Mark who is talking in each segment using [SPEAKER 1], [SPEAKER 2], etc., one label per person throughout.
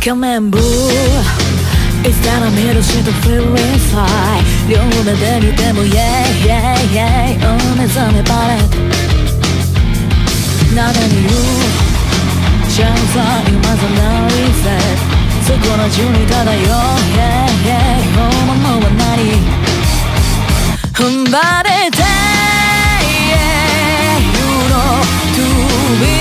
[SPEAKER 1] 仮面部いつから見るしとフリーファイ両目で見ても Yeah yeah yeah お目覚めバレット何に言うシャンサーに混ざなリセットそこら中に漂う Yeah yeah 本物は何踏ん張れて Yeah you know to be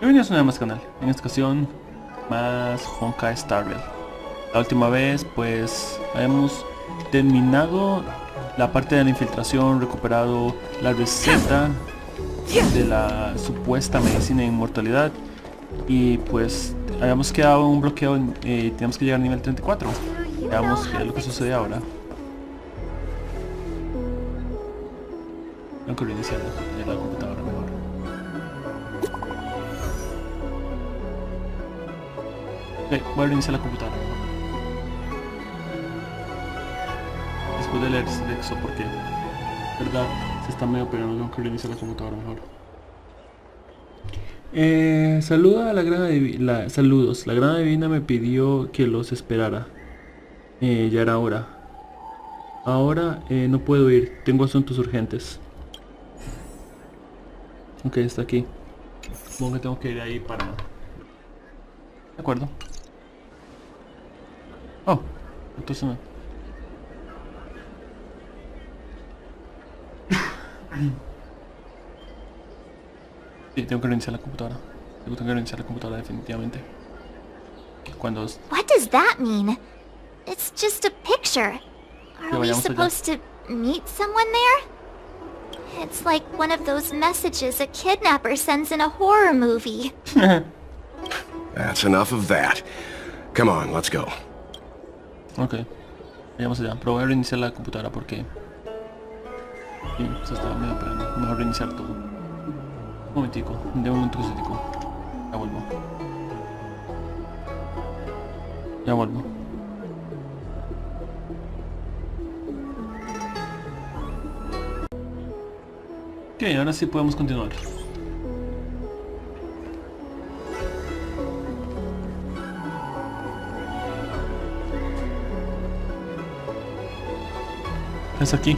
[SPEAKER 1] Bienvenidos una vez más canal. En esta ocasión más Honkai Star Rail. La última vez pues hemos terminado la parte de la infiltración, recuperado la receta de la supuesta medicina de inmortalidad y pues habíamos quedado en un bloqueo y tenemos que llegar al nivel 34. Veamos qué es lo que sucede ahora. Tengo que reiniciar la computadora mejor. Ok, voy a reiniciar la computadora mejor. Después de leer ese texto porque, verdad, se está medio pegando, tengo que reiniciar la computadora mejor. Saluda a la gran adivina, saludos, la gran adivina me pidió que los esperara. Ya era hora. Ahora no puedo ir, tengo asuntos urgentes. Ok, está aquí. Supongo que tengo que ir ahí para... De acuerdo. Oh, entonces no. Sí, tengo que reiniciar la computadora. Tengo que reiniciar la computadora definitivamente. Cuando...
[SPEAKER 2] What does that mean? It's just a picture. Are we supposed to meet someone there? It's like one of those messages a kidnapper sends in a horror movie.
[SPEAKER 3] That's enough of that. Come on, let's go.
[SPEAKER 1] Ok, vayamos allá. Pero voy a reiniciar la computadora porque... Sí, se estaba medio pegando. Mejor reiniciar todo. Un momentico, de un trocitico. Ya vuelvo. Ya vuelvo. Ok, ahora sí podemos continuar. Es aquí.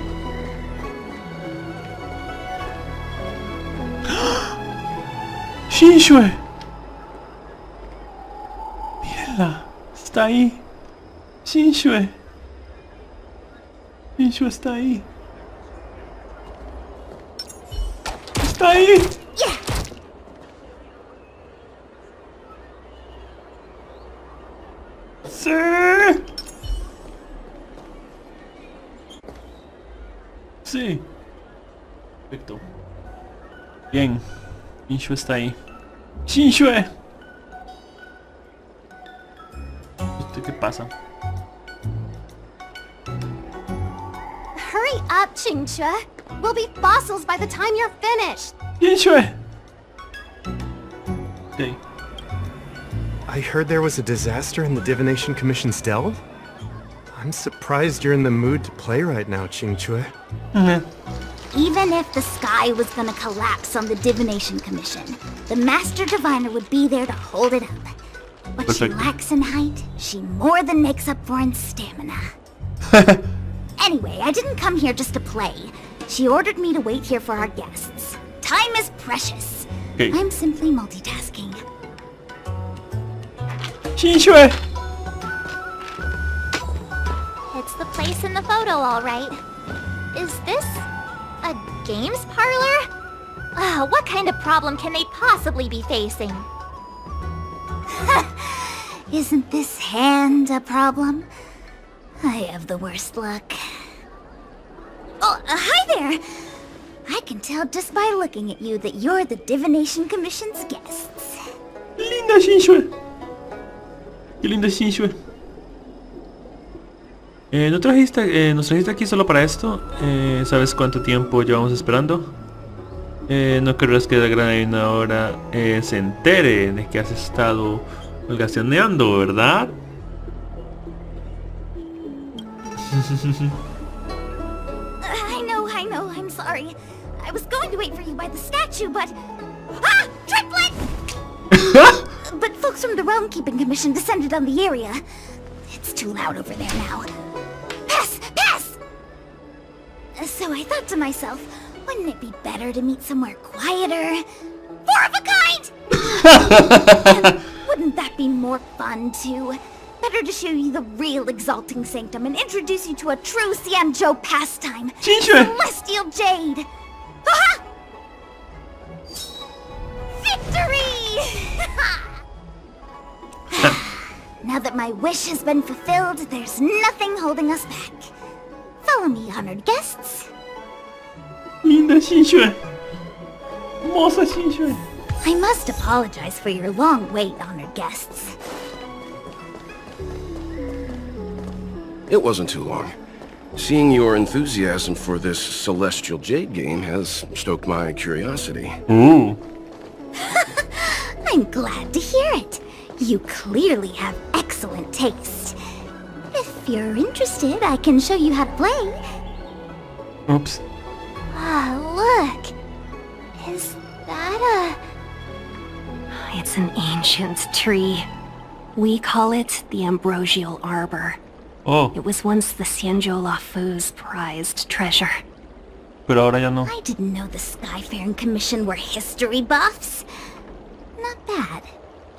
[SPEAKER 1] ¡Shinshue! ¡Mírala! Está ahí. Shinshue. Shinshue está ahí. ¡Está ahí! ¡Sí! Sí. Perfecto. Bien. Shinshue está ahí. ¡Shinshue! ¿Qué pasa?
[SPEAKER 2] Hurry up, Qingque. We'll be fossils by the time you're finished.
[SPEAKER 1] ¡Shinshue! Okay.
[SPEAKER 4] I heard there was a disaster in the Divination Commission's delve? I'm surprised you're in the mood to play right now, Qingque.
[SPEAKER 2] Even if the sky was gonna collapse on the Divination Commission, the Master Diviner would be there to hold it up. What she lacks in height, she more than makes up for in stamina. Anyway, I didn't come here just to play. She ordered me to wait here for our guests. Time is precious.
[SPEAKER 1] Okay.
[SPEAKER 2] I'm simply multitasking.
[SPEAKER 1] Qingque!
[SPEAKER 2] It's the place in the photo, all right. Is this a games parlor?
[SPEAKER 5] What kind of problem can they possibly be facing?
[SPEAKER 2] Isn't this hand a problem? I have the worst luck. Oh, hi there! I can tell just by looking at you that you're the Divination Commission's guests.
[SPEAKER 1] Linda Shinshue. Qué linda Shinshue. ¿Nos trajiste aquí solo para esto? ¿Sabes cuánto tiempo llevamos esperando? No querrás que la gran adivinadora se entere de que has estado holgazaneando, ¿verdad?
[SPEAKER 2] I know, I'm sorry. I was going to wait for you by the statue, but... Ah! Triplet! But folks from the Realm Keeping Commission descended on the area. It's too loud over there now. Pass! Pass! So I thought to myself, wouldn't it be better to meet somewhere quieter? Four of a kind! And wouldn't that be more fun, too? Better to show you the real Exalting Sanctum and introduce you to a true Xianzhou pastime. Celestial Jade! Aha! Victory! Now that my wish has been fulfilled, there's nothing holding us back. Follow me, honored guests.
[SPEAKER 1] Linda Shinshue. Hermosa Shinshue.
[SPEAKER 2] I must apologize for your long wait, honored guests.
[SPEAKER 3] It wasn't too long. Seeing your enthusiasm for this Celestial Jade game has stoked my curiosity.
[SPEAKER 1] Ooh.
[SPEAKER 2] I'm glad to hear it. You clearly have excellent taste. If you're interested, I can show you how to play.
[SPEAKER 1] Oops.
[SPEAKER 5] Ah, look. Is that It's an ancient tree. We call it the Ambrosial Arbor.
[SPEAKER 1] Oh,
[SPEAKER 5] It was once the Xianzhou Lafu's prized treasure.
[SPEAKER 1] pero ahora ya no.
[SPEAKER 2] I didn't know the Skyfaring Commission were history buffs. Not bad.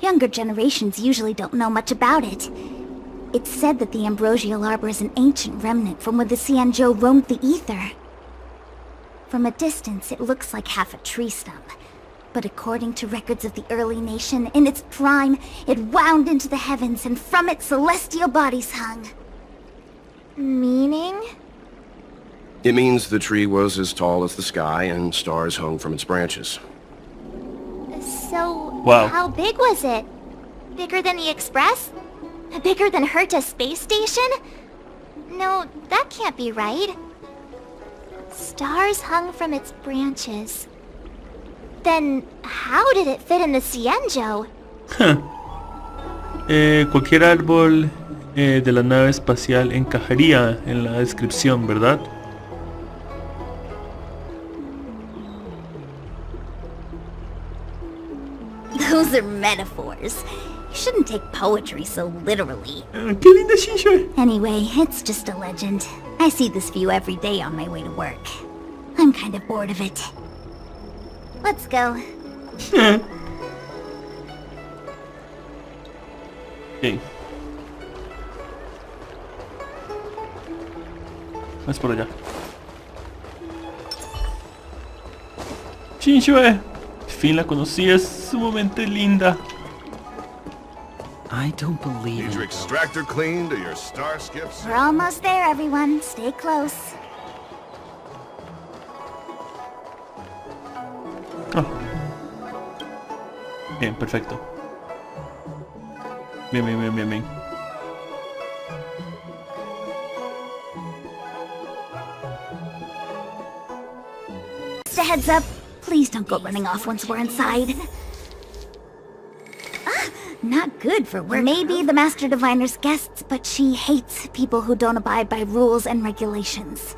[SPEAKER 2] Younger generations usually don't know much about it. It's said that the Ambrosial Arbor is an ancient remnant from when the Xianzhou roamed the ether. From a distance, it looks like half a tree stump. But according to records of the early nation, in its prime, it wound into the heavens and from it celestial bodies hung.
[SPEAKER 5] Meaning?
[SPEAKER 3] It means the tree was as tall as the sky and stars hung from its branches.
[SPEAKER 5] So,
[SPEAKER 1] Wow.
[SPEAKER 5] how big was it? Bigger than the Express? Bigger than Herta Space Station? No, that can't be right. Stars hung from its branches. Then, how did it fit in the Xianzhou?
[SPEAKER 1] Cualquier árbol de la nave espacial encajaría en la descripción, ¿verdad?
[SPEAKER 2] Those are metaphors. You shouldn't take poetry so literally.
[SPEAKER 1] ¡Qué linda Shinshue!
[SPEAKER 2] Anyway, it's just a legend. I see this view every day on my way to work. I'm kind of bored of it. Let's go.
[SPEAKER 1] Ok. Es por allá. Shinshue. Fin la conocí, es sumamente linda.
[SPEAKER 6] I don't believe
[SPEAKER 7] Need your
[SPEAKER 6] it.
[SPEAKER 7] extractor cleaned or your star skips?
[SPEAKER 2] We're almost there, everyone. Stay close.
[SPEAKER 1] Ah. Bien, perfecto. Bien, bien, bien, bien, bien.
[SPEAKER 2] Just a heads up. Please don't go running off once we're inside. Not good for work. Maybe the Master Diviner's guests, but she hates people who don't abide by rules and regulations.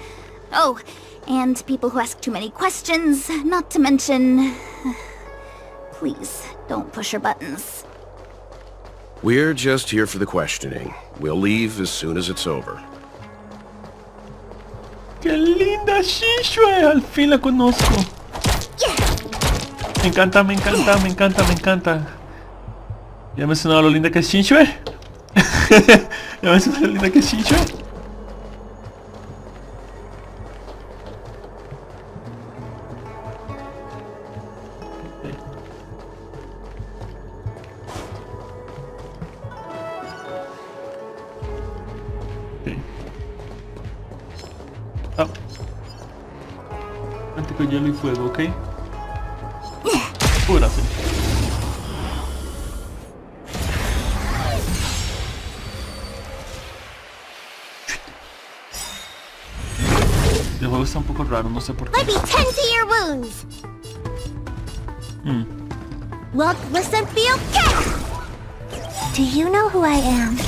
[SPEAKER 2] Oh, and people who ask too many questions, not to mention... Please, don't push her buttons.
[SPEAKER 3] We're just here for the questioning. We'll leave as soon as it's over.
[SPEAKER 1] ¡Qué linda Shinshue! Al fin la conozco. Me encanta, me encanta, me encanta, me encanta. ¿Ya me sonaba lo linda que es Shinshue? ¿Ya me sonaba lo linda que es Shinshue? Con hielo y fuego, ¿ok? Gracias. El juego está un poco raro, no sé por qué.
[SPEAKER 5] Let me tend to your wounds. Look, listen, feel, kick! Do you know who I am?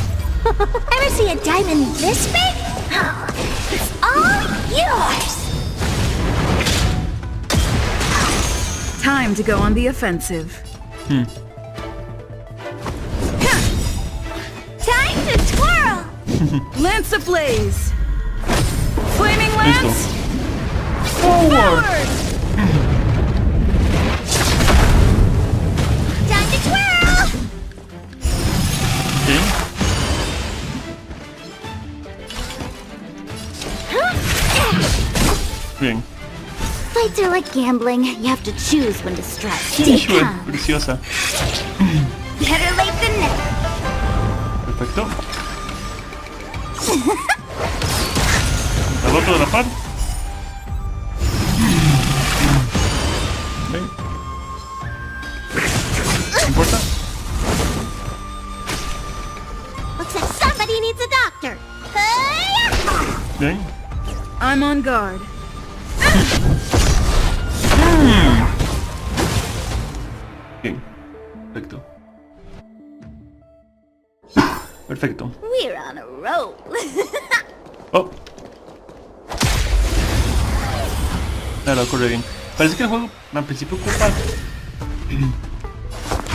[SPEAKER 5] Ever see a diamond this big? Oh, it's all yours!
[SPEAKER 6] Time to go on the offensive.
[SPEAKER 5] Time to twirl!
[SPEAKER 6] Lance ablaze! Flaming lance!
[SPEAKER 1] Forward!
[SPEAKER 5] Time to twirl!
[SPEAKER 1] Okay. Bien.
[SPEAKER 2] Fights are like gambling. You have to choose when to strike.
[SPEAKER 1] Sí,
[SPEAKER 2] Stay calm.
[SPEAKER 1] preciosa.
[SPEAKER 2] Better late than never.
[SPEAKER 1] Perfecto. Al otro de la par. Okay. ¿No importa?
[SPEAKER 5] Looks like somebody needs a doctor.
[SPEAKER 1] Bien.
[SPEAKER 6] I'm on guard.
[SPEAKER 1] Bien. Perfecto. Perfecto.
[SPEAKER 2] We're on a roll.
[SPEAKER 1] Oh. Claro, corre bien. Parece que el juego al principio ocupa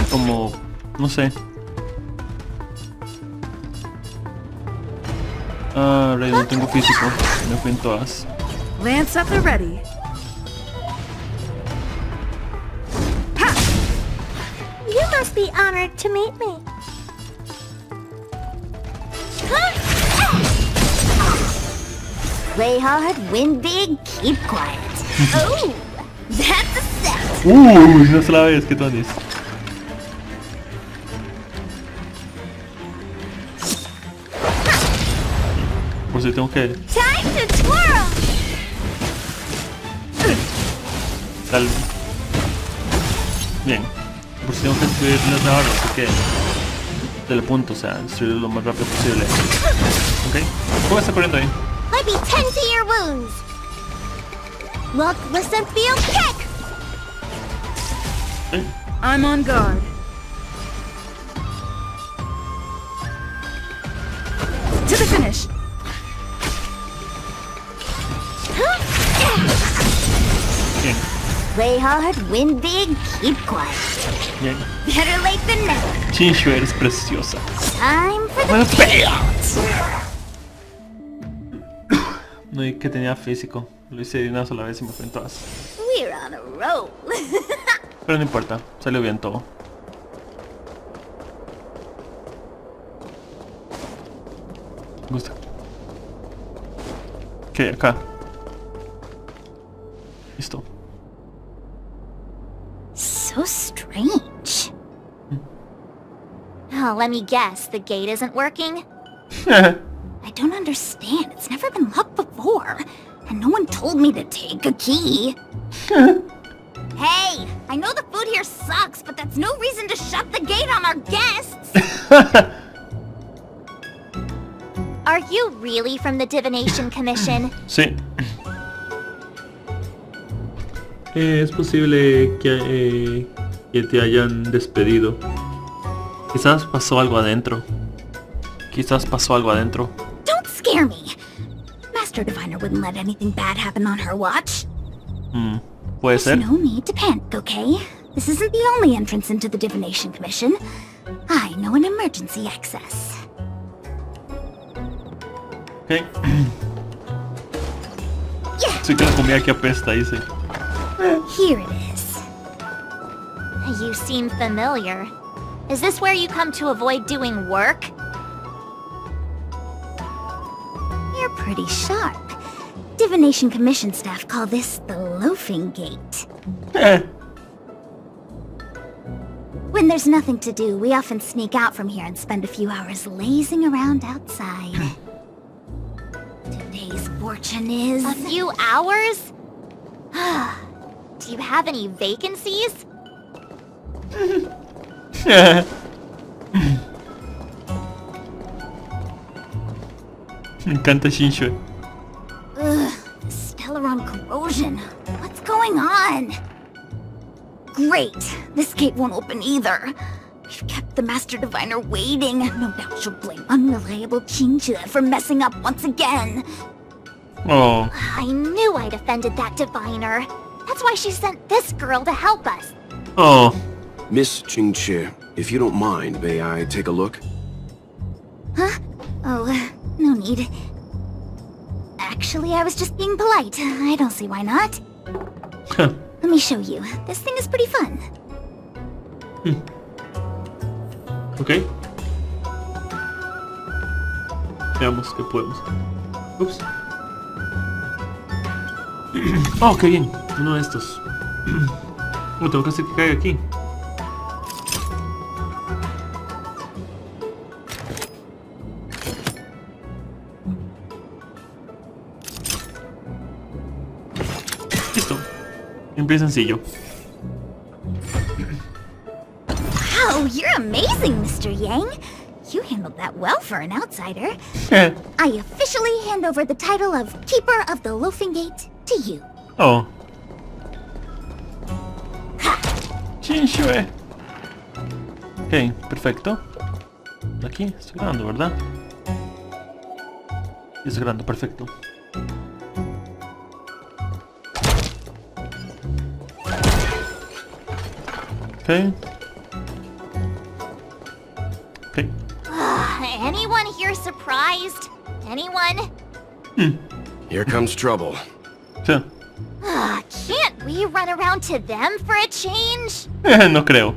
[SPEAKER 1] como, no sé. Ah, Rey, no tengo físico. Me fui en todas.
[SPEAKER 6] Lance at the ready.
[SPEAKER 5] You must be honored to meet me.
[SPEAKER 2] Play hard, win big, keep quiet. Oh, that's a set.
[SPEAKER 1] No se la ves, ¿qué tal es? Por si tengo que...
[SPEAKER 5] Time to twirl!
[SPEAKER 1] Tal... Bien. Por si tengo que destruir las ahora, así que... Telepunto, o sea, destruirlo lo más rápido posible. Ok. ¿Cómo está corriendo ahí?
[SPEAKER 5] Let me tend to your wounds. Look, listen, feel, kick!
[SPEAKER 1] Ok.
[SPEAKER 6] I'm on guard. To the finish.
[SPEAKER 1] Bien.
[SPEAKER 2] Play hard, win big, keep quiet.
[SPEAKER 1] Bien.
[SPEAKER 2] Better late than never.
[SPEAKER 1] Chinshu, eres preciosa.
[SPEAKER 2] Time for the payout.
[SPEAKER 1] No di que tenía físico. Lo hice de una sola vez y me fue en todas.
[SPEAKER 2] We're on a roll.
[SPEAKER 1] Pero no importa, salió bien todo. Me gusta. Ok, acá. Listo.
[SPEAKER 2] So strange.
[SPEAKER 5] Oh, let me guess, the gate isn't working?
[SPEAKER 2] I don't understand. It's never been locked before. And no one told me to take a key. Hey, I know the food here sucks, but that's no reason to shut the gate on our guests.
[SPEAKER 5] Are you really from the Divination Commission?
[SPEAKER 1] Sí. Es posible que te hayan despedido. Quizás pasó algo adentro. Quizás pasó algo adentro.
[SPEAKER 2] Don't scare me. Master Diviner wouldn't let anything bad happen on her watch.
[SPEAKER 1] Puede ser.
[SPEAKER 2] There's no need to panic, okay? This isn't the only entrance into the Divination Commission. I know an emergency access.
[SPEAKER 1] Ok. Sí que la comida que apesta, dice.
[SPEAKER 2] Here it is.
[SPEAKER 5] You seem familiar. Is this where you come to avoid doing work?
[SPEAKER 2] You're pretty sharp. Divination Commission staff call this the loafing gate. When there's nothing to do, we often sneak out from here and spend a few hours lazing around outside. Today's fortune is...
[SPEAKER 5] A few hours?
[SPEAKER 2] Do you have any vacancies?
[SPEAKER 1] Me encanta Shinshue.
[SPEAKER 2] Ugh, Stellaron corrosion. What's going on? Great. This gate won't open either. We've kept the Master Diviner waiting. No doubt she'll blame unreliable Chinchua for messing up once again.
[SPEAKER 1] Oh,
[SPEAKER 2] I knew I'd offended that Diviner. That's why she sent this girl to help us.
[SPEAKER 1] oh.
[SPEAKER 3] Miss Qingqi, if you don't mind, may I take a look?
[SPEAKER 2] Huh? Oh, no need. Actually, I was just being polite. I don't see why not. Let me show you. This thing is pretty fun.
[SPEAKER 1] Ok. Veamos qué podemos. Ups. Oh, qué bien. Uno de estos. No tengo que hacer que caiga aquí. Listo. Bien sencillo.
[SPEAKER 2] Wow, you're amazing, Mr. Yang. You handled that well for an outsider. I officially hand over the title of Keeper of the Loafing Gate to you.
[SPEAKER 1] Oh. Shinshue. Ok, perfecto. Aquí estoy grabando, ¿verdad? Sí, estoy grabando, perfecto. Ok. Ok.
[SPEAKER 2] Anyone here surprised? Anyone?
[SPEAKER 3] Here comes trouble.
[SPEAKER 1] Sí.
[SPEAKER 2] Can't we run around to them for a change?
[SPEAKER 1] No creo.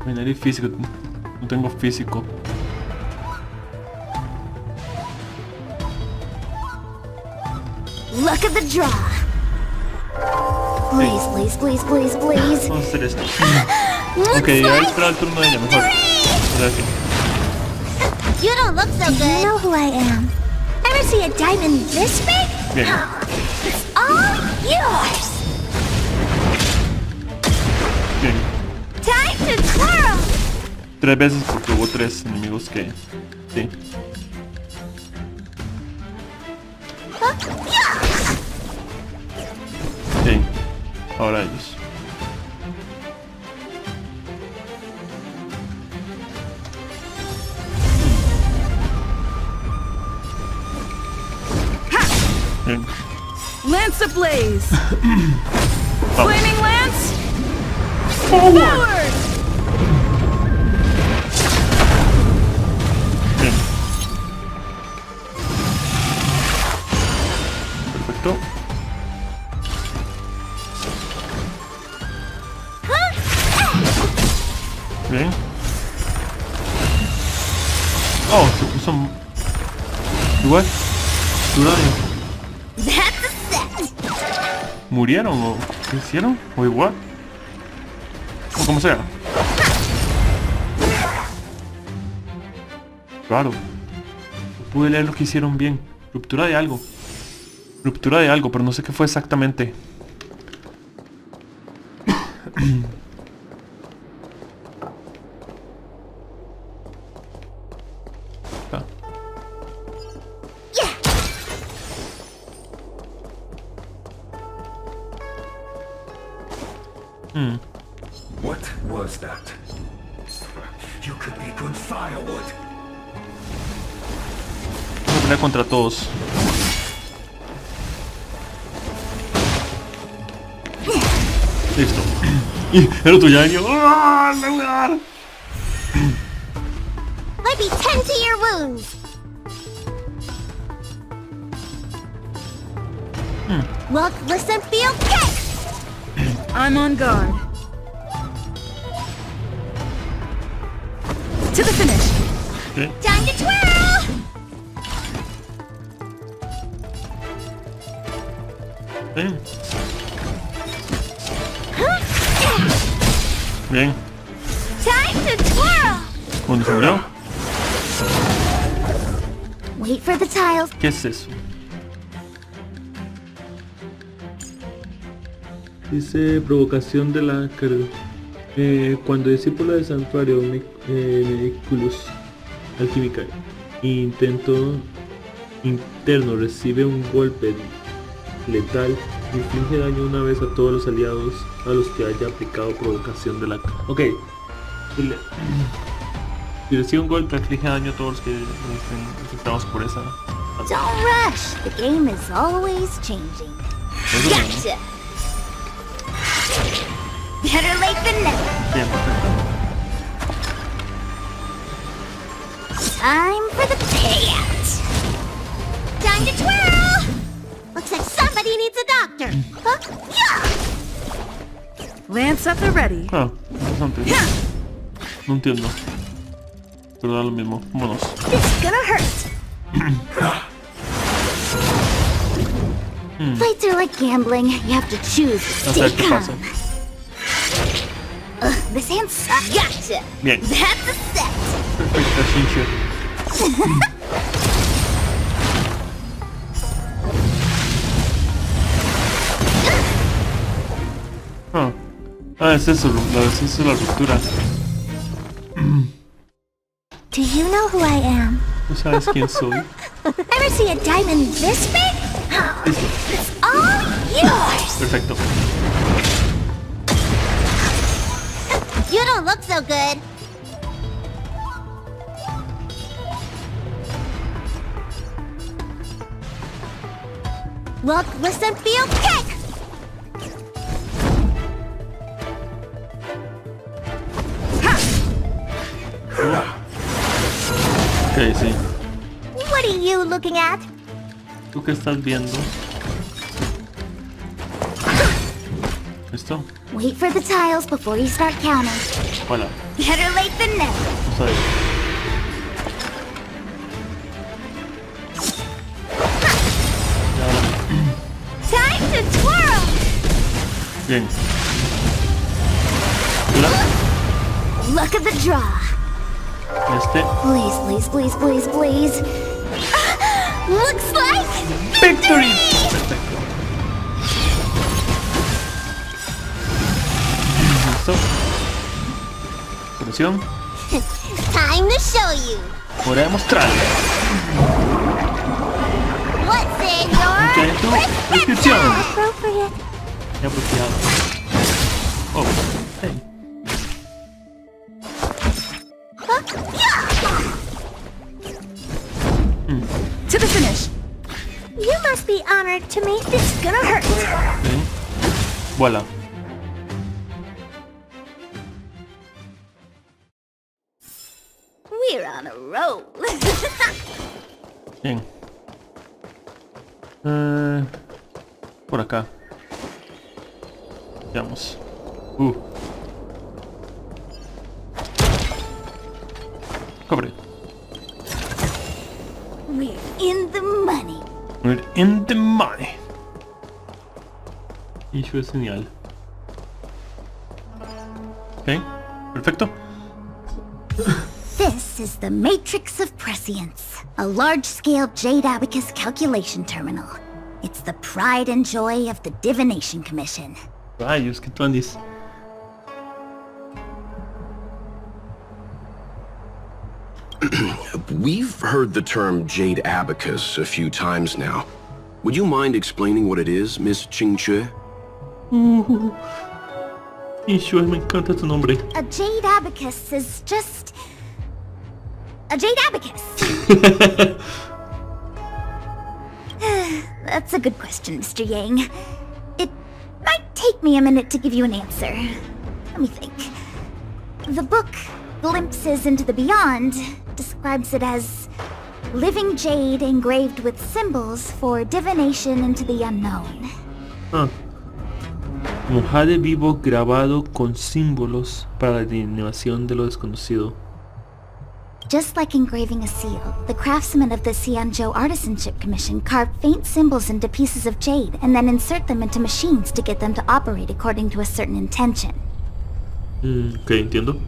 [SPEAKER 1] Minería físico. No tengo físico.
[SPEAKER 2] Luck of the draw. Please, please, please, please, please.
[SPEAKER 1] Vamos a hacer esto. Ok, ahora espera el turno de ella, mejor. Gracias.
[SPEAKER 5] You don't look so good. You know who I am. Ever see a diamond this big?
[SPEAKER 1] Bien.
[SPEAKER 5] It's all yours.
[SPEAKER 1] Bien.
[SPEAKER 5] Time to twirl.
[SPEAKER 1] 3 veces porque hubo 3 enemigos que... Sí. Sí. Ahora ellos. Bien.
[SPEAKER 6] Lance ablaze!
[SPEAKER 1] Vamos.
[SPEAKER 6] Flaming lance! Forward!
[SPEAKER 1] Bien. Perfecto. Bien. Oh, se puso... Igual. Tu daño.
[SPEAKER 2] That's a set.
[SPEAKER 1] ¿Murieron o qué hicieron? ¿O igual? O como sea. Claro. No pude leer lo que hicieron bien. Ruptura de algo. Ruptura de algo, pero no sé qué fue exactamente. Ah.
[SPEAKER 8] What was that? You could be good firewood.
[SPEAKER 1] Voy a pelear contra todos. Listo. Y el otro ya venía. ¡Ah! ¡Me voy a dar!
[SPEAKER 2] Let me tend to your wounds.
[SPEAKER 5] Look, listen, feel, kick.
[SPEAKER 6] I'm on guard. To the finish.
[SPEAKER 1] Okay.
[SPEAKER 5] Time to twirl.
[SPEAKER 1] Bien. Bien.
[SPEAKER 5] Time to twirl.
[SPEAKER 1] ¿Dónde se murió?
[SPEAKER 2] Wait for the tiles.
[SPEAKER 1] ¿Qué es eso? Dice provocación de la cuando el discípulo del santuario Mediculus alquímica intento interno recibe un golpe letal, inflige daño una vez a todos los aliados a los que haya aplicado provocación de la... Ok. Si recibe un golpe, inflige daño a todos los que estén afectados por esa...
[SPEAKER 2] Don't rush. The game is always changing. Gotcha. Better late than never.
[SPEAKER 1] Bien, perfecto.
[SPEAKER 2] Time for the payout.
[SPEAKER 5] Time to twirl! Looks like somebody needs a doctor. Huh? Yeah!
[SPEAKER 6] Lance at the ready.
[SPEAKER 1] Ah, interesante. No entiendo. Pero da lo mismo. Vámonos.
[SPEAKER 5] It's gonna hurt.
[SPEAKER 2] Fights are like gambling. You have to choose to
[SPEAKER 1] A
[SPEAKER 2] stay
[SPEAKER 1] ver qué pasa.
[SPEAKER 2] calm. This hand sucks. Gotcha.
[SPEAKER 1] Bien.
[SPEAKER 2] That's a set.
[SPEAKER 1] Perfecto, Shinche. Es eso, es la ruptura.
[SPEAKER 5] Do you know who I am?
[SPEAKER 1] ¿Tú sabes quién soy?
[SPEAKER 5] Ever see a diamond this big? Oh, it's all yours!
[SPEAKER 1] Perfecto.
[SPEAKER 5] You don't look so good. Look, listen, feel, kick!
[SPEAKER 1] Ok, sí.
[SPEAKER 5] What are you looking at?
[SPEAKER 1] ¿Tú qué estás viendo? ¿Listo?
[SPEAKER 2] Wait for the tiles before you start counting.
[SPEAKER 1] Hola.
[SPEAKER 2] Better late than never.
[SPEAKER 1] Vamos a ver. Y ahora.
[SPEAKER 5] Time to twirl!
[SPEAKER 1] Bien. Hola.
[SPEAKER 2] Look at the draw.
[SPEAKER 1] Este.
[SPEAKER 2] Please, please, please, please, please. Looks like
[SPEAKER 1] Victory. Perfecto. Listo. Presión.
[SPEAKER 5] Time to show you
[SPEAKER 1] Hora de mostrarle.
[SPEAKER 5] what's in your
[SPEAKER 1] Ok, tu descripción.
[SPEAKER 5] appropriate.
[SPEAKER 1] Qué apropiado. Oh, hey.
[SPEAKER 6] To the finish.
[SPEAKER 5] You must be honored to me. This is gonna hurt.
[SPEAKER 1] Bien. Voilà.
[SPEAKER 2] we're on a roll.
[SPEAKER 1] Bien. Por acá. Veamos. Cobre.
[SPEAKER 2] We're in the money.
[SPEAKER 1] We're in the money. Y eso es genial. Ok, perfecto.
[SPEAKER 2] This is the Matrix of Prescience, a large-scale Jade Abacus calculation terminal. It's the pride and joy of the Divination Commission.
[SPEAKER 1] Rayos, qué tuandis.
[SPEAKER 3] We've heard the term Jade Abacus a few times now. Would you mind explaining what it is, Miss Qingque?
[SPEAKER 1] Ishua, me encanta tu nombre.
[SPEAKER 2] A Jade Abacus is just... a Jade Abacus. That's a good question, Mr. Yang. It might take me a minute to give you an answer. Let me think. The book, Glimpses into the Beyond, describes it as living jade engraved with symbols for divination into the unknown.
[SPEAKER 1] Como jade vivo grabado con símbolos para la adivinación de lo desconocido.
[SPEAKER 2] Just like engraving a seal, the craftsmen of the Xianzhou Artisanship Commission carve faint symbols into pieces of jade and then insert them into machines to get them to operate according to a certain intention.
[SPEAKER 1] Ok, entiendo.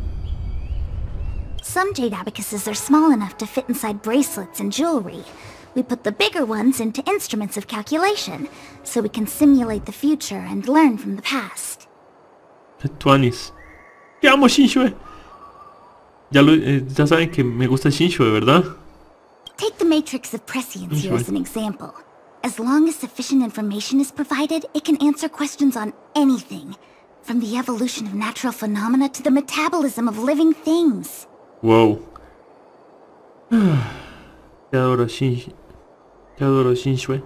[SPEAKER 2] Some jade abacuses are small enough to fit inside bracelets and jewelry, We put the bigger ones into instruments of calculation, so we can simulate the future and learn from the past.
[SPEAKER 9] Tuanis. ¡Te amo, Shinshue! Ya saben que me gusta Shinshue, ¿verdad?
[SPEAKER 2] Take the matrix of prescience here as an example. As long as sufficient information is provided, it can answer questions on anything, from the evolution of natural phenomena to the metabolism of living things.
[SPEAKER 9] Wow. Te adoro, Shinshue. Te adoro, Shinshue.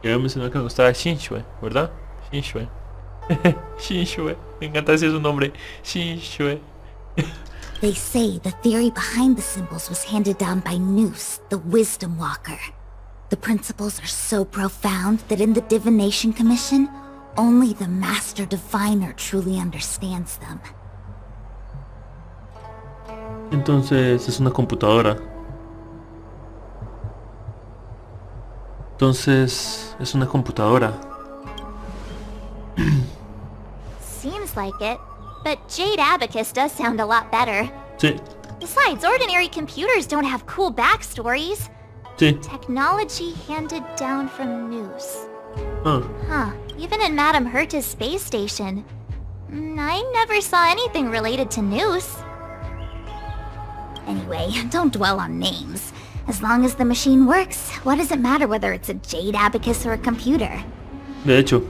[SPEAKER 9] Ya mencioné que me gustaba Shinshue, ¿verdad? Shinshue. Shinshue. Me encanta decir su nombre. Shinshue.
[SPEAKER 2] They say the theory behind the symbols was handed down by Nous, the Wisdom Walker. The principles are so profound that in the Divination Commission, only the Master Diviner truly understands them.
[SPEAKER 9] Entonces es una computadora.
[SPEAKER 5] Seems like it. But Jade Abacus does sound a lot better.
[SPEAKER 9] Sí.
[SPEAKER 5] Besides, ordinary computers don't have cool backstories.
[SPEAKER 9] Sí.
[SPEAKER 5] Technology handed down from Nous.
[SPEAKER 9] Ah.
[SPEAKER 5] Huh. Even in Madame Herta's space station. I never saw anything related to Nous.
[SPEAKER 2] Anyway, don't dwell on names. As long as the machine works, what does it matter whether it's a Jade Abacus or a computer?
[SPEAKER 9] De hecho.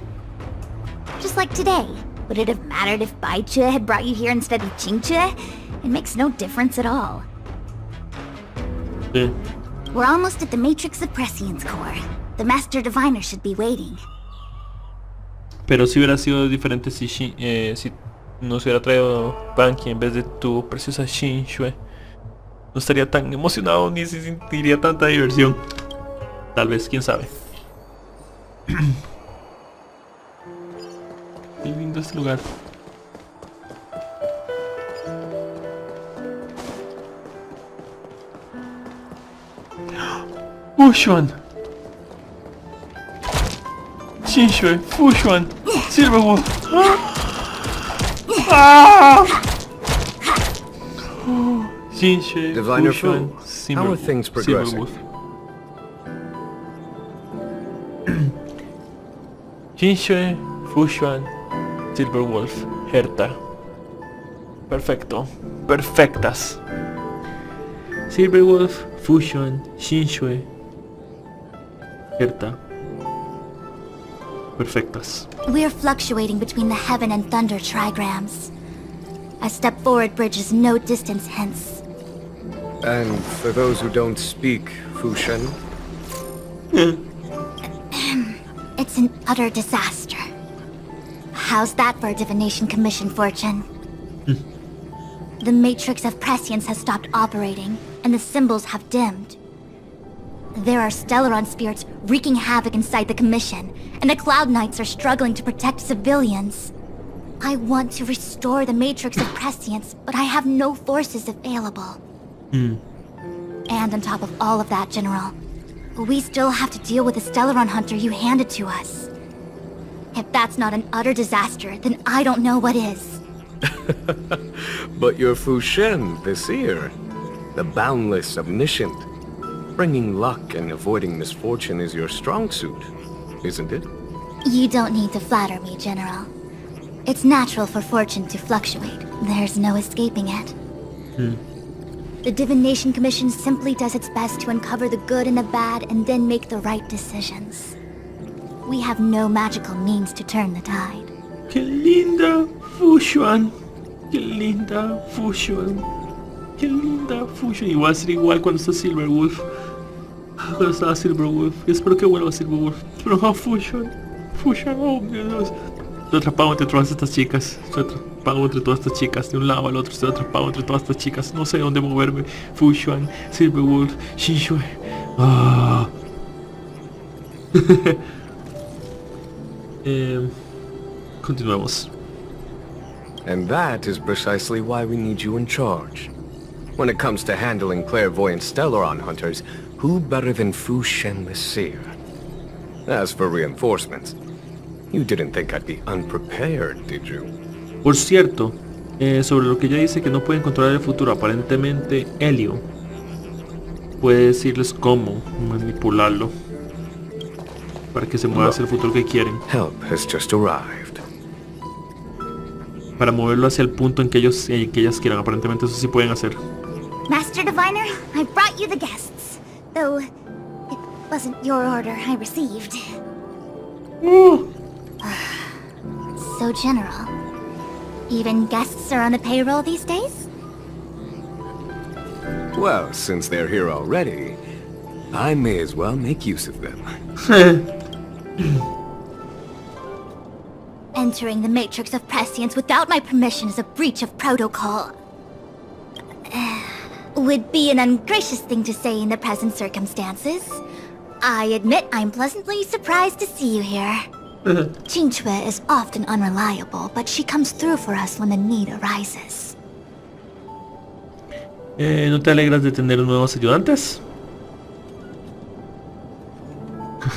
[SPEAKER 2] Just like today. Would it have mattered if Baichue had brought you here instead of Qingchue? It makes no difference at all.
[SPEAKER 9] Sí.
[SPEAKER 2] We're almost at the Matrix of Prescience core. The Master Diviner should be waiting.
[SPEAKER 9] Pero si hubiera sido diferente si nos hubiera traído Banqi en vez de tu preciosa Shinshue. No estaría tan emocionado ni se sentiría tanta diversión. Tal vez, quién sabe. Qué lindo este lugar. Fushuan. Shinshue, Fushuan, Silverwood. Ah! Shinshue,
[SPEAKER 3] Diviner
[SPEAKER 9] Fushuan,
[SPEAKER 3] Fu, how are things progressing?
[SPEAKER 9] Shinshue, Fushuan, Silverwolf, Herta. Perfecto. Perfectas. Silverwolf, Fushuan, Shinshue, Herta. Perfectas.
[SPEAKER 2] We're fluctuating between the heaven and thunder trigrams. A step forward bridges no distance hence.
[SPEAKER 3] And for those who don't speak Fushen,
[SPEAKER 2] It's an utter disaster. How's that for a Divination Commission fortune? The Matrix of Prescience has stopped operating, and the symbols have dimmed. There are Stellaron spirits wreaking havoc inside the Commission, and the Cloud Knights are struggling to protect civilians. I want to restore the Matrix of Prescience, but I have no forces available. And on top of all of that, General, we still have to deal with the Stellaron Hunter you handed to us. If that's not an utter disaster, then I don't know what is.
[SPEAKER 3] but you're Fushen, the seer, the boundless, omniscient. Bringing luck and avoiding misfortune is your strong suit, isn't it?
[SPEAKER 2] You don't need to flatter me, General. It's natural for fortune to fluctuate. There's no escaping it. The Divination Commission simply does its best to uncover the good and the bad and then make the right decisions. We have no magical means to turn the tide.
[SPEAKER 9] ¡Qué linda Fushuan! ¡Qué linda Fushuan! ¡Qué linda Fushuan! Y va a ser igual cuando está Silverwolf. Cuando estaba Silverwolf. Y espero que vuelva a Silverwolf. Pero Fushuan. Fushuan, oh mi Dios. Estoy atrapado entre todas estas chicas. Estoy atrapado entre todas estas chicas. De un lado al otro estoy atrapado entre todas estas chicas. No sé dónde moverme. Fushuan, Silverwolf, Shinshue. Ah. Continuemos.
[SPEAKER 3] And that is precisely why we need you in charge. When it comes to handling clairvoyant Stellaron hunters, who better than Fushen the Seer? As for reinforcements, you didn't think I'd be unprepared, did you?
[SPEAKER 9] Por cierto, sobre lo que ella dice que no pueden controlar el futuro, aparentemente Helio puede decirles cómo manipularlo para que se mueva hacia el futuro que quieren.
[SPEAKER 3] Help has just arrived.
[SPEAKER 9] Para moverlo hacia el punto en que ellas quieran. Aparentemente eso sí pueden hacer.
[SPEAKER 2] Master Diviner, I brought you the guests. Though, it wasn't your order I received. So general. Even guests are on the payroll these days?
[SPEAKER 3] Well, since they're here already, I may as well make use of them.
[SPEAKER 2] Entering the Matrix of Prescience without my permission is a breach of protocol. Would be an ungracious thing to say in the present circumstances. I admit I'm pleasantly surprised to see you here. Qingque is often unreliable, but she comes through for us when the need arises.
[SPEAKER 9] ¿No te alegras de tener nuevos ayudantes?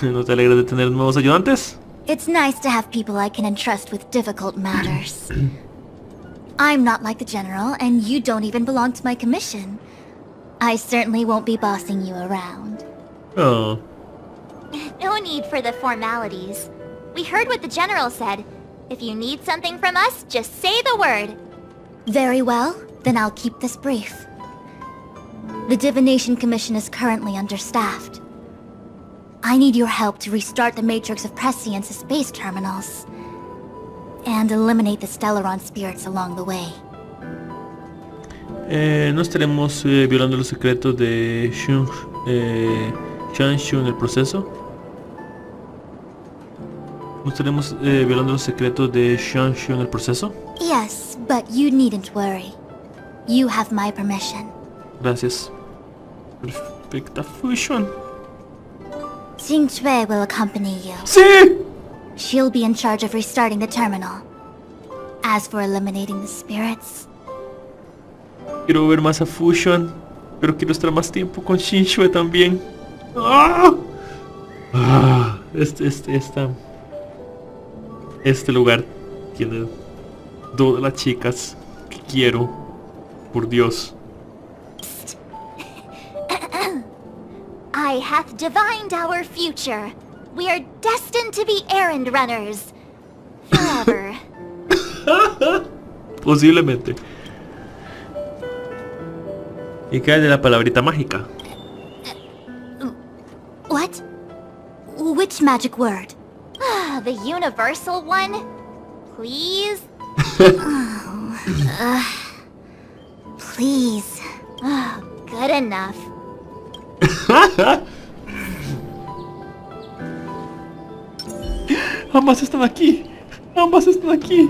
[SPEAKER 9] ¿No te alegras de tener nuevos ayudantes?
[SPEAKER 2] It's nice to have people I can entrust with difficult matters. I'm not like the General, and you don't even belong to my commission. I certainly won't be bossing you around.
[SPEAKER 9] Oh.
[SPEAKER 5] No need for the formalities. We heard what the General said. If you need something from us, just say the word.
[SPEAKER 2] Very well, then I'll keep this brief. The Divination Commission is currently understaffed. I need your help to restart the Matrix of Prescience's space terminals, and eliminate the Stellaron spirits along the way.
[SPEAKER 9] No estaremos violando los secretos de Shanshu en el proceso. ¿No estaremos violando los secretos de Shanshu en el proceso?
[SPEAKER 2] Yes, but you needn't worry. You have my permission.
[SPEAKER 9] Gracias. Perfecta fusion.
[SPEAKER 2] Qingque will accompany you.
[SPEAKER 9] ¡Sí!
[SPEAKER 2] She'll be in charge of restarting the terminal. As for eliminating the spirits...
[SPEAKER 9] Quiero ver más a Fusion, pero quiero estar más tiempo con Shinshue también. ¡Ah! Ah, este lugar tiene todas las chicas que quiero. Por Dios.
[SPEAKER 5] I hath divined our future. We are destined to be errand runners. Forever.
[SPEAKER 9] Posiblemente. ¿Y qué hay de la palabrita mágica?
[SPEAKER 2] What? Which magic word?
[SPEAKER 5] The universal one? Please?
[SPEAKER 2] Please.
[SPEAKER 5] Good enough.
[SPEAKER 9] Ambas están aquí. Ambas están aquí.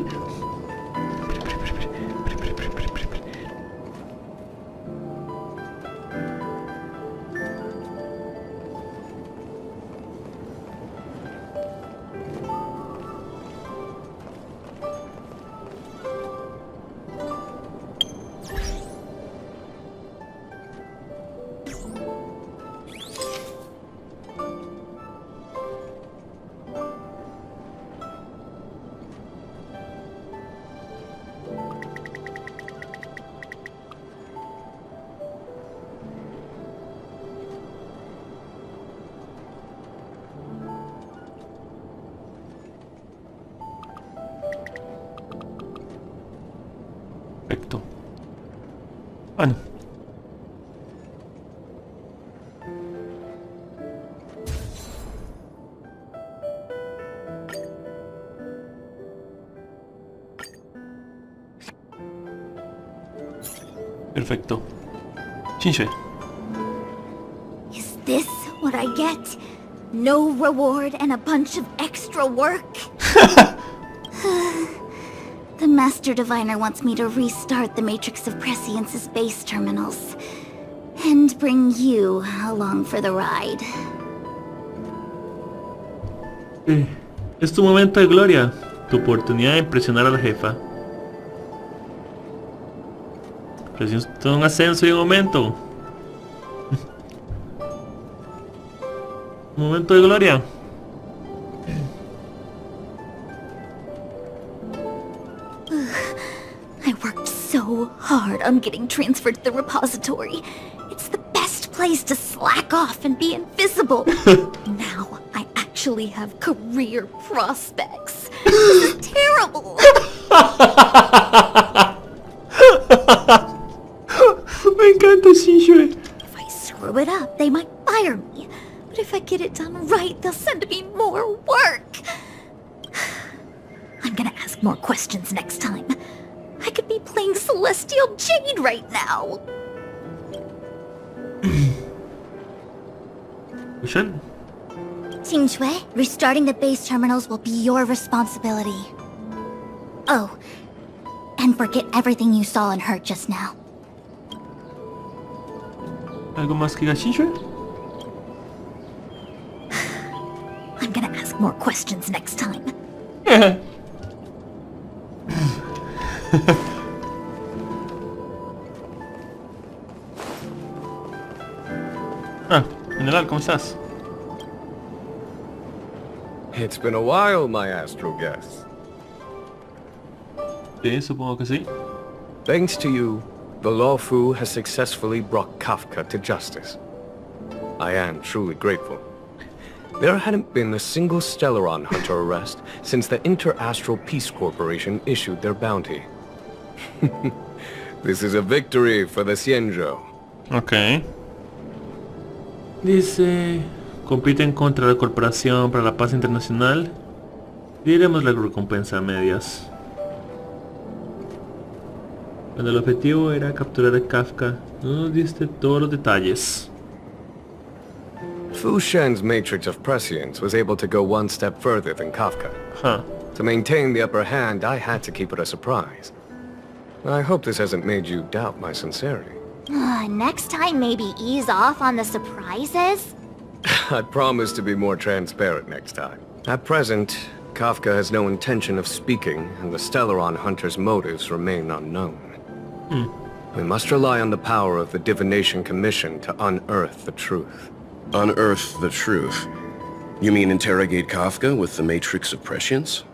[SPEAKER 9] Perfecto. Ah, no. Perfecto. Shinshue.
[SPEAKER 2] Is this what I get? No reward and a bunch of extra work? The Master Diviner wants me to restart the Matrix of Prescience's base terminals. And bring you along for the ride.
[SPEAKER 9] Es tu momento de gloria. Tu oportunidad de impresionar a la jefa. Presenta un ascenso y un aumento. Un momento de gloria.
[SPEAKER 2] I worked so hard on getting transferred to the repository. It's the best place place to slack off and be invisible. Now I actually have career prospects. This is terrible.
[SPEAKER 9] Me encanta Shinshue.
[SPEAKER 2] If I screw it up, they might fire me. But if I get it done right, they'll send me more work. I'm gonna ask more questions next time. I could be playing Celestial Jade right now.
[SPEAKER 9] Shen.
[SPEAKER 5] Qingxue, restarting the base terminals will be your responsibility. Oh, and forget everything you saw and heard just now.
[SPEAKER 9] ¿Algo más que diga Shinshue?
[SPEAKER 2] I'm gonna ask more questions next time.
[SPEAKER 1] General, ¿cómo estás?
[SPEAKER 3] It's been a while, my astral guest.
[SPEAKER 1] Sí, supongo que sí.
[SPEAKER 3] Thanks to you, the Lawfu has successfully brought Kafka to justice. I am truly grateful. There hadn't been a single Stellaron hunter arrest since the Inter-Astral Peace Corporation issued their bounty. This is a victory for the Xianzhou.
[SPEAKER 1] Ok.
[SPEAKER 9] Dice, compiten contra la Corporación para la Paz Internacional. Diremos la recompensa a medias. Cuando el objetivo era capturar a Kafka, no nos diste todos los detalles.
[SPEAKER 3] Fu Shen's matrix of prescience was able to go one step further than Kafka.
[SPEAKER 1] Huh.
[SPEAKER 3] To maintain the upper hand, I had to keep it a surprise. I hope this hasn't made you doubt my sincerity.
[SPEAKER 5] Next time, maybe ease off on the surprises?
[SPEAKER 3] I promise to be more transparent next time. At present, Kafka has no intention of speaking, and the Stellaron hunter's motives remain unknown. We must rely on the power of the Divination Commission to unearth the truth.
[SPEAKER 10] Unearth the truth? You mean interrogate Kafka with the Matrix of Prescience?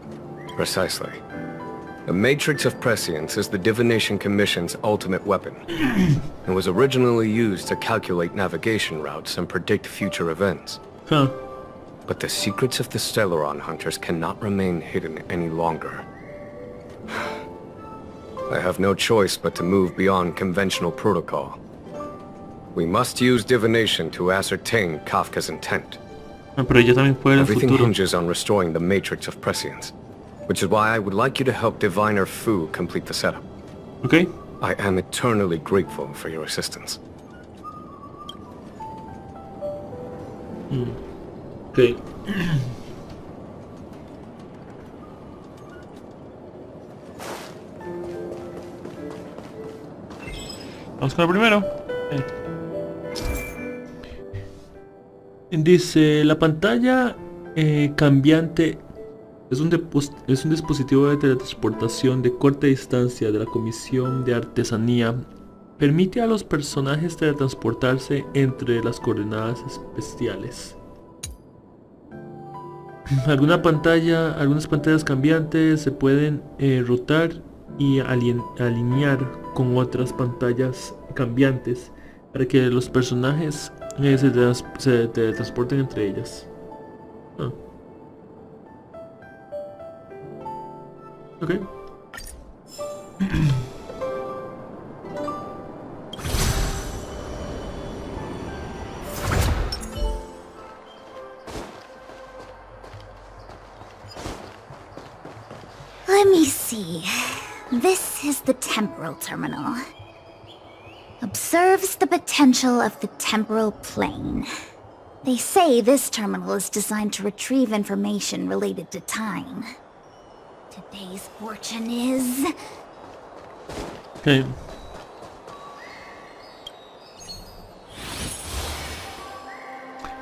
[SPEAKER 3] Precisely. The Matrix of Prescience is the Divination Commission's ultimate weapon. It was originally used to calculate navigation routes and predict future events.
[SPEAKER 9] Huh.
[SPEAKER 3] But the secrets of the Stellaron hunters cannot remain hidden any longer. I have no choice but to move beyond conventional protocol. We must use divination to ascertain Kafka's intent.
[SPEAKER 9] Pero ella también puede el
[SPEAKER 3] Everything
[SPEAKER 9] futuro.
[SPEAKER 3] hinges on restoring the Matrix of Prescience, which is why I would like you to help Diviner Fu complete the setup.
[SPEAKER 9] Ok.
[SPEAKER 3] I am eternally grateful for your assistance.
[SPEAKER 9] Ok.
[SPEAKER 1] Vamos con el primero.
[SPEAKER 9] Dice, la pantalla cambiante es un dispositivo de teletransportación de corta distancia de la Comisión de Artesanía. Permite a los personajes teletransportarse entre las coordenadas especiales. Algunas pantallas cambiantes se pueden rotar y alinear con otras pantallas cambiantes para que los personajes se teletransporten entre ellas. Ok.
[SPEAKER 2] Let me see. This is the temporal terminal. Observes the potential of the temporal plane. They say this terminal is designed to retrieve information related to time. Today's fortune is...
[SPEAKER 9] Ok.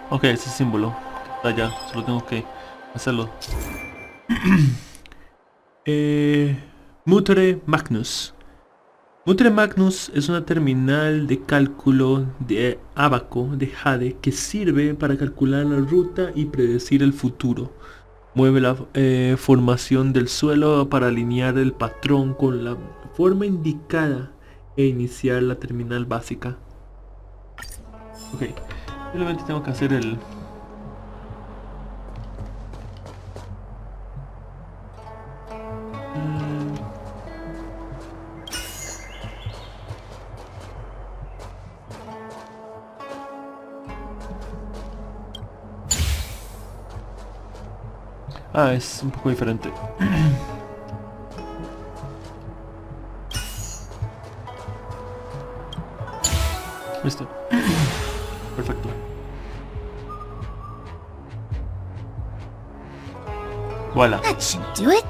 [SPEAKER 1] Ok, ese símbolo está allá, solo tengo que hacerlo.
[SPEAKER 9] Mutere Magnus. Mutere Magnus es una terminal de cálculo de ábaco de jade que sirve para calcular la ruta y predecir el futuro. Mueve la formación del suelo para alinear el patrón con la forma indicada e iniciar la terminal básica.
[SPEAKER 1] Ok, simplemente tengo que hacer el... Ah, es un poco diferente. Listo. Perfecto. Voila.
[SPEAKER 2] That should do it.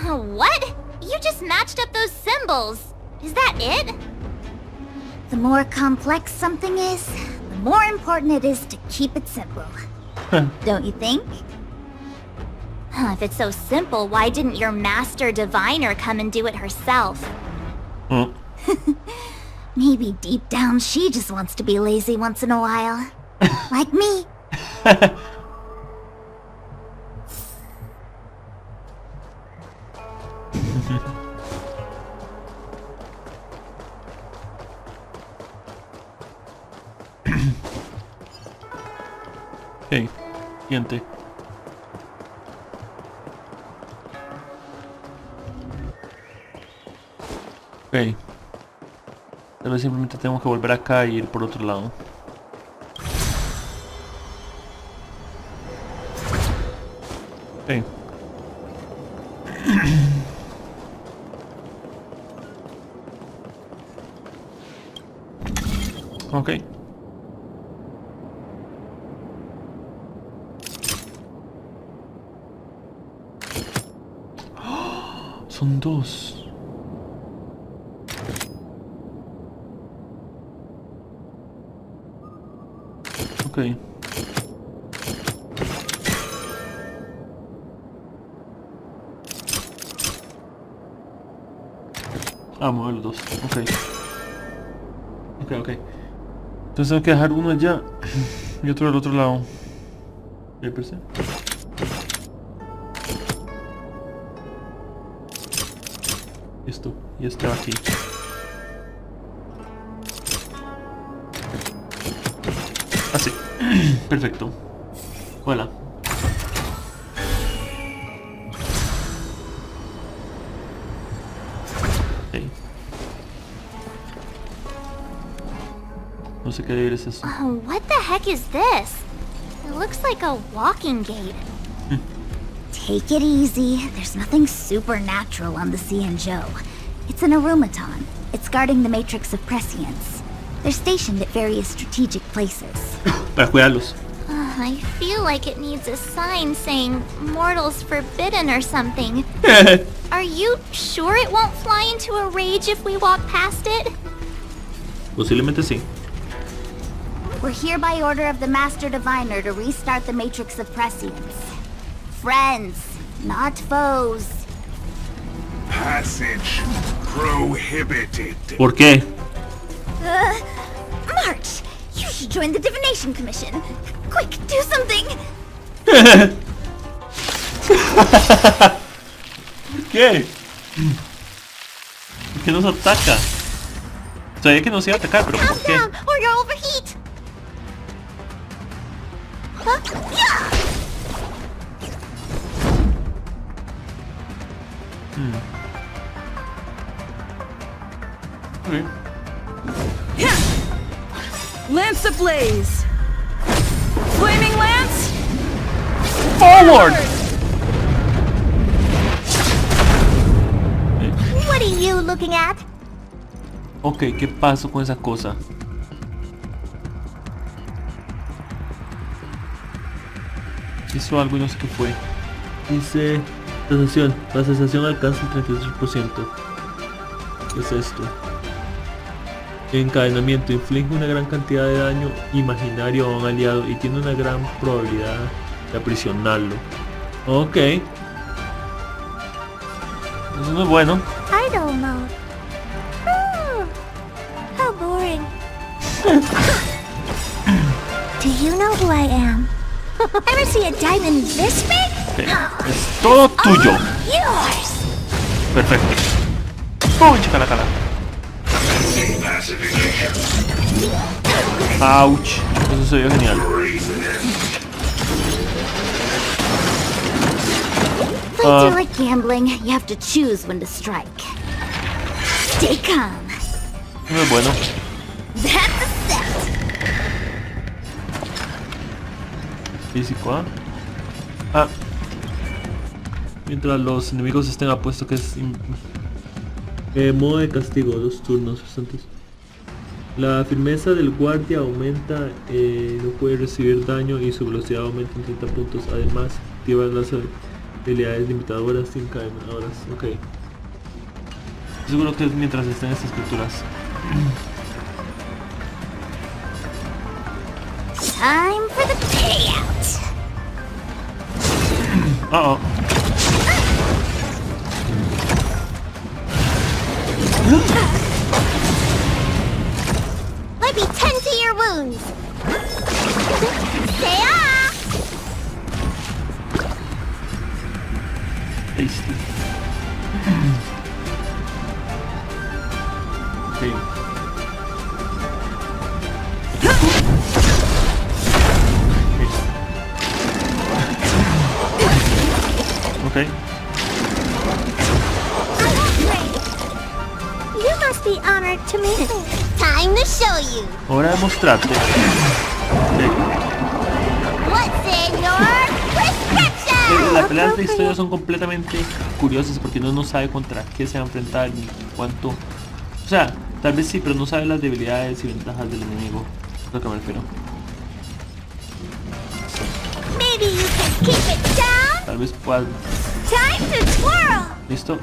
[SPEAKER 5] What? You just matched up those symbols. Is that it?
[SPEAKER 2] The more complex something is, the more important it is to keep it simple. Don't you think?
[SPEAKER 5] If it's so simple, why didn't your master diviner come and do it herself?
[SPEAKER 2] Maybe deep down she just wants to be lazy once in a while. Like me.
[SPEAKER 1] Ok, siguiente. Ok. Tal vez simplemente tengo que volver acá y ir por otro lado. Ok. Ok. Son dos. Ok. Mover los dos. Ok. Ok. Entonces tengo que dejar uno allá y otro del otro lado. Esto. Y este va aquí. Así. Perfecto. Hola. Okay. No sé qué debería ser eso.
[SPEAKER 5] What the heck is this? It looks like a walking gate.
[SPEAKER 2] Take it easy. There's nothing supernatural on the Cianzhou. It's an arumaton. It's guarding the matrix of prescience. They're stationed at various strategic places.
[SPEAKER 1] Para cuidarlos.
[SPEAKER 5] I feel like it needs a sign saying mortals forbidden or something. Are you sure it won't fly into a rage if we walk past it?
[SPEAKER 1] Posiblemente sí.
[SPEAKER 2] We're here by order of the Master Diviner to restart the Matrix of Prescience. Friends, not foes.
[SPEAKER 7] Passage prohibited.
[SPEAKER 1] ¿Por qué?
[SPEAKER 2] March, you should join the Divination Commission. Quick, do something.
[SPEAKER 1] ¿Por qué? ¿Por qué nos ataca? Sabía que nos iba a atacar, pero ¿por qué?
[SPEAKER 2] Calm down, or you'll overheat. Yeah.
[SPEAKER 1] Okay.
[SPEAKER 6] Lance ablaze! Flaming lance!
[SPEAKER 1] Forward!
[SPEAKER 2] What are you looking at?
[SPEAKER 1] Ok, ¿qué pasó con esa cosa? Hizo algo y no sé qué fue. Dice... Sensación. La sensación alcanza el 33%. ¿Qué es esto? Encadenamiento. Inflige una gran cantidad de daño imaginario a un aliado y tiene una gran probabilidad de aprisionarlo. Ok. Eso no es bueno.
[SPEAKER 5] Idle mode. How boring. Do you know who I am? Ever see a diamond this big?
[SPEAKER 1] Okay. Es todo tuyo.
[SPEAKER 5] Yours.
[SPEAKER 1] Perfecto. ¡Pum! Chacala, cala.
[SPEAKER 8] See that
[SPEAKER 1] Ouch. Eso se vio genial.
[SPEAKER 2] Fights are like gambling. You have to choose when to strike. Stay calm.
[SPEAKER 1] No es bueno.
[SPEAKER 2] That's a set.
[SPEAKER 1] Físico, ¿ah? Ah. Mientras los enemigos estén apuestos que es... modo de castigo, 2 turnos restantes. La firmeza del guardia aumenta, no puede recibir daño y su velocidad aumenta en 30 puntos. Además, activa las habilidades limitadoras sin cadenadoras. Ok. Seguro que es mientras estén estas criaturas.
[SPEAKER 2] Time for the payout.
[SPEAKER 1] Uh-oh.
[SPEAKER 5] Let me tend to your wounds. Stay off.
[SPEAKER 1] Tasty. Okay. Okay.
[SPEAKER 5] You must be honored to meet me. Time to show you.
[SPEAKER 1] Hora de mostrarte. Okay.
[SPEAKER 5] What's in your prescription?
[SPEAKER 1] Las peleas de historia son completamente curiosas porque uno no sabe contra qué se va a enfrentar ni cuánto. O sea, tal vez sí, pero no sabe las debilidades y ventajas del enemigo. Es lo que me refiero.
[SPEAKER 5] Maybe you can keep it down.
[SPEAKER 1] Tal vez pueda.
[SPEAKER 5] Time to twirl.
[SPEAKER 1] Listo.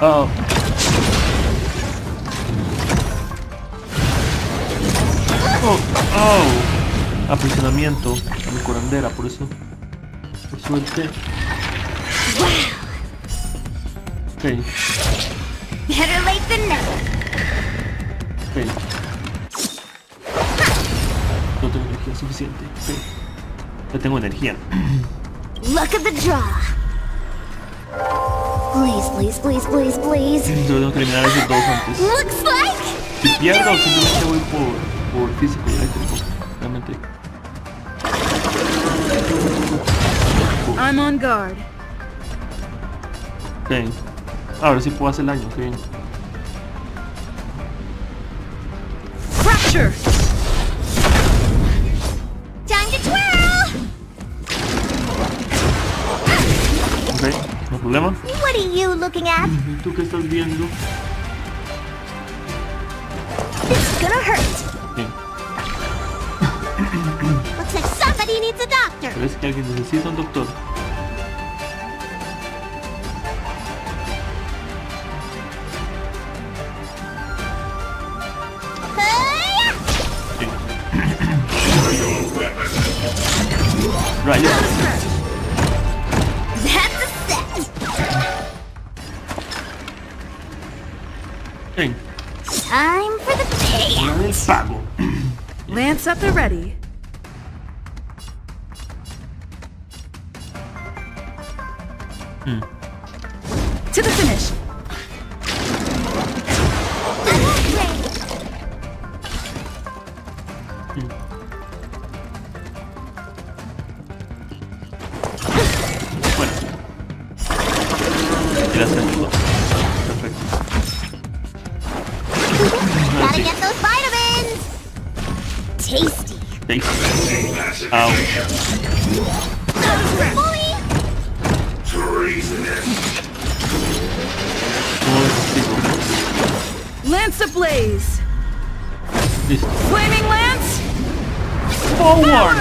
[SPEAKER 1] Oh. Oh. Aprisionamiento a mi curandera, por eso. Por suerte. Ok.
[SPEAKER 2] Better late than never.
[SPEAKER 1] Ok. No tengo energía suficiente. Ok. Ya tengo energía.
[SPEAKER 2] Look at the draw. Please, please, please, please, please.
[SPEAKER 1] Yo tengo que eliminar a esos dos antes.
[SPEAKER 2] Looks like
[SPEAKER 1] Si pierdo, simplemente voy por físico y eléctrico. Realmente.
[SPEAKER 6] I'm on guard.
[SPEAKER 1] Ok. Ahora sí puedo hacer daño, ok.
[SPEAKER 6] Fracture.
[SPEAKER 5] Time to twirl.
[SPEAKER 1] Ok, no problema.
[SPEAKER 5] What are you looking at?
[SPEAKER 1] ¿Y tú qué estás viendo?
[SPEAKER 5] It's gonna hurt.
[SPEAKER 1] Bien.
[SPEAKER 5] Looks like somebody needs a doctor.
[SPEAKER 1] Parece que alguien necesita un doctor.
[SPEAKER 5] Hey!
[SPEAKER 1] Rayos.
[SPEAKER 2] that's a set.
[SPEAKER 1] Bien.
[SPEAKER 2] Time for the payout.
[SPEAKER 1] El pago.
[SPEAKER 6] Lance at the ready. To the finish.
[SPEAKER 1] Bueno. Gracias a todos. Perfecto.
[SPEAKER 5] Gotta get those vitamins.
[SPEAKER 2] Tasty.
[SPEAKER 1] Tasty. Ow.
[SPEAKER 5] Fully.
[SPEAKER 6] Lance ablaze.
[SPEAKER 1] Listo.
[SPEAKER 6] Flaming lance.
[SPEAKER 1] Forward.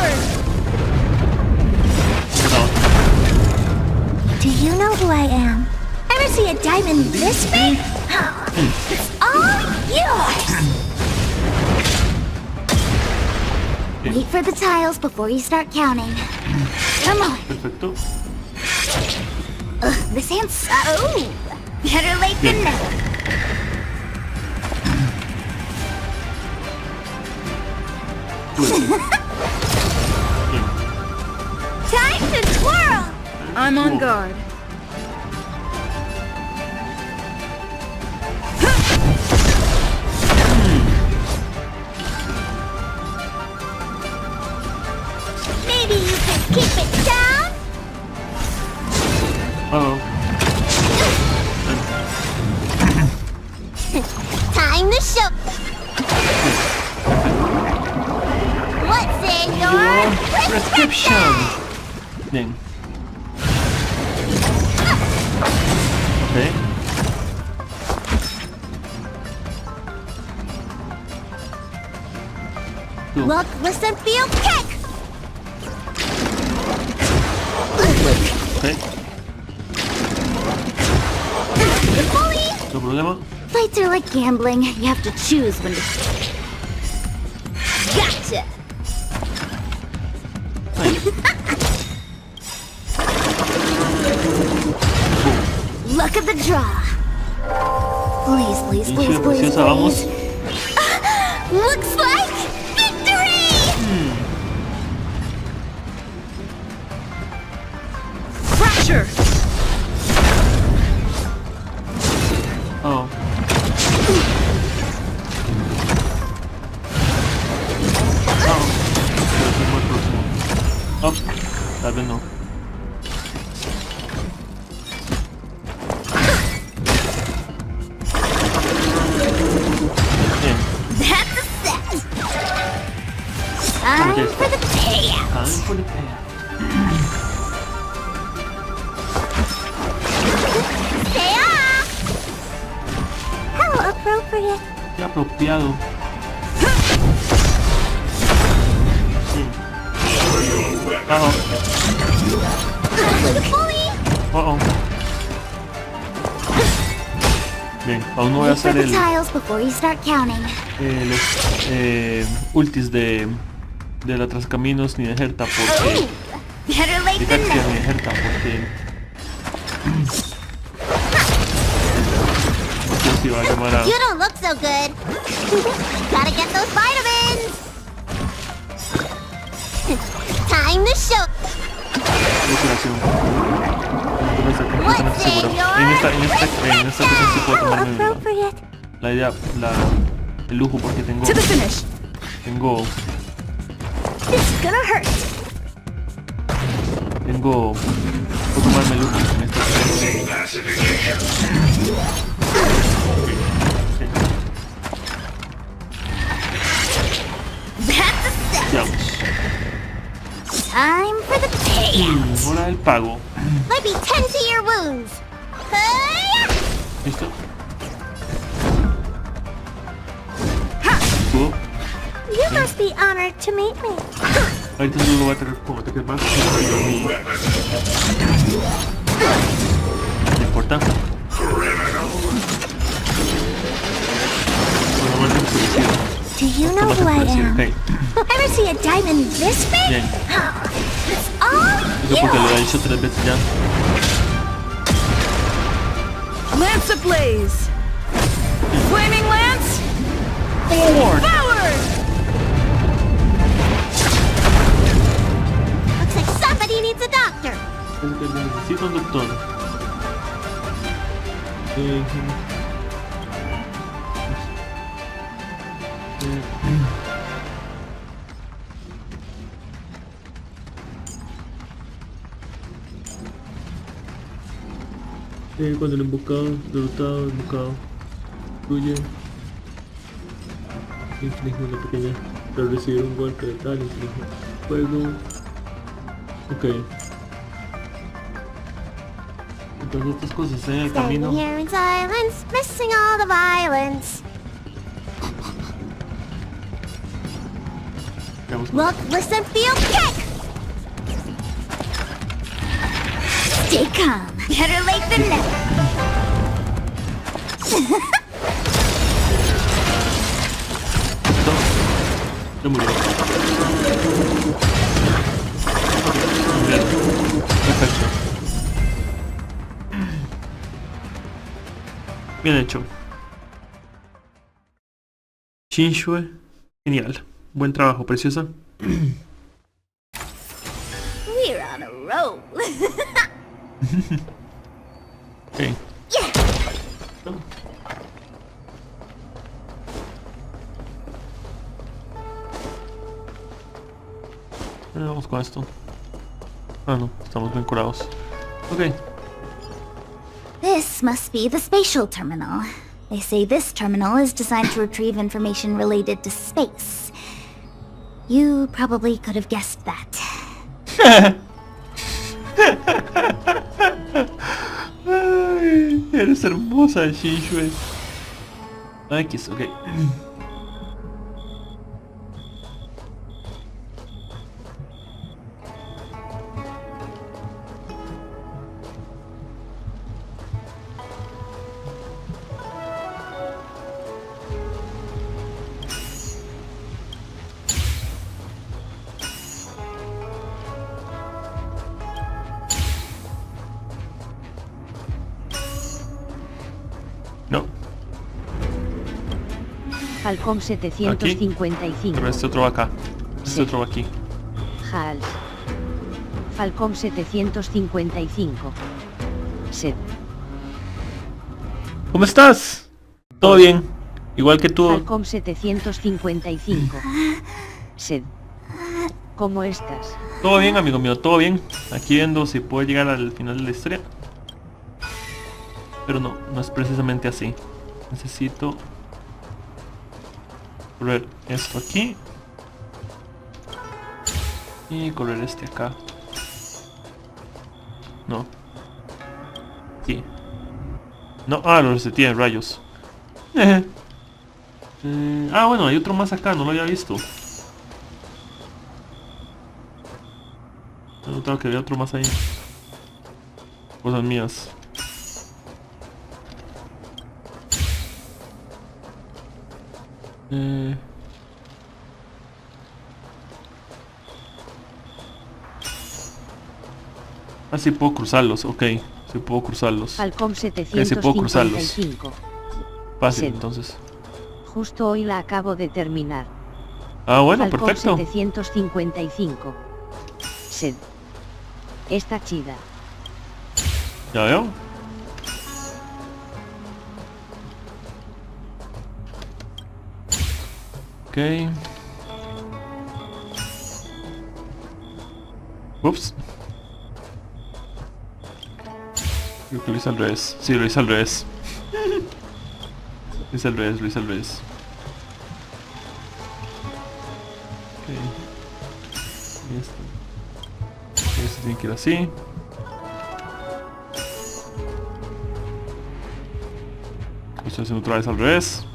[SPEAKER 5] Do you know who I am? Ever see a diamond this big? Oh, it's all yours.
[SPEAKER 2] Wait for the tiles before you start counting. Come on.
[SPEAKER 1] Perfecto.
[SPEAKER 2] Ugh, this hand's so... Better late than never.
[SPEAKER 5] Time to twirl.
[SPEAKER 6] I'm on guard.
[SPEAKER 9] your prescription. Bien. Ok.
[SPEAKER 5] Look, listen, feel, kick!
[SPEAKER 9] Ok. No problema.
[SPEAKER 2] Fights are like gambling. You have to choose when to... Gotcha! Look at the draw. Please, please, please, please, please. Looks like victory!
[SPEAKER 6] Fracture!
[SPEAKER 9] Oh. Oh, tal vez no. Bien.
[SPEAKER 2] That's a set! Time for the payout!
[SPEAKER 9] Time for the payout.
[SPEAKER 5] Stay off! How appropriate.
[SPEAKER 9] Qué apropiado. Uh-oh. Uh-oh. Bien, aún no voy a
[SPEAKER 2] Wait for
[SPEAKER 9] hacer
[SPEAKER 2] the
[SPEAKER 9] el...
[SPEAKER 2] tiles before you start counting.
[SPEAKER 9] los ultis de la Trascaminos ni de Herta porque...
[SPEAKER 2] Better late
[SPEAKER 9] de
[SPEAKER 2] than
[SPEAKER 9] Kafka ni
[SPEAKER 2] never.
[SPEAKER 9] de Herta porque... No sé si va a llamar a...
[SPEAKER 5] You don't look so good. Gotta get those vitamins. Time to show.
[SPEAKER 9] Recuperación.
[SPEAKER 5] What's in
[SPEAKER 9] En esta ocasión sí puedo
[SPEAKER 5] How
[SPEAKER 9] tomarme
[SPEAKER 5] appropriate.
[SPEAKER 9] la idea, el lujo porque
[SPEAKER 6] To the finish.
[SPEAKER 9] tengo
[SPEAKER 5] This is gonna hurt.
[SPEAKER 9] puedo tomarme el lujo en esta ocasión.
[SPEAKER 2] That's a set!
[SPEAKER 9] Veamos.
[SPEAKER 2] Time for the payout!
[SPEAKER 9] Hora del pago.
[SPEAKER 5] Might be 10 to your wounds. Hey!
[SPEAKER 9] ¿Listo? Escudo.
[SPEAKER 5] You must be honored to meet me.
[SPEAKER 9] Ahorita no lo voy a tener como ataque más. No importa.
[SPEAKER 5] Do you know who I am?
[SPEAKER 9] Ok.
[SPEAKER 5] Ever see a diamond this big?
[SPEAKER 9] Bien.
[SPEAKER 5] It's all
[SPEAKER 9] Eso porque lo he
[SPEAKER 5] you.
[SPEAKER 9] dicho 3 veces ya.
[SPEAKER 6] Lance ablaze! Flaming lance!
[SPEAKER 9] Forward.
[SPEAKER 6] Forward!
[SPEAKER 5] Looks like somebody needs a doctor.
[SPEAKER 9] Necesito un doctor. Cuando el embocado, derrotado, embocado, fluye. Inflige una pequeña. Tras recibir un golpe de tal, inflige fuego. Ok. Entonces estas cosas en el camino.
[SPEAKER 5] Standing here in silence, missing all the violence.
[SPEAKER 9] Veamos.
[SPEAKER 5] Look, listen, feel, kick!
[SPEAKER 2] Stay calm. Better late than never.
[SPEAKER 9] Ya murió. Bien. Perfecto. Bien hecho. Shinshue. Genial. Buen trabajo, preciosa.
[SPEAKER 2] We're on a roll.
[SPEAKER 9] Ok. Vamos con esto. Ah, no, estamos bien curados. Ok.
[SPEAKER 2] This must be the spatial terminal. They say this terminal is designed to retrieve information related to space. You probably could have guessed that.
[SPEAKER 1] Ay, eres hermosa, Shinshue. X, ok. No.
[SPEAKER 11] Falcom 755.
[SPEAKER 1] Pero este otro va acá. Este otro va aquí.
[SPEAKER 11] Hals. Falcom 755. Sed.
[SPEAKER 1] ¿Cómo estás? ¿Todo bien? Igual que tú.
[SPEAKER 11] Falcom 755. Sed. ¿Cómo estás?
[SPEAKER 1] Todo bien, amigo mío, todo bien. Aquí viendo si puedo llegar al final de la historia. Pero no, no es precisamente así. Necesito correr esto aquí y correr este acá. No. Sí. No, lo reseteé, rayos. Bueno, hay otro más acá, no lo había visto. He notado que había otro más ahí. Cosas mías. Sí puedo cruzarlos, ok. Sí puedo cruzarlos.
[SPEAKER 11] Falcom
[SPEAKER 1] Sí puedo cruzarlos.
[SPEAKER 11] 755.
[SPEAKER 1] Fácil,
[SPEAKER 11] Sed.
[SPEAKER 1] entonces.
[SPEAKER 11] Justo hoy la acabo de terminar.
[SPEAKER 1] Bueno,
[SPEAKER 11] Falcom
[SPEAKER 1] perfecto.
[SPEAKER 11] 755. Sed. Está chida.
[SPEAKER 1] Ya veo. Ok. Ups. Creo que lo hice al revés. Sí, lo hice al revés. Lo hice al revés, lo hice al revés. Ok. Esto tiene que ir así. Lo estoy haciendo otra vez al revés.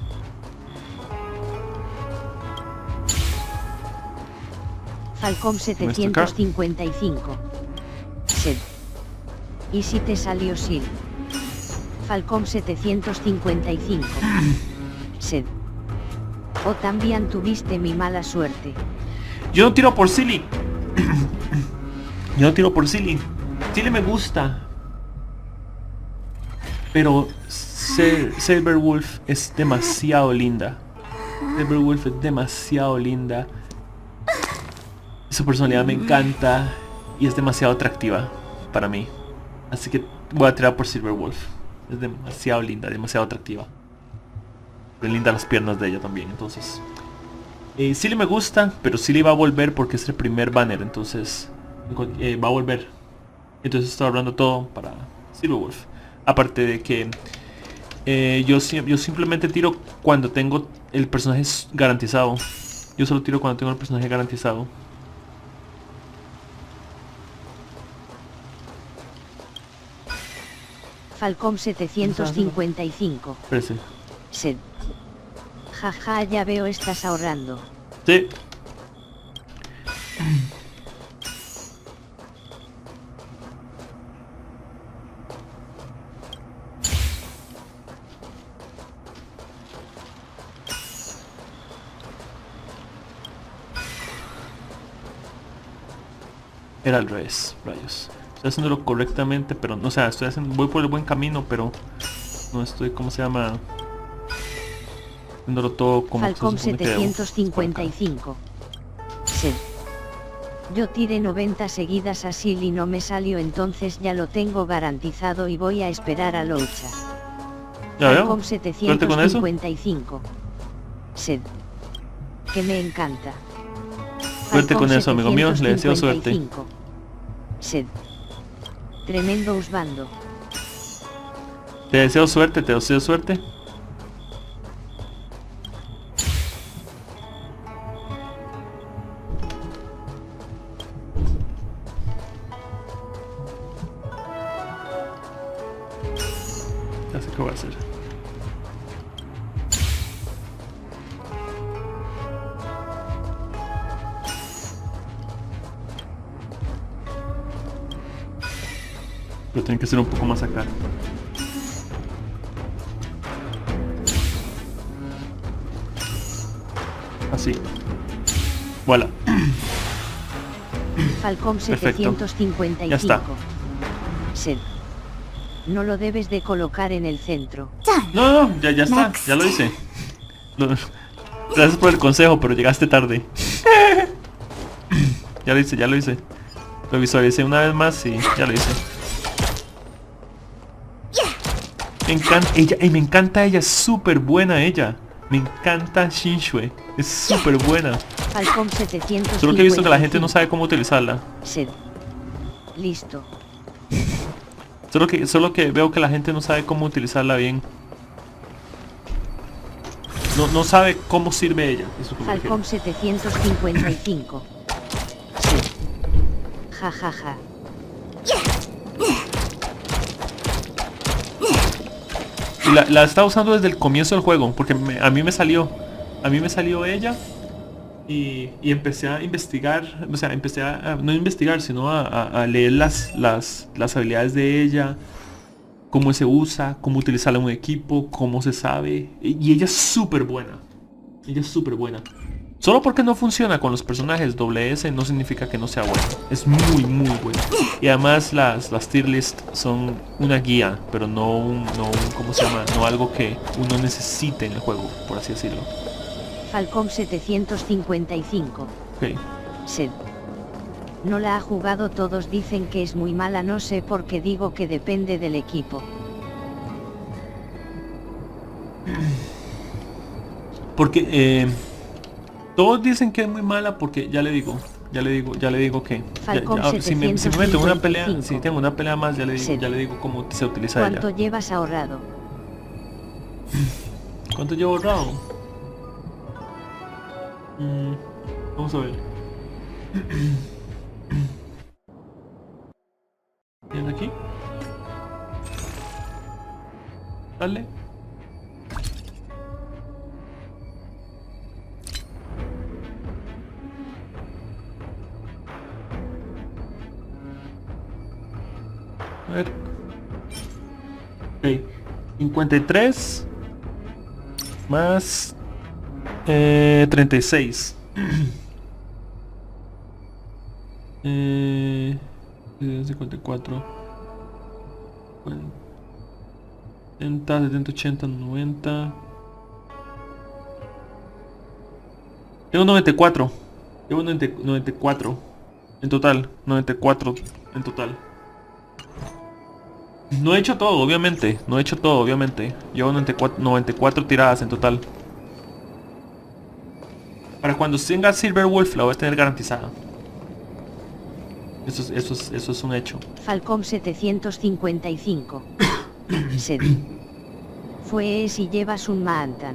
[SPEAKER 11] Falcom 755. Sed. ¿Y si te salió Sil? Falcom 755. Sed. O también tuviste mi mala suerte.
[SPEAKER 1] Yo no tiro por Silly. Yo no tiro por Silly. Silly me gusta. Pero Silverwolf es demasiado linda. Silverwolf es demasiado linda. Su personalidad me encanta. Y es demasiado atractiva para mí. Así que voy a tirar por Silverwolf. Es demasiado linda, demasiado atractiva. Pero linda las piernas de ella también, entonces. Silly me gusta, pero Silly va a volver porque es el primer banner, entonces va a volver. Entonces estoy hablando todo para Silverwolf. Aparte de que yo simplemente tiro cuando tengo el personaje garantizado. Yo solo tiro cuando tengo el personaje garantizado.
[SPEAKER 11] Falcom 755.
[SPEAKER 1] Espérese.
[SPEAKER 11] Sed. Jaja, ya veo estás ahorrando.
[SPEAKER 1] Sí. Era al revés, rayos. Estoy haciéndolo correctamente, pero no, o sea, voy por el buen camino, pero no estoy, ¿cómo se llama? Haciéndolo todo como
[SPEAKER 11] Falcom
[SPEAKER 1] se supone que debo.
[SPEAKER 11] 755. Sed. Yo tiré 90 seguidas a Sil y no me salió, entonces ya lo tengo garantizado y voy a esperar a Loucha.
[SPEAKER 1] Ya veo.
[SPEAKER 11] Falcom
[SPEAKER 1] Suerte con eso.
[SPEAKER 11] 755. Sed. Que me encanta.
[SPEAKER 1] Suerte
[SPEAKER 11] Falcom
[SPEAKER 1] con eso, amigo mío, le deseo suerte.
[SPEAKER 11] 755. Sed. Tremendo usbando.
[SPEAKER 1] Te deseo suerte, te deseo suerte. ¿Qué voy a hacer? Pero tiene que ser un poco más acá. Así. Voilà.
[SPEAKER 11] Falcón
[SPEAKER 1] Perfecto.
[SPEAKER 11] 755.
[SPEAKER 1] Ya está.
[SPEAKER 11] Sed. No lo debes de colocar en el centro.
[SPEAKER 1] No, ya está, ya lo hice. Gracias por el consejo, pero llegaste tarde. Ya lo hice. Lo visualicé una vez más y ya lo hice. Me encanta ella, es súper buena ella. Me encanta Shinshue, es súper buena.
[SPEAKER 11] Falcón 755.
[SPEAKER 1] Solo que he visto que la gente no sabe cómo utilizarla.
[SPEAKER 11] Sed. Listo.
[SPEAKER 1] Solo que veo que la gente no sabe cómo utilizarla bien. No sabe cómo sirve ella. Eso es lo que
[SPEAKER 11] Falcón 755. Sed. Ja ja ja.
[SPEAKER 1] Y la estaba usando desde el comienzo del juego, porque a mí me salió ella y empecé a investigar, o sea, empecé a no investigar, sino a leer las habilidades de ella, cómo se usa, cómo utilizarla en un equipo, cómo se sabe, y ella es súper buena. Solo porque no funciona con los personajes S no significa que no sea bueno. Es muy buena. Y además las tier list son una guía, pero no un ¿cómo se llama? No algo que uno necesite en el juego, por así decirlo.
[SPEAKER 11] Falcón 755.
[SPEAKER 1] Ok.
[SPEAKER 11] Sed. No la ha jugado, todos dicen que es muy mala, no sé por qué digo que depende del equipo.
[SPEAKER 1] Porque todos dicen que es muy mala porque ya le digo que si me meto en una pelea, si tengo una pelea más, ya le digo cómo se utiliza ella.
[SPEAKER 11] ¿Cuánto llevas ahorrado?
[SPEAKER 1] ¿Cuánto llevo ahorrado? Vamos a ver. ¿Viene aquí? Dale. A ver. Ok. 53 más 36. 54 70, 70, 80, 90. Tengo 94. Llevo 94 en total. 94 en total. No he hecho todo, obviamente. Llevo 94 tiradas en total. Para cuando tenga Silver Wolf la voy a tener garantizada. Eso es un hecho.
[SPEAKER 11] Falcón 755. Sed. Fue si llevas un Mantan.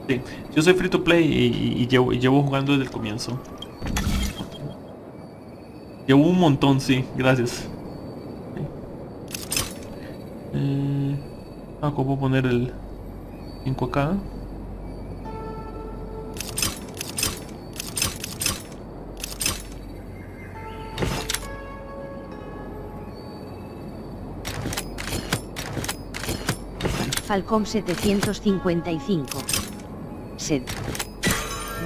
[SPEAKER 1] Sí, yo soy free to play y llevo jugando desde el comienzo. Llevo un montón, sí, gracias. ¿Cómo puedo poner el 5 acá?
[SPEAKER 11] Falcón 755. Sed.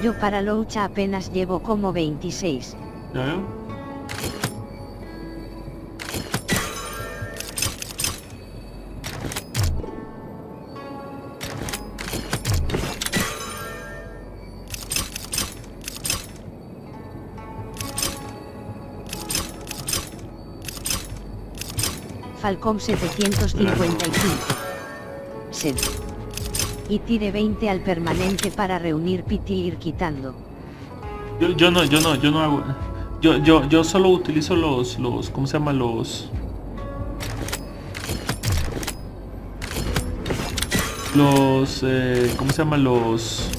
[SPEAKER 11] Yo para lucha apenas llevo como 26.
[SPEAKER 1] ¿Ya veo?
[SPEAKER 11] Falcón 755. Sed. Y tire 20 al permanente para reunir piti y ir quitando.
[SPEAKER 1] Yo no hago. Yo solo utilizo los ¿cómo se llama? Los ¿cómo se llama? Los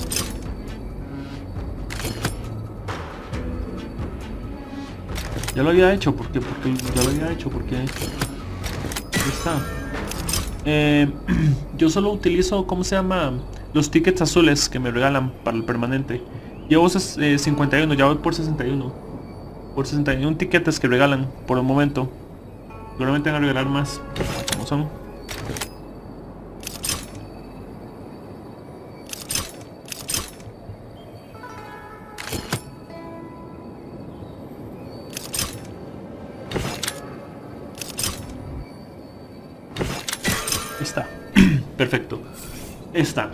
[SPEAKER 1] ya lo había hecho porque ya lo había hecho porque ahí está. Yo solo utilizo, ¿cómo se llama? Los tickets azules que me regalan para el permanente. Llevo 51, ya voy por 61. Por 61 tickets que regalan por el momento. Seguramente van a regalar más. ¿Cómo son? Está. Perfecto. Está.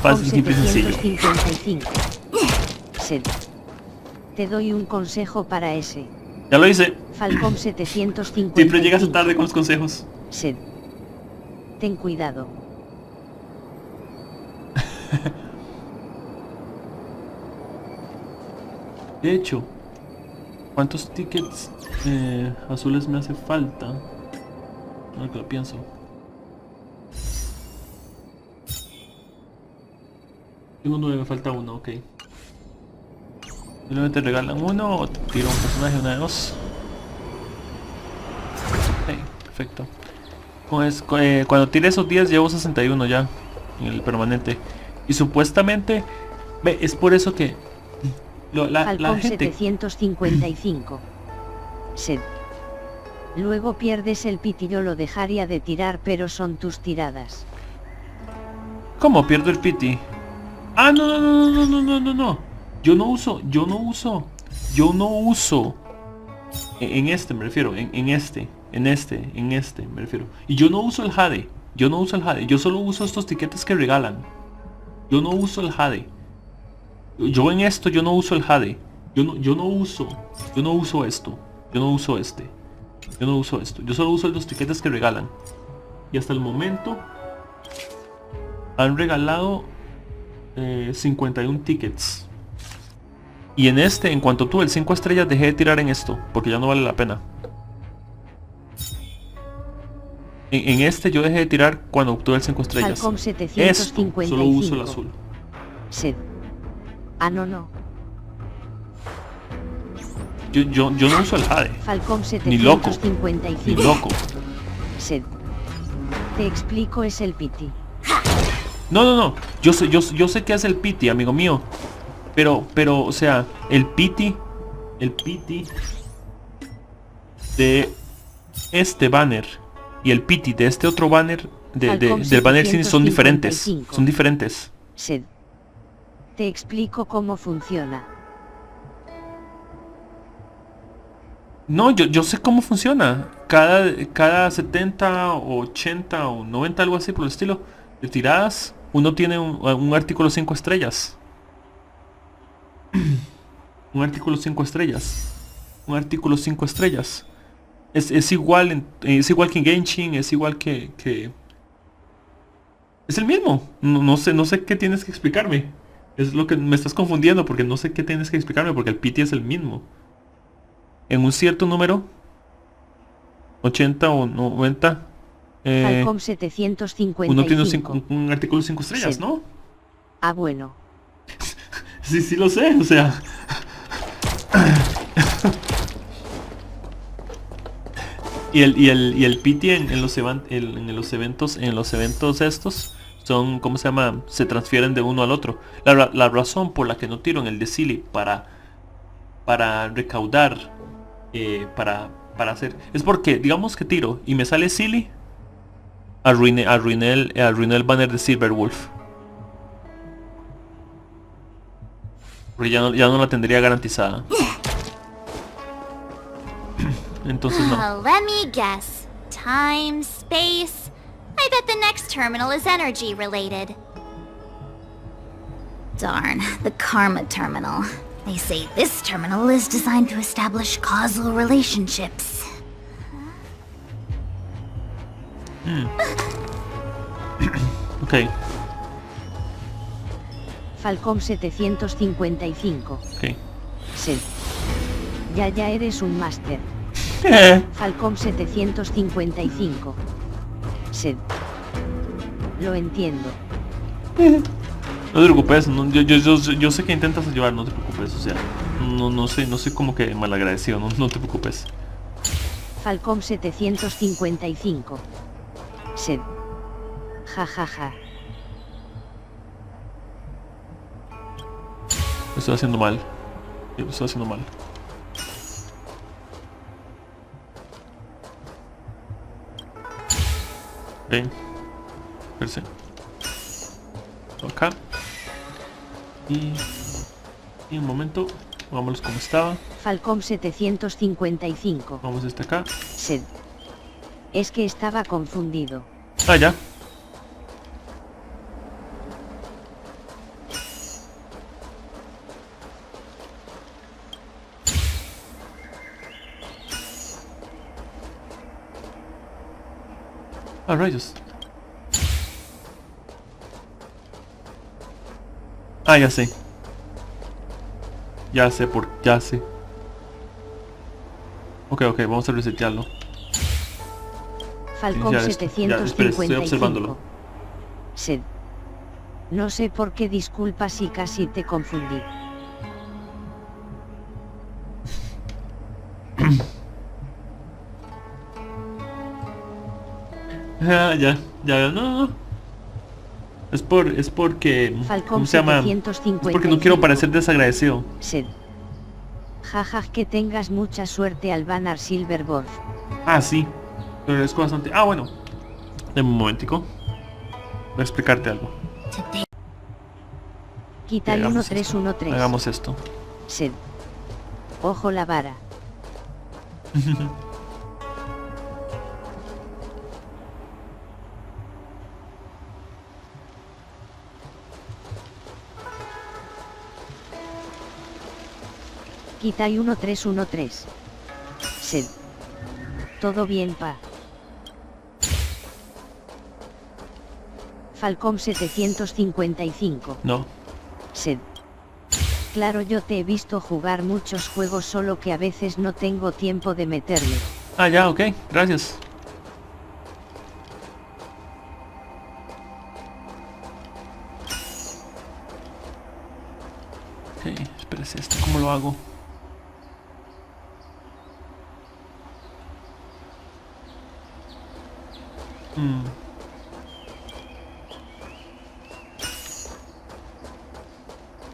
[SPEAKER 1] Fácil, simple y sencillo.
[SPEAKER 11] 755. Sed. Te doy un consejo para ese.
[SPEAKER 1] Ya lo hice.
[SPEAKER 11] Falcom 755.
[SPEAKER 1] Siempre llegas tarde con los consejos.
[SPEAKER 11] Sed. Ten cuidado.
[SPEAKER 1] De hecho, ¿cuántos tickets azules me hace falta? No que lo pienso. Tengo 9, me falta uno, ok. Simplemente regalan uno o tiro un personaje, una de dos. Ok, perfecto. Pues, cuando tire esos 10 llevo 61 ya en el permanente. Y supuestamente, ve, es por eso que la gente...
[SPEAKER 11] 755. Sed. Luego pierdes el piti, yo lo dejaría de tirar, pero son tus tiradas.
[SPEAKER 1] ¿Cómo pierdo el piti? Ah, no. Yo no uso. En este me refiero, en este me refiero. Y yo no uso el jade. Yo solo uso estos tiquetes que regalan. Yo no uso el jade. Yo en esto yo no uso el jade. Yo no uso esto. Yo no uso esto. Yo solo uso los tiquetes que regalan. Y hasta el momento han regalado 51 tickets. Y en este, en cuanto tuve el 5 estrellas, dejé de tirar en esto, porque ya no vale la pena. En este yo dejé de tirar cuando obtuve el 5 estrellas.
[SPEAKER 11] Falcom 755.
[SPEAKER 1] Esto, solo uso el azul.
[SPEAKER 11] Sed. Ah, no.
[SPEAKER 1] Yo no uso el jade.
[SPEAKER 11] Falcom 755.
[SPEAKER 1] Ni loco.
[SPEAKER 11] Sed. Te explico, es el piti.
[SPEAKER 1] No. Yo sé que es el piti, amigo mío. Pero, o sea, el piti de este banner y el piti de este otro banner del banner cine son diferentes. Son diferentes.
[SPEAKER 11] Sed. Te explico cómo funciona.
[SPEAKER 1] No, yo sé cómo funciona. Cada 70 o 80 o 90, algo así por el estilo, de tiradas, uno tiene un artículo 5 estrellas. Un artículo 5 estrellas. Es igual que en Genshin, es igual que... Es el mismo. No sé qué tienes que explicarme. Es lo que me estás confundiendo, porque no sé qué tienes que explicarme, porque el piti es el mismo. En un cierto número, 80 o 90,
[SPEAKER 11] Falcom 755.
[SPEAKER 1] uno tiene un artículo 5 estrellas, sí. ¿No?
[SPEAKER 11] Ah, bueno.
[SPEAKER 1] Sí lo sé, o sea. y el piti en los eventos estos son, ¿cómo se llama? Se transfieren de uno al otro. La razón por la que no tiro en el de Silly para recaudar, para hacer, es porque digamos que tiro y me sale Silly, arruiné el banner de Silverwolf, porque ya no la tendría garantizada. Entonces no.
[SPEAKER 2] Let me guess. Time, space. I bet the next terminal is energy related. Darn, the karma terminal. They say this terminal is designed to establish causal relationships.
[SPEAKER 1] Ok.
[SPEAKER 11] Falcom 755.
[SPEAKER 1] Ok.
[SPEAKER 11] Sí. Ya eres un máster. Falcom 755. Sed. Lo entiendo.
[SPEAKER 1] No te preocupes, yo sé que intentas ayudar, no te preocupes, o sea, no sé como que malagradecido, no te preocupes.
[SPEAKER 11] Falcom 755. Sed. Ja ja ja.
[SPEAKER 1] Lo estoy haciendo mal. Sí, lo estoy haciendo mal. Ok. Espérese. Acá. Y un momento. Vámonos como estaba.
[SPEAKER 11] Falcom 755.
[SPEAKER 1] Vamos hasta acá.
[SPEAKER 11] Sed. Es que estaba confundido.
[SPEAKER 1] Ah, ya. Ah, rayos. Ah, ya sé. Ya sé ya sé. Ok, vamos a resetearlo.
[SPEAKER 11] Falcom
[SPEAKER 1] Ya, espera, estoy observándolo.
[SPEAKER 11] 755. Sed. No sé por qué, disculpa si casi te confundí.
[SPEAKER 1] Ah, ya, no. Es porque...
[SPEAKER 11] Falcom
[SPEAKER 1] ¿Cómo se llama?
[SPEAKER 11] 755.
[SPEAKER 1] Es porque no quiero parecer desagradecido.
[SPEAKER 11] Sed. Jaja, que tengas mucha suerte al Banner Silverborg.
[SPEAKER 1] Ah, sí. Te agradezco bastante. Ah, bueno. Dame un momentico. Voy a explicarte algo.
[SPEAKER 11] Quita el
[SPEAKER 1] Hagamos
[SPEAKER 11] 1313.
[SPEAKER 1] Hagamos esto.
[SPEAKER 11] Sed. Ojo la vara. Quita y 1313. Sed. Todo bien, pa. Falcom 755.
[SPEAKER 1] No.
[SPEAKER 11] Sed. Claro, yo te he visto jugar muchos juegos, solo que a veces no tengo tiempo de meterme.
[SPEAKER 1] Ah, ya, ok. Gracias. Ok, espérese esto. ¿Cómo lo hago?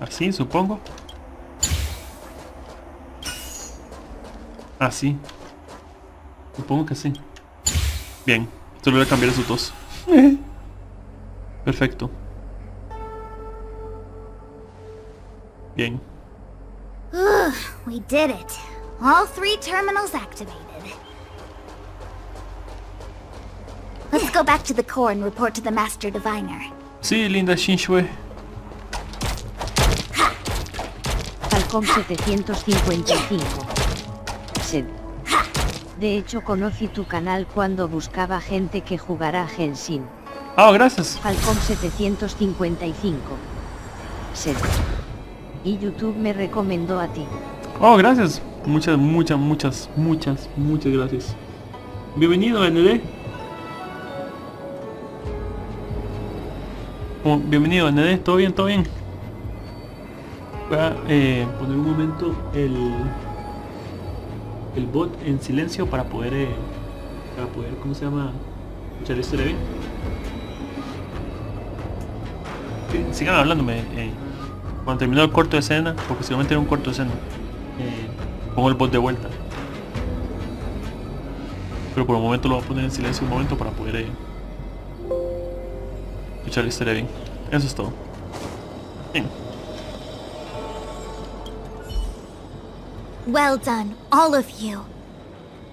[SPEAKER 1] Así, supongo. Así. Supongo que sí. Bien. Solo voy a cambiar esos dos. Perfecto. Bien.
[SPEAKER 2] We did it. All 3 terminals activated. Let's go back to the core and report to the Master Diviner.
[SPEAKER 1] Sí, linda Shinshue.
[SPEAKER 11] Falcom 755. Sed. De hecho, conocí tu canal cuando buscaba gente que jugara a Genshin.
[SPEAKER 1] Ah, gracias.
[SPEAKER 11] Falcom 755. Sed. Y YouTube me recomendó a ti.
[SPEAKER 1] Oh, gracias. Muchas gracias. Bienvenido, ND. Bienvenido, ND. ¿Todo bien? ¿Todo bien? Voy a poner un momento el bot en silencio para poder ¿cómo se llama? Escuchar esto bien. Sigan hablándome. Cuando terminó el corto de escena, porque seguramente era un corto de escena, pongo el bot de vuelta. Pero por el momento lo voy a poner en silencio un momento para poder escuchar la historia bien. Eso es todo. Bien.
[SPEAKER 5] Well done, all of you.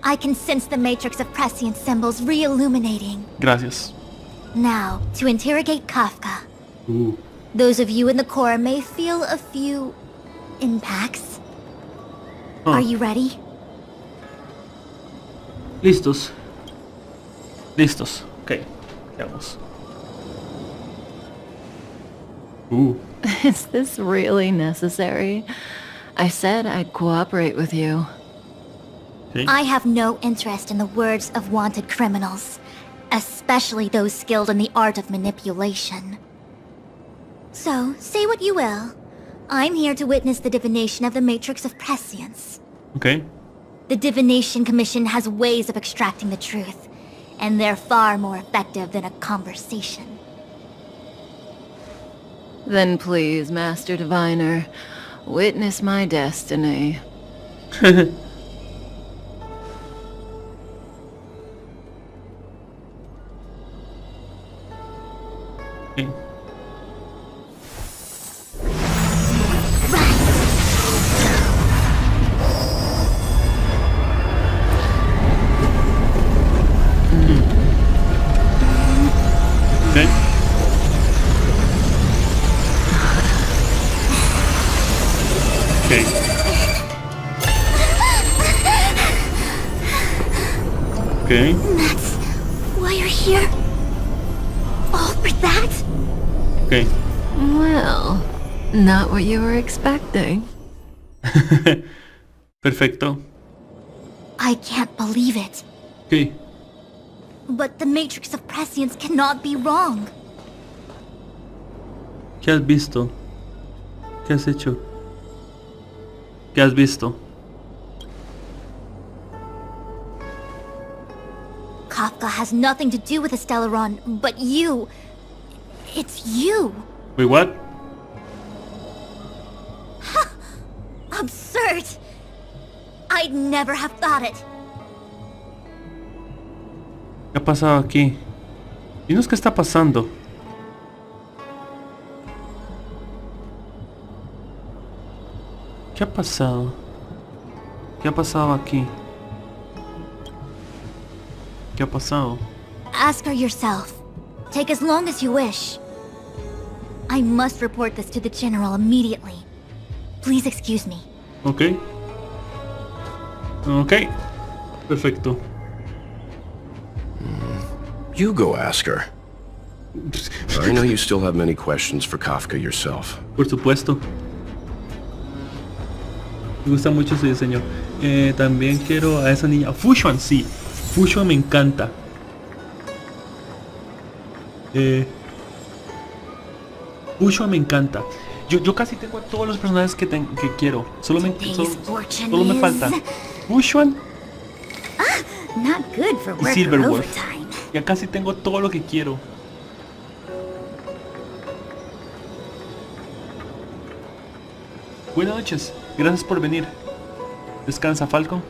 [SPEAKER 5] I can sense the matrix of prescient symbols re-illuminating.
[SPEAKER 1] Gracias.
[SPEAKER 5] Now, to interrogate Kafka. Those of you in the core may feel a few impacts.
[SPEAKER 1] Oh.
[SPEAKER 5] Are you ready?
[SPEAKER 1] Listos. Ok, veamos.
[SPEAKER 12] Is this really necessary? I said I'd cooperate with you.
[SPEAKER 1] Okay.
[SPEAKER 5] I have no interest in the words of wanted criminals, especially those skilled in the art of manipulation. So, say what you will. I'm here to witness the divination of the matrix of prescience.
[SPEAKER 1] Okay.
[SPEAKER 5] The Divination Commission has ways of extracting the truth, and they're far more effective than a conversation.
[SPEAKER 12] Then please, Master Diviner, witness my destiny.
[SPEAKER 9] Okay. Okay. Okay. Okay.
[SPEAKER 2] That's why you're here? All for that?
[SPEAKER 9] Okay.
[SPEAKER 12] Well, not what you were expecting.
[SPEAKER 9] Perfecto.
[SPEAKER 5] I can't believe it.
[SPEAKER 9] Okay.
[SPEAKER 5] But the Matrix of Prescience cannot be wrong.
[SPEAKER 9] ¿Qué has visto? ¿Qué has hecho? ¿Qué has visto?
[SPEAKER 5] Kafka has nothing to do with Stellaron, but you... It's you.
[SPEAKER 9] Wait, what?
[SPEAKER 5] Absurd. I'd never have thought it.
[SPEAKER 9] ¿Qué ha pasado aquí? Dinos qué está pasando. ¿Qué ha pasado? ¿Qué ha pasado aquí? ¿Qué ha pasado?
[SPEAKER 5] Ask her yourself. Take as long as you wish. I must report this to the General immediately. Please excuse me.
[SPEAKER 9] Ok. Ok. Perfecto.
[SPEAKER 10] You go ask her. I know you still have many questions for Kafka yourself.
[SPEAKER 9] Por supuesto. Me gusta mucho su diseño. También quiero a esa niña. Fushuan, sí. Fushuan me encanta. Fushuan me encanta. Yo casi tengo a todos los personajes que quiero. Solo me falta Fushuan
[SPEAKER 2] Not good for
[SPEAKER 9] y
[SPEAKER 2] work or
[SPEAKER 9] Silverwolf.
[SPEAKER 2] overtime.
[SPEAKER 9] Ya casi tengo todo lo que quiero. Buenas noches. Gracias por venir. Descansa, Falcon.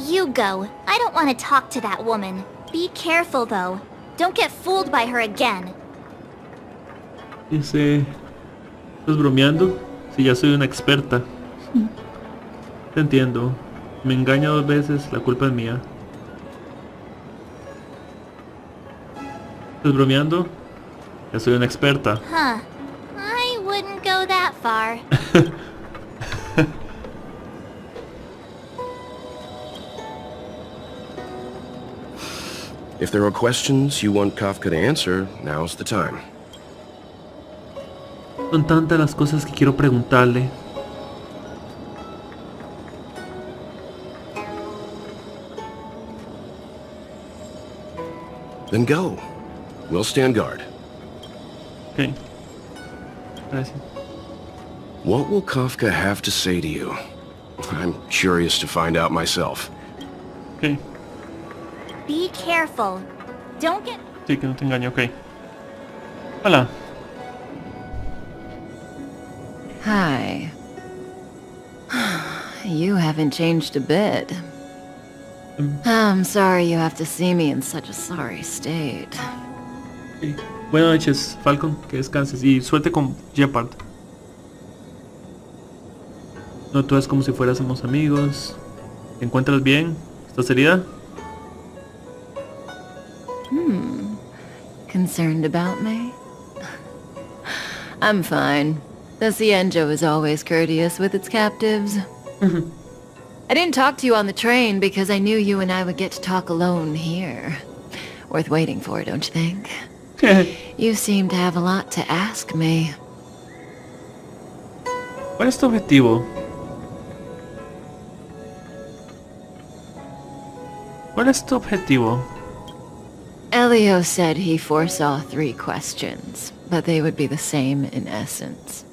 [SPEAKER 5] You go. I don't want to talk to that woman. Be careful, though. Don't get fooled by her again.
[SPEAKER 9] Dice... ¿Estás bromeando? Si ya soy una experta. Te entiendo. Me engaña 2 veces, la culpa es mía. ¿Estás bromeando? Ya soy una experta.
[SPEAKER 5] Huh. I wouldn't go that far.
[SPEAKER 10] If there are questions you want Kafka to answer, now's the time.
[SPEAKER 9] Son tantas las cosas que quiero preguntarle.
[SPEAKER 10] Then go. We'll stand guard.
[SPEAKER 9] Ok. Gracias.
[SPEAKER 10] What will Kafka have to say to you? I'm curious to find out myself.
[SPEAKER 9] Ok.
[SPEAKER 5] Be careful. Don't get...
[SPEAKER 9] Sí, que no te engaño, ok. Hola.
[SPEAKER 12] Hi. You haven't changed a bit. I'm sorry you have to see me in such a sorry state.
[SPEAKER 9] Okay. Buenas noches, Falcon. Que descanses. Y suerte con Shepard. No, tú es como si fuéramos amigos. ¿Te encuentras bien? ¿Estás herida?
[SPEAKER 12] Concerned about me? I'm fine. The Cienjo is always courteous with its captives. I didn't talk to you on the train because I knew you and I would get to talk alone here. Worth waiting for, don't you think? You seem to have a lot to ask me.
[SPEAKER 9] ¿Cuál es tu objetivo? ¿Cuál es tu objetivo?
[SPEAKER 12] Elio said he foresaw 3 questions, but they would be the same in essence.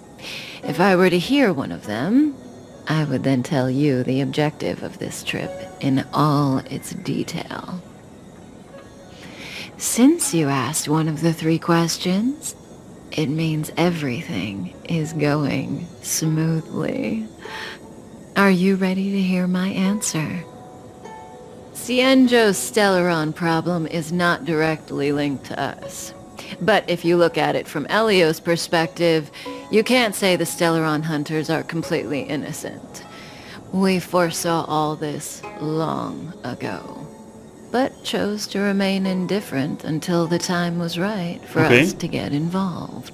[SPEAKER 12] If I were to hear one of them, I would then tell you the objective of this trip in all its detail. Since you asked one of the 3 questions, it means everything is going smoothly. Are you ready to hear my answer? Cienjo's Stellaron problem is not directly linked to us. But if you look at it from Elio's perspective, you can't say the Stellaron hunters are completely innocent. We foresaw all this long ago, but chose to remain indifferent until the time was right for us to get involved.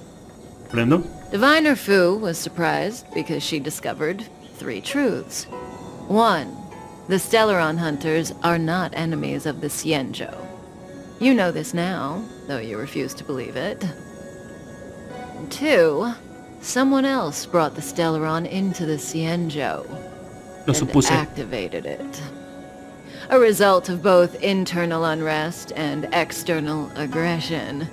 [SPEAKER 9] Prendo.
[SPEAKER 12] Diviner Fu was surprised because she discovered 3 truths. 1. The Stellaron hunters are not enemies of the Cienjo. You know this now, though you refuse to believe it. 2. Someone else brought the Stellaron into the Cienjo and activated it. A result of both internal unrest and external aggression.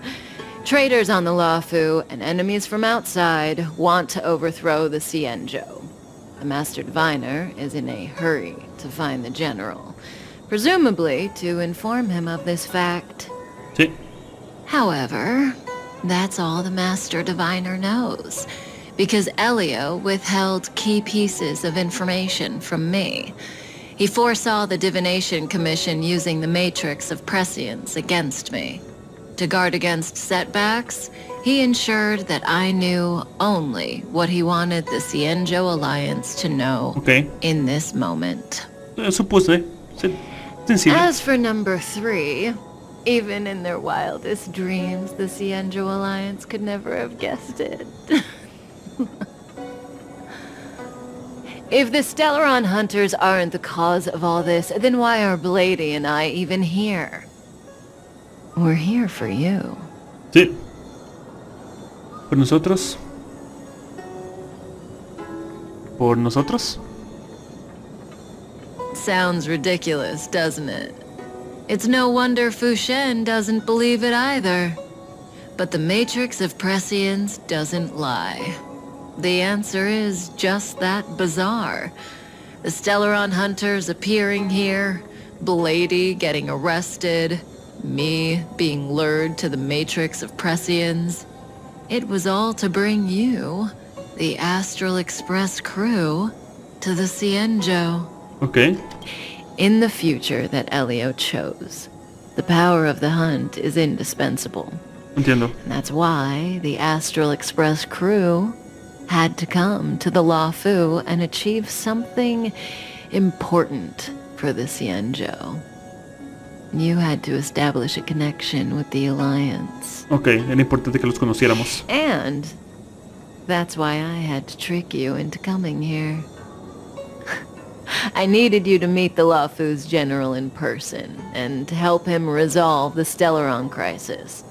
[SPEAKER 12] Traitors on the Luofu and enemies from outside want to overthrow the Cienjo. The Master Diviner is in a hurry to find the General, presumably to inform him of this fact.
[SPEAKER 9] Sí.
[SPEAKER 12] However, that's all the Master Diviner knows, because Elio withheld key pieces of information from me. He foresaw the Divination Commission using the Matrix of Prescience against me. To guard against setbacks, he ensured that I knew only what he wanted the Cienjo Alliance to know in this moment.
[SPEAKER 9] Supuse. Sensible.
[SPEAKER 12] As for number 3, even in their wildest dreams, the Cienjo Alliance could never have guessed it. If the Stellaron hunters aren't the cause of all this, then why are Blady and I even here? We're here for you.
[SPEAKER 9] Sí. ¿Por nosotros? ¿Por nosotros?
[SPEAKER 12] Sounds ridiculous, doesn't it? It's no wonder Fu Shen doesn't believe it either. But the Matrix of Prescience doesn't lie. The answer is just that bizarre. The Stellaron hunters appearing here, Blady getting arrested, me being lured to the Matrix of Prescience. It was all to bring you, the Astral Express crew, to the Cienjo.
[SPEAKER 9] Okay.
[SPEAKER 12] In the future that Elio chose, the power of the hunt is indispensable.
[SPEAKER 9] Entiendo.
[SPEAKER 12] And that's why the Astral Express crew had to come to the Luofu and achieve something important for the Cienjo. You had to establish a connection with the Alliance.
[SPEAKER 9] Okay, era importante que los conociéramos.
[SPEAKER 12] And that's why I had to trick you into coming here. I needed you to meet the Luofu's general in person and to help him resolve the Stellaron crisis.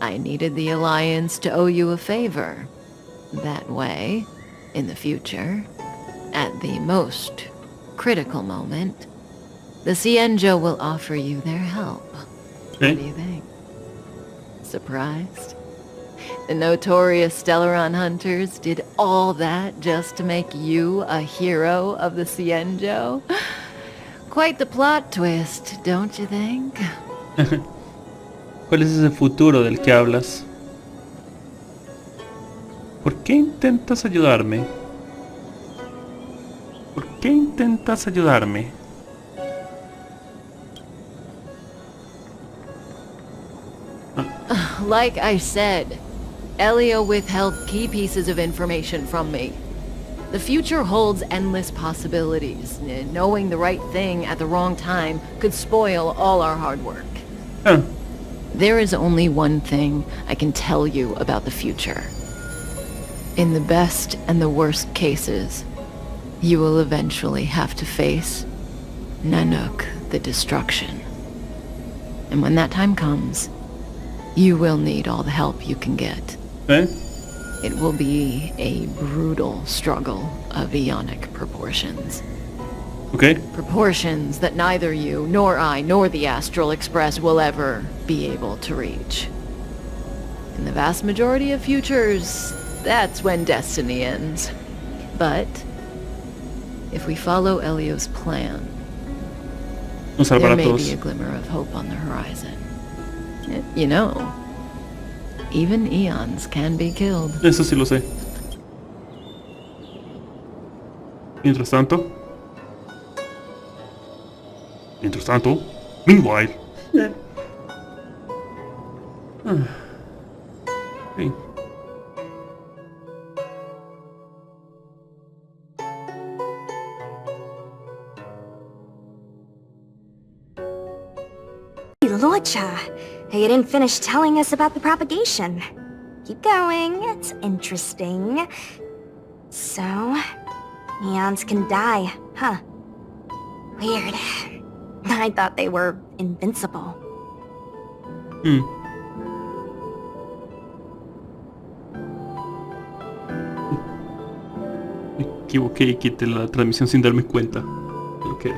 [SPEAKER 12] I needed the Alliance to owe you a favor. That way, in the future, at the most critical moment, the Cienjo will offer you their help.
[SPEAKER 9] Okay.
[SPEAKER 12] What do you think? Surprised? The notorious Stellaron hunters did all that just to make you a hero of the Cienjo? Quite the plot twist, don't you think?
[SPEAKER 9] ¿Cuál es ese futuro del que hablas? ¿Por qué intentas ayudarme? ¿Por qué intentas ayudarme?
[SPEAKER 12] Like I said, Elio withheld key pieces of information from me. The future holds endless possibilities. Knowing the right thing at the wrong time could spoil all our hard work.
[SPEAKER 9] Huh.
[SPEAKER 12] There is only one thing I can tell you about the future. In the best and the worst cases, you will eventually have to face Nanook the Destruction. And when that time comes, you will need all the help you can get.
[SPEAKER 9] Eh?
[SPEAKER 12] It will be a brutal struggle of Ionic proportions.
[SPEAKER 9] Okay.
[SPEAKER 12] Proportions that neither you, nor I, nor the Astral Express will ever be able to reach. In the vast majority of futures, that's when destiny ends. But If we follow Elio's plan,
[SPEAKER 1] Nos
[SPEAKER 12] there
[SPEAKER 1] salvará a
[SPEAKER 12] may
[SPEAKER 1] todos.
[SPEAKER 12] be a glimmer of hope on the horizon. You know, even eons can be killed.
[SPEAKER 1] Eso sí lo sé. Mientras tanto, meanwhile. Okay.
[SPEAKER 13] Locha, you didn't finish telling us about the propagation. Keep going, it's interesting. So, eons can die, huh? Weird. I thought they were invincible.
[SPEAKER 9] Me equivoqué y quité la transmisión sin darme cuenta. Okay.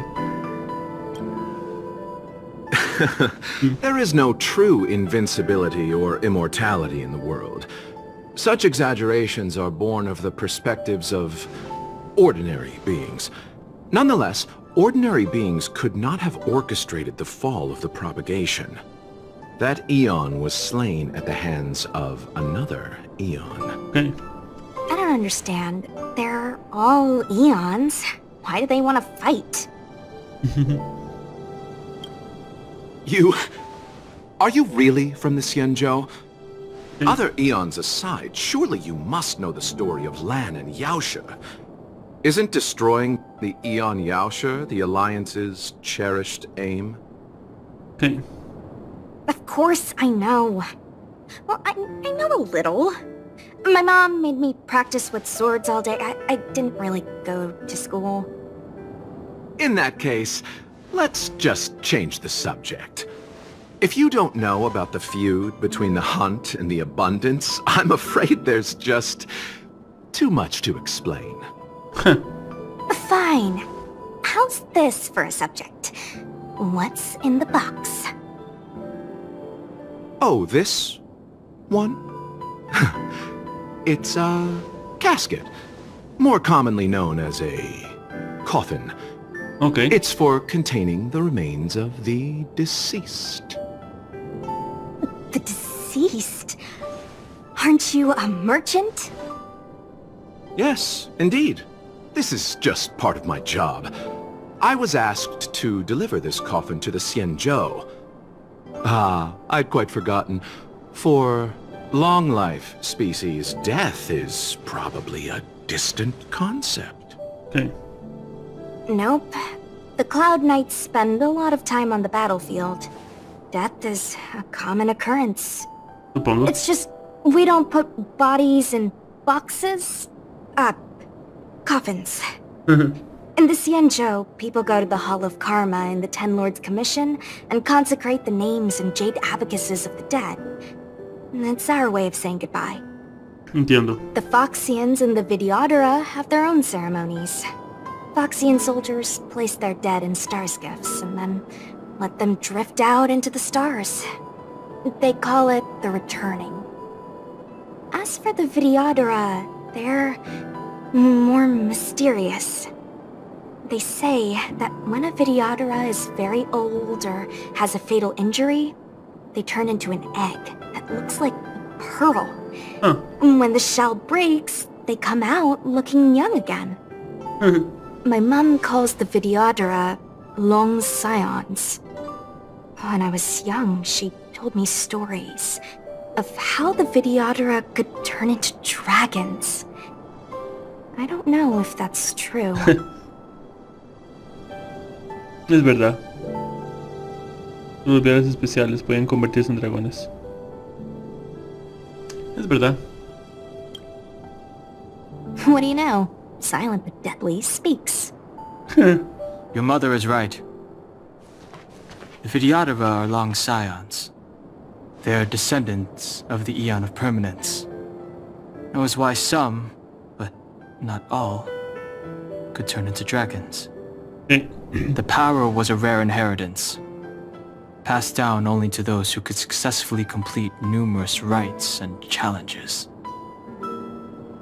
[SPEAKER 3] There is no true invincibility or immortality in the world. Such exaggerations are born of the perspectives of ordinary beings. Nonetheless, ordinary beings could not have orchestrated the fall of the propagation. That eon was slain at the hands of another eon.
[SPEAKER 1] Okay.
[SPEAKER 13] I don't understand. They're all eons. Why do they want to fight?
[SPEAKER 3] Are you really from the Xianzhou? Other eons aside, surely you must know the story of Lan and Yaoshe. Isn't destroying the Eon Yaoshe the Alliance's cherished aim?
[SPEAKER 1] Okay.
[SPEAKER 13] Of course I know. Well, I know a little. My mom made me practice with swords all day. I didn't really go to school.
[SPEAKER 3] In that case, let's just change the subject. If you don't know about the feud between the Hunt and the Abundance, I'm afraid there's just too much to explain.
[SPEAKER 13] Fine. How's this for a subject? What's in the box?
[SPEAKER 3] Oh, this one? It's a casket, more commonly known as a coffin.
[SPEAKER 1] Okay.
[SPEAKER 3] It's for containing the remains of the deceased.
[SPEAKER 13] The deceased? Aren't you a merchant?
[SPEAKER 3] Yes, indeed. This is just part of my job. I was asked to deliver this coffin to the Xianzhou. Ah, I'd quite forgotten. For long life species, death is probably a distant concept.
[SPEAKER 1] Okay.
[SPEAKER 13] Nope. The Cloud Knights spend a lot of time on the battlefield. Death is a common occurrence.
[SPEAKER 1] Supongo.
[SPEAKER 13] It's just, we don't put bodies in boxes. Coffins. In the Xianzhou, people go to the Hall of Karma in the Ten Lords Commission and consecrate the names and jade abacuses of the dead. It's our way of saying goodbye.
[SPEAKER 1] Entiendo.
[SPEAKER 13] The Foxians and the Videodora have their own ceremonies. Foxian soldiers place their dead in star skiffs and then let them drift out into the stars. They call it the returning. As for the Videodora, they're more mysterious. They say that when a Videodora is very old or has a fatal injury, they turn into an egg that looks like a pearl.
[SPEAKER 1] Huh.
[SPEAKER 13] When the shell breaks, they come out looking young again. My mom calls the Videodora long scions. When I was young, she told me stories of how the Videodora could turn into dragons. I don't know if that's true.
[SPEAKER 1] Es verdad. Los viajes especiales pueden convertirse en dragones. Es verdad.
[SPEAKER 13] What do you know? Silent but deadly speaks.
[SPEAKER 14] Your mother is right. The Videodora are long scions. They are descendants of the Eon of Permanence. That was why some, but not all, could turn into dragons. The power was a rare inheritance, passed down only to those who could successfully complete numerous rites and challenges.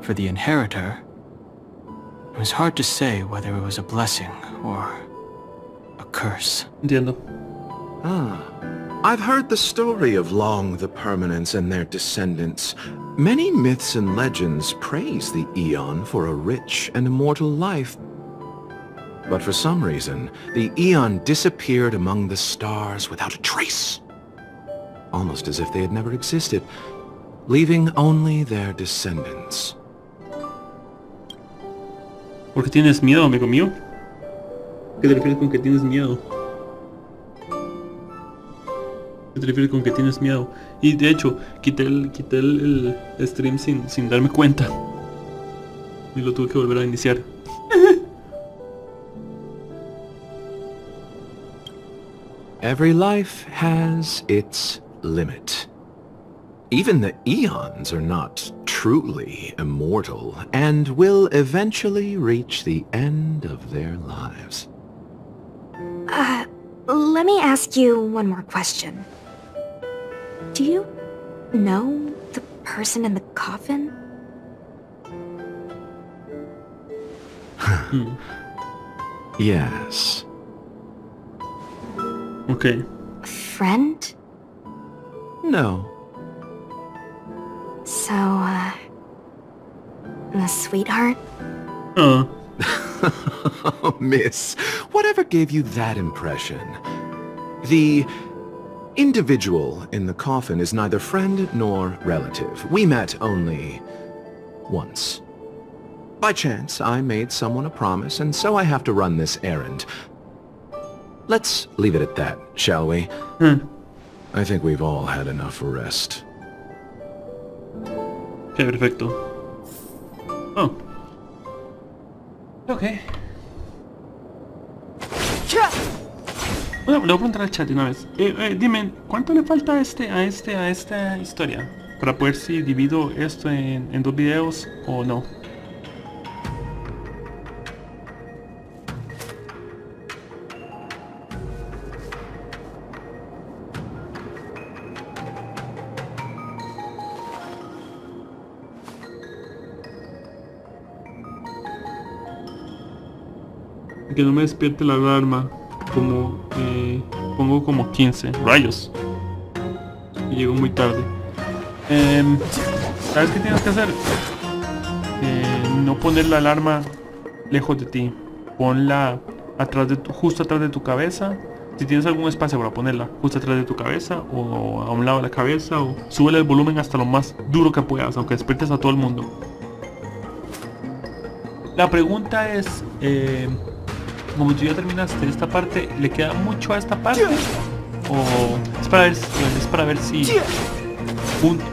[SPEAKER 14] For the inheritor, It was hard to say whether it was a blessing or a curse.
[SPEAKER 1] Entiendo.
[SPEAKER 15] I've heard the story of Long the Permanents and their descendants. Many myths and legends praise the Aeon for a rich and immortal life. But for some reason, the Aeon disappeared among the stars without a trace. Almost as if they had never existed, leaving only their descendants.
[SPEAKER 9] ¿Por qué tienes miedo, amigo mío? ¿Qué te refieres con que tienes miedo? ¿Qué te refieres con que tienes miedo? Y de hecho, quité el stream sin darme cuenta. Y lo tuve que volver a iniciar.
[SPEAKER 15] Every life has its limit. Even the Aeons are not truly immortal, and will eventually reach the end of their lives.
[SPEAKER 13] Let me ask you one more question. Do you know the person in the coffin?
[SPEAKER 15] Yes.
[SPEAKER 9] Okay.
[SPEAKER 13] A friend?
[SPEAKER 15] No.
[SPEAKER 13] So, a sweetheart?
[SPEAKER 15] Miss, whatever gave you that impression? The individual in the coffin is neither friend nor relative. We met only once. By chance, I made someone a promise, and so I have to run this errand. Let's leave it at that, shall we? I think we've all had enough rest.
[SPEAKER 9] Ok, perfecto. Oh.
[SPEAKER 1] Ok. Bueno, le voy a preguntar al chat de una vez. Dime, ¿cuánto le falta a esta historia? Para poder si divido esto en 2 videos o no.
[SPEAKER 9] Que no me despierte la alarma. Como pongo como 15 rayos. Y llego muy tarde.
[SPEAKER 1] ¿Sabes qué tienes que hacer? No poner la alarma lejos de ti. Ponla justo atrás de tu cabeza. Si tienes algún espacio para ponerla, justo atrás de tu cabeza o a un lado de la cabeza, o súbele el volumen hasta lo más duro que puedas, aunque despiertes a todo el mundo. La pregunta es, como tú ya terminaste esta parte, ¿le queda mucho a esta parte? ¿O es para ver si junto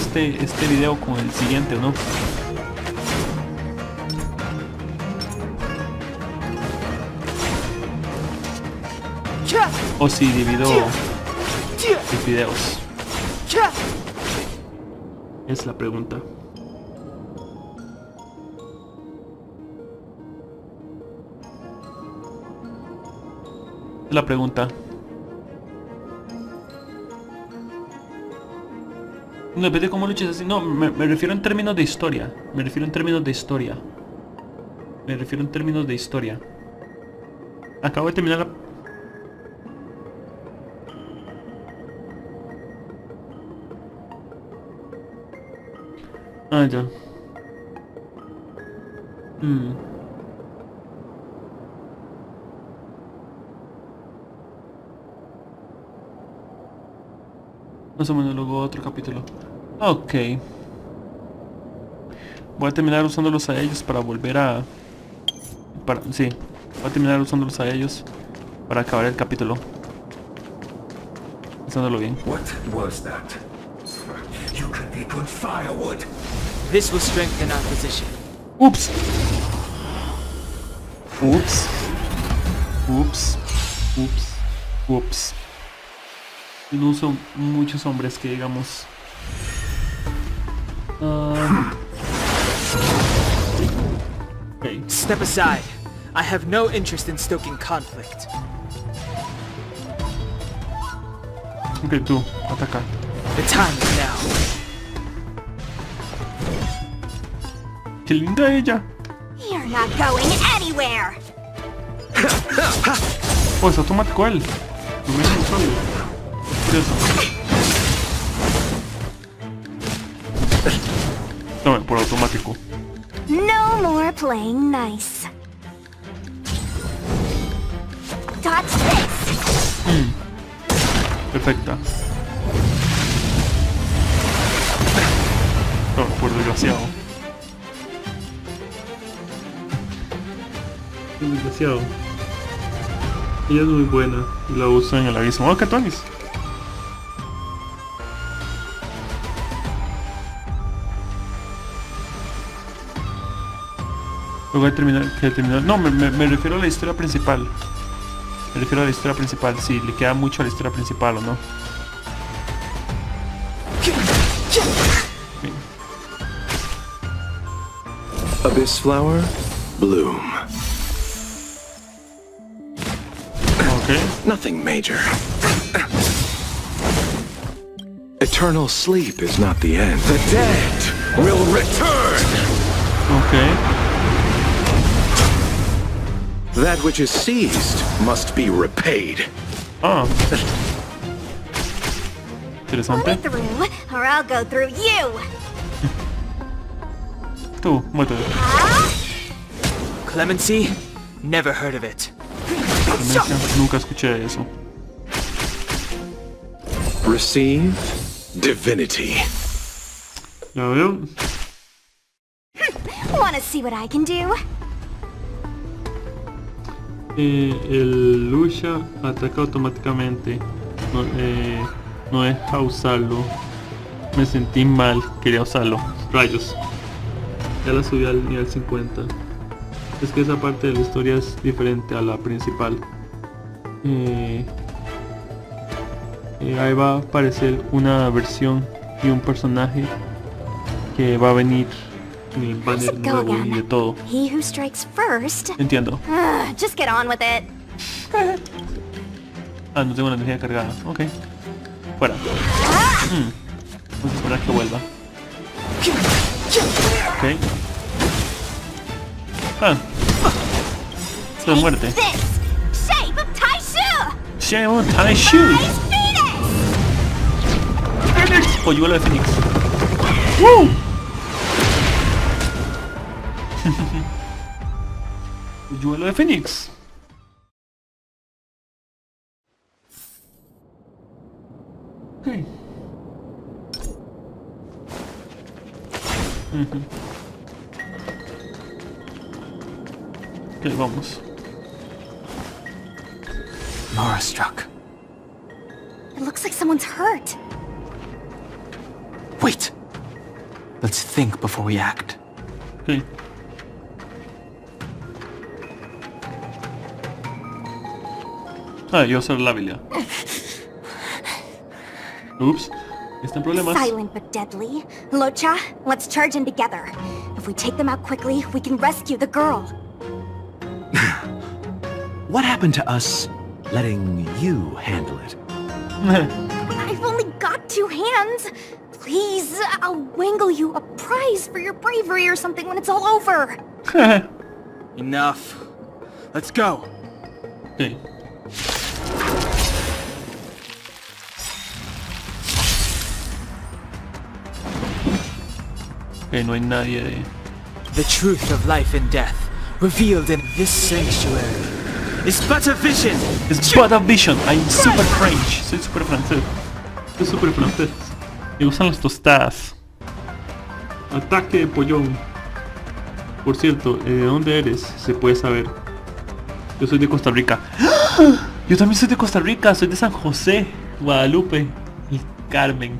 [SPEAKER 1] este video con el siguiente o no? O si divido los videos. Es la pregunta. La pregunta. No, depende de cómo luches así. No, me refiero en términos de historia. Me refiero en términos de historia. Acabo de terminar la... Ah, ya. Más o menos luego otro capítulo. Ok. Voy a terminar usándolos a ellos para volver a... sí. Voy a terminar usándolos a ellos para acabar el capítulo. Usándolo bien.
[SPEAKER 8] What was that? You could be good firewood.
[SPEAKER 14] This will strengthen our position.
[SPEAKER 1] Oops. Oops. Oops. Oops. Oops. No uso muchos hombres que digamos. Okay.
[SPEAKER 14] Step aside. I have no interest in stoking conflict.
[SPEAKER 1] Ok, tú, ataca.
[SPEAKER 14] The time is now.
[SPEAKER 1] ¡Qué linda ella!
[SPEAKER 2] Not going anywhere.
[SPEAKER 9] Oh, es automático él. No me dejan solo. Curioso. No, por automático.
[SPEAKER 2] No more playing nice. Dodge this.
[SPEAKER 9] Perfecta. No, por desgraciado. Por desgraciado. Ella es muy buena y la usa en el abismo. ¡Oh, qué tonis! Luego de terminar. No, me refiero a la historia principal. Me refiero a la historia principal. Si le queda mucho a la historia principal o no.
[SPEAKER 10] Abyss flower, bloom.
[SPEAKER 9] Okay.
[SPEAKER 10] Nothing major. Eternal sleep is not the end.
[SPEAKER 3] The dead will return!
[SPEAKER 9] Okay.
[SPEAKER 10] That which is seized must be repaid.
[SPEAKER 9] Ah.
[SPEAKER 2] Pull
[SPEAKER 9] Interesante.
[SPEAKER 2] me through, or I'll go through you.
[SPEAKER 9] Tú, muévete.
[SPEAKER 14] Clemency? Never heard of it.
[SPEAKER 9] Nunca escuché eso.
[SPEAKER 10] Receive divinity.
[SPEAKER 9] Ya veo.
[SPEAKER 2] Wanna see what I can do?
[SPEAKER 9] El lucha ataca automáticamente. No deja usarlo. Me sentí mal, quería usarlo. Rayos. Ya la subí al nivel 50. Es que esa parte de la historia es diferente a la principal. Ahí va a aparecer una versión y un personaje que va a venir en el banner nuevo y de todo.
[SPEAKER 2] He who strikes first.
[SPEAKER 9] Entiendo.
[SPEAKER 2] Just get on with it.
[SPEAKER 9] Ah, no tengo la energía cargada. Ok. Fuera. Vamos a esperar que vuelva. Ok. Ah. Esto es muerte.
[SPEAKER 2] Shape of Taishu.
[SPEAKER 9] Shape of Taishu. Polluelo de Fénix. ¡Woo! Polluelo de Fénix. Okay. Ok, vamos.
[SPEAKER 14] Mara struck.
[SPEAKER 2] It looks like someone's hurt.
[SPEAKER 14] Wait. Let's think before we act.
[SPEAKER 9] Okay. Ah, yo soy la habilidad. Oops. Está en problemas.
[SPEAKER 2] Silent but deadly. Locha, let's charge in together. If we take them out quickly, we can rescue the girl.
[SPEAKER 15] What happened to us letting you handle it?
[SPEAKER 2] I've only got 2 hands. Please, I'll wangle you a prize for your bravery or something when it's all over.
[SPEAKER 14] Enough. Let's go.
[SPEAKER 9] Okay. Okay, no hay nadie.
[SPEAKER 14] The truth of life and death, revealed in this sanctuary, is but a vision.
[SPEAKER 9] It's but a vision. I'm super French. Soy super francés. Soy super francés. Me gustan las tostadas. Ataque de pollón. Por cierto, ¿de dónde eres? Se puede saber. Yo soy de Costa Rica. Yo también soy de Costa Rica. Soy de San José, Guadalupe, el Carmen.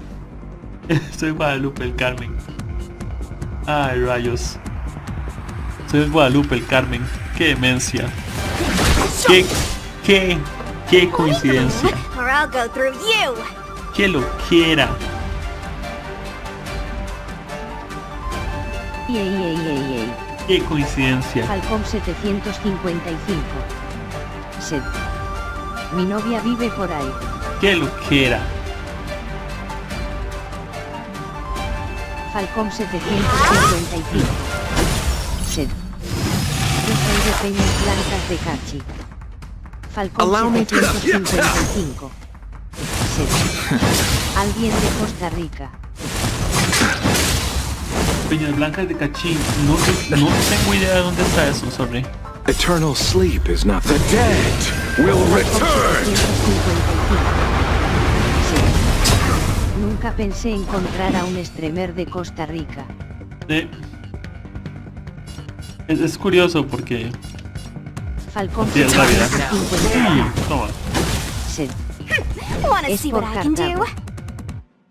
[SPEAKER 9] Soy Guadalupe, el Carmen. Ay, rayos. Soy de Guadalupe, el Carmen. Qué demencia. Qué coincidencia.
[SPEAKER 2] Or I'll go through you.
[SPEAKER 9] Que lo quiera.
[SPEAKER 11] Yey.
[SPEAKER 9] Qué coincidencia.
[SPEAKER 11] Falcón 755. Sed. Mi novia vive por ahí.
[SPEAKER 9] Que lo quiera.
[SPEAKER 11] Falcón 755. Sed. Yo soy de Peñas Blancas de Cachi. Falcón
[SPEAKER 15] Allow me to-
[SPEAKER 11] 755. Sed. Alguien de Costa Rica.
[SPEAKER 1] Peñas Blancas de Cachín. No tengo idea de dónde está eso, sorry.
[SPEAKER 15] Eternal sleep is not the dead will return.
[SPEAKER 11] 755. Sed. Nunca pensé encontrar a un streamer de Costa Rica.
[SPEAKER 1] Es curioso porque...
[SPEAKER 11] Falcón
[SPEAKER 1] Sí, es la vida.
[SPEAKER 11] 755.
[SPEAKER 1] Toma.
[SPEAKER 11] Sed.
[SPEAKER 2] Wanna
[SPEAKER 11] Es
[SPEAKER 2] see
[SPEAKER 11] por
[SPEAKER 2] what I can do?
[SPEAKER 11] Cartago.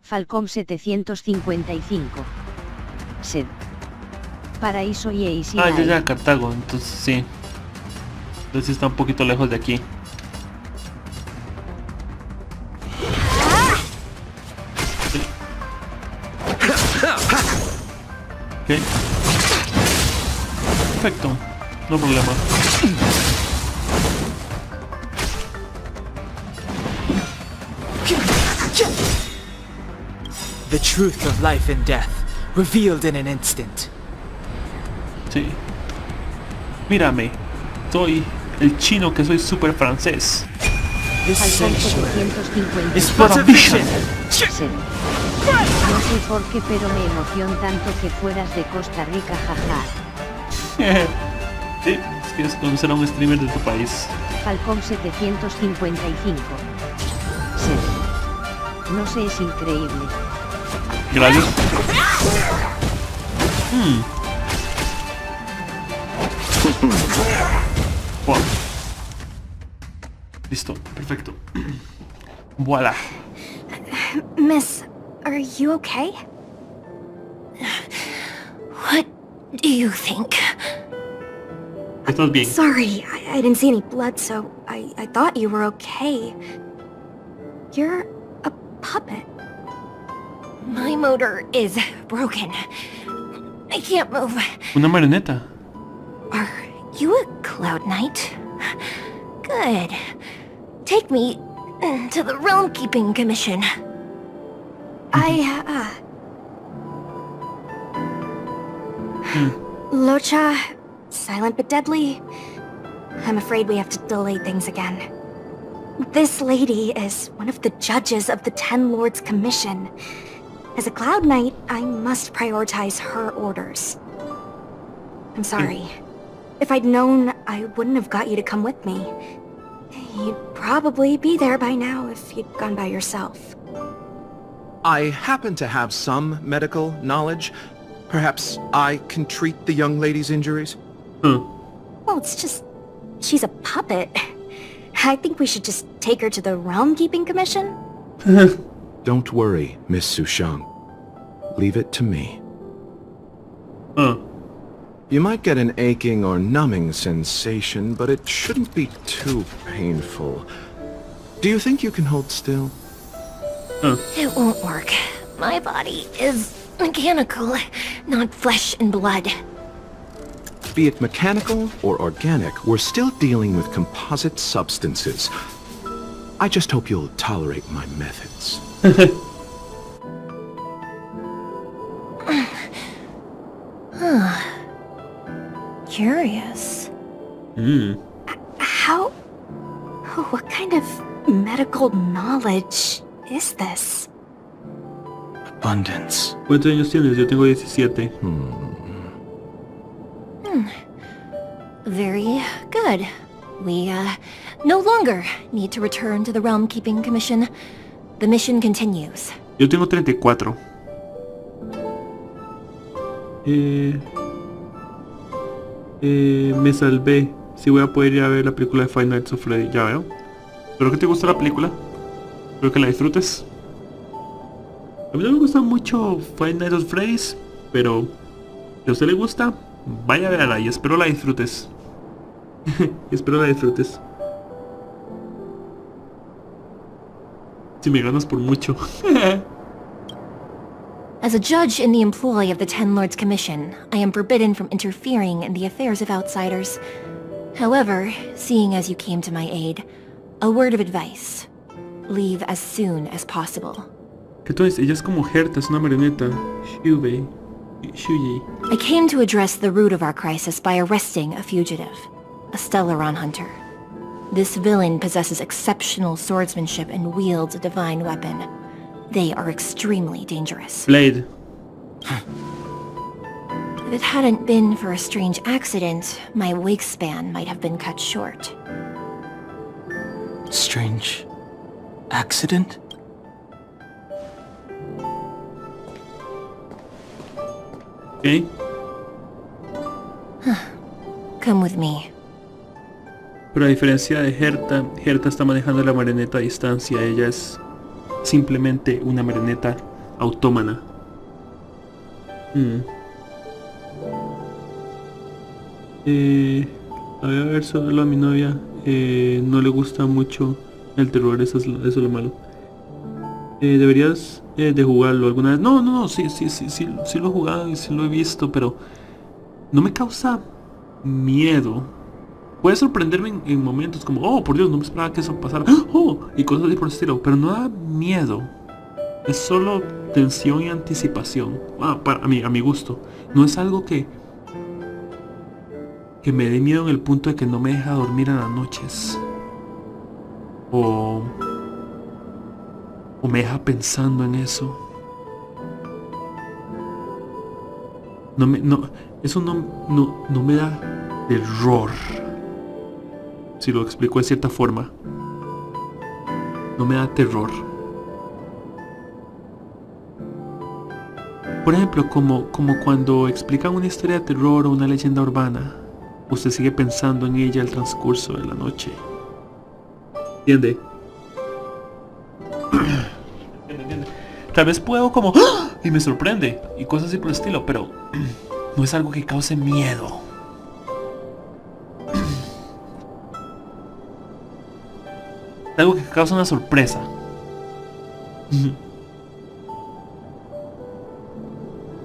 [SPEAKER 11] Falcón 755. Sed. Paraiso y Easy
[SPEAKER 1] Ah,
[SPEAKER 11] Life.
[SPEAKER 1] ya, Cartago, entonces sí. Entonces está un poquito lejos de aquí. Ok. Perfecto, no problema.
[SPEAKER 16] The truth of life and death, revealed in an instant.
[SPEAKER 1] Sí. Mírame, soy el chino que soy súper francés.
[SPEAKER 16] This
[SPEAKER 11] Falcón
[SPEAKER 16] sanctuary
[SPEAKER 11] 755.
[SPEAKER 16] is but a vision.
[SPEAKER 11] Sed. No sé por qué, pero me emociona tanto que fueras de Costa Rica, jaja.
[SPEAKER 1] Sí, es que es conocer a un streamer de tu país.
[SPEAKER 11] Falcón 755. Sed. No sé, es increíble.
[SPEAKER 1] Gracias. Wow. Listo, perfecto. Voila.
[SPEAKER 13] Miss, are you okay? What do you think?
[SPEAKER 1] Estás bien.
[SPEAKER 13] Sorry, I didn't see any blood, so I thought you were okay. You're a puppet. My motor is broken. I can't move.
[SPEAKER 1] Una marioneta.
[SPEAKER 13] Are you a Cloud Knight? Good. Take me to the Realm Keeping Commission. Locha, silent but deadly. I'm afraid we have to delay things again. This lady is one of the judges of the Ten Lords Commission. As a Cloud Knight, I must prioritize her orders. I'm sorry. If I'd known, I wouldn't have got you to come with me. You'd probably be there by now if you'd gone by yourself.
[SPEAKER 15] I happen to have some medical knowledge. Perhaps I can treat the young lady's injuries?
[SPEAKER 13] Well, it's just... she's a puppet. I think we should just take her to the Realm Keeping Commission.
[SPEAKER 15] Don't worry, Miss Sushang. Leave it to me. You might get an aching or numbing sensation, but it shouldn't be too painful. Do you think you can hold still?
[SPEAKER 13] It won't work. My body is mechanical, not flesh and blood.
[SPEAKER 15] Be it mechanical or organic, we're still dealing with composite substances. I just hope you'll tolerate my methods.
[SPEAKER 13] Curious. How... what kind of medical knowledge is this?
[SPEAKER 14] Abundance.
[SPEAKER 1] ¿Cuántos años tienes? Yo tengo 17.
[SPEAKER 13] Very good. We, no longer need to return to the Realm Keeping Commission. The mission continues.
[SPEAKER 1] Yo tengo 34. Me salvé. Si voy a poder ir a ver la película de Five Nights at Freddy. Ya veo. Espero que te guste la película. Espero que la disfrutes. A mí no me gusta mucho Five Nights at Freddy's, pero si a usted le gusta, vaya a verla y espero la disfrutes. Espero la disfrutes. Si me ganas por mucho.
[SPEAKER 13] As a judge in the employ of the Ten Lords Commission, I am forbidden from interfering in the affairs of outsiders. However, seeing as you came to my aid, a word of advice. Leave as soon as possible.
[SPEAKER 1] Que tú dices, ella es como Herta, es una marioneta. Shubei.
[SPEAKER 9] Shuji.
[SPEAKER 13] I came to address the root of our crisis by arresting a fugitive, a Stellaron hunter. This villain possesses exceptional swordsmanship and wields a divine weapon. They are extremely dangerous.
[SPEAKER 9] Blade.
[SPEAKER 13] If it hadn't been for a strange accident, my wingspan might have been cut short.
[SPEAKER 14] Strange accident?
[SPEAKER 9] Okay.
[SPEAKER 13] Come with me.
[SPEAKER 9] Pero a diferencia de Herta está manejando la marioneta a distancia. Ella es simplemente una marioneta autómana. A ver, solo a mi novia no le gusta mucho el terror, eso es lo malo. Deberías de jugarlo alguna vez. No, sí lo he jugado y sí lo he visto, pero no me causa miedo. Puede sorprenderme en momentos como, oh, por Dios, no me esperaba que eso pasara, oh, y cosas así por el estilo, pero no da miedo. Es solo tensión y anticipación. A mi gusto. No es algo que me dé miedo en el punto de que no me deja dormir en las noches. O me deja pensando en eso. Eso no me da terror. Si lo explico de cierta forma. No me da terror. Por ejemplo, como cuando explican una historia de terror o una leyenda urbana. Usted sigue pensando en ella el transcurso de la noche. ¿Entiende? Tal vez puedo como ¡ah! Y me sorprende y cosas así por el estilo, pero no es algo que cause miedo. Es algo que causa una sorpresa.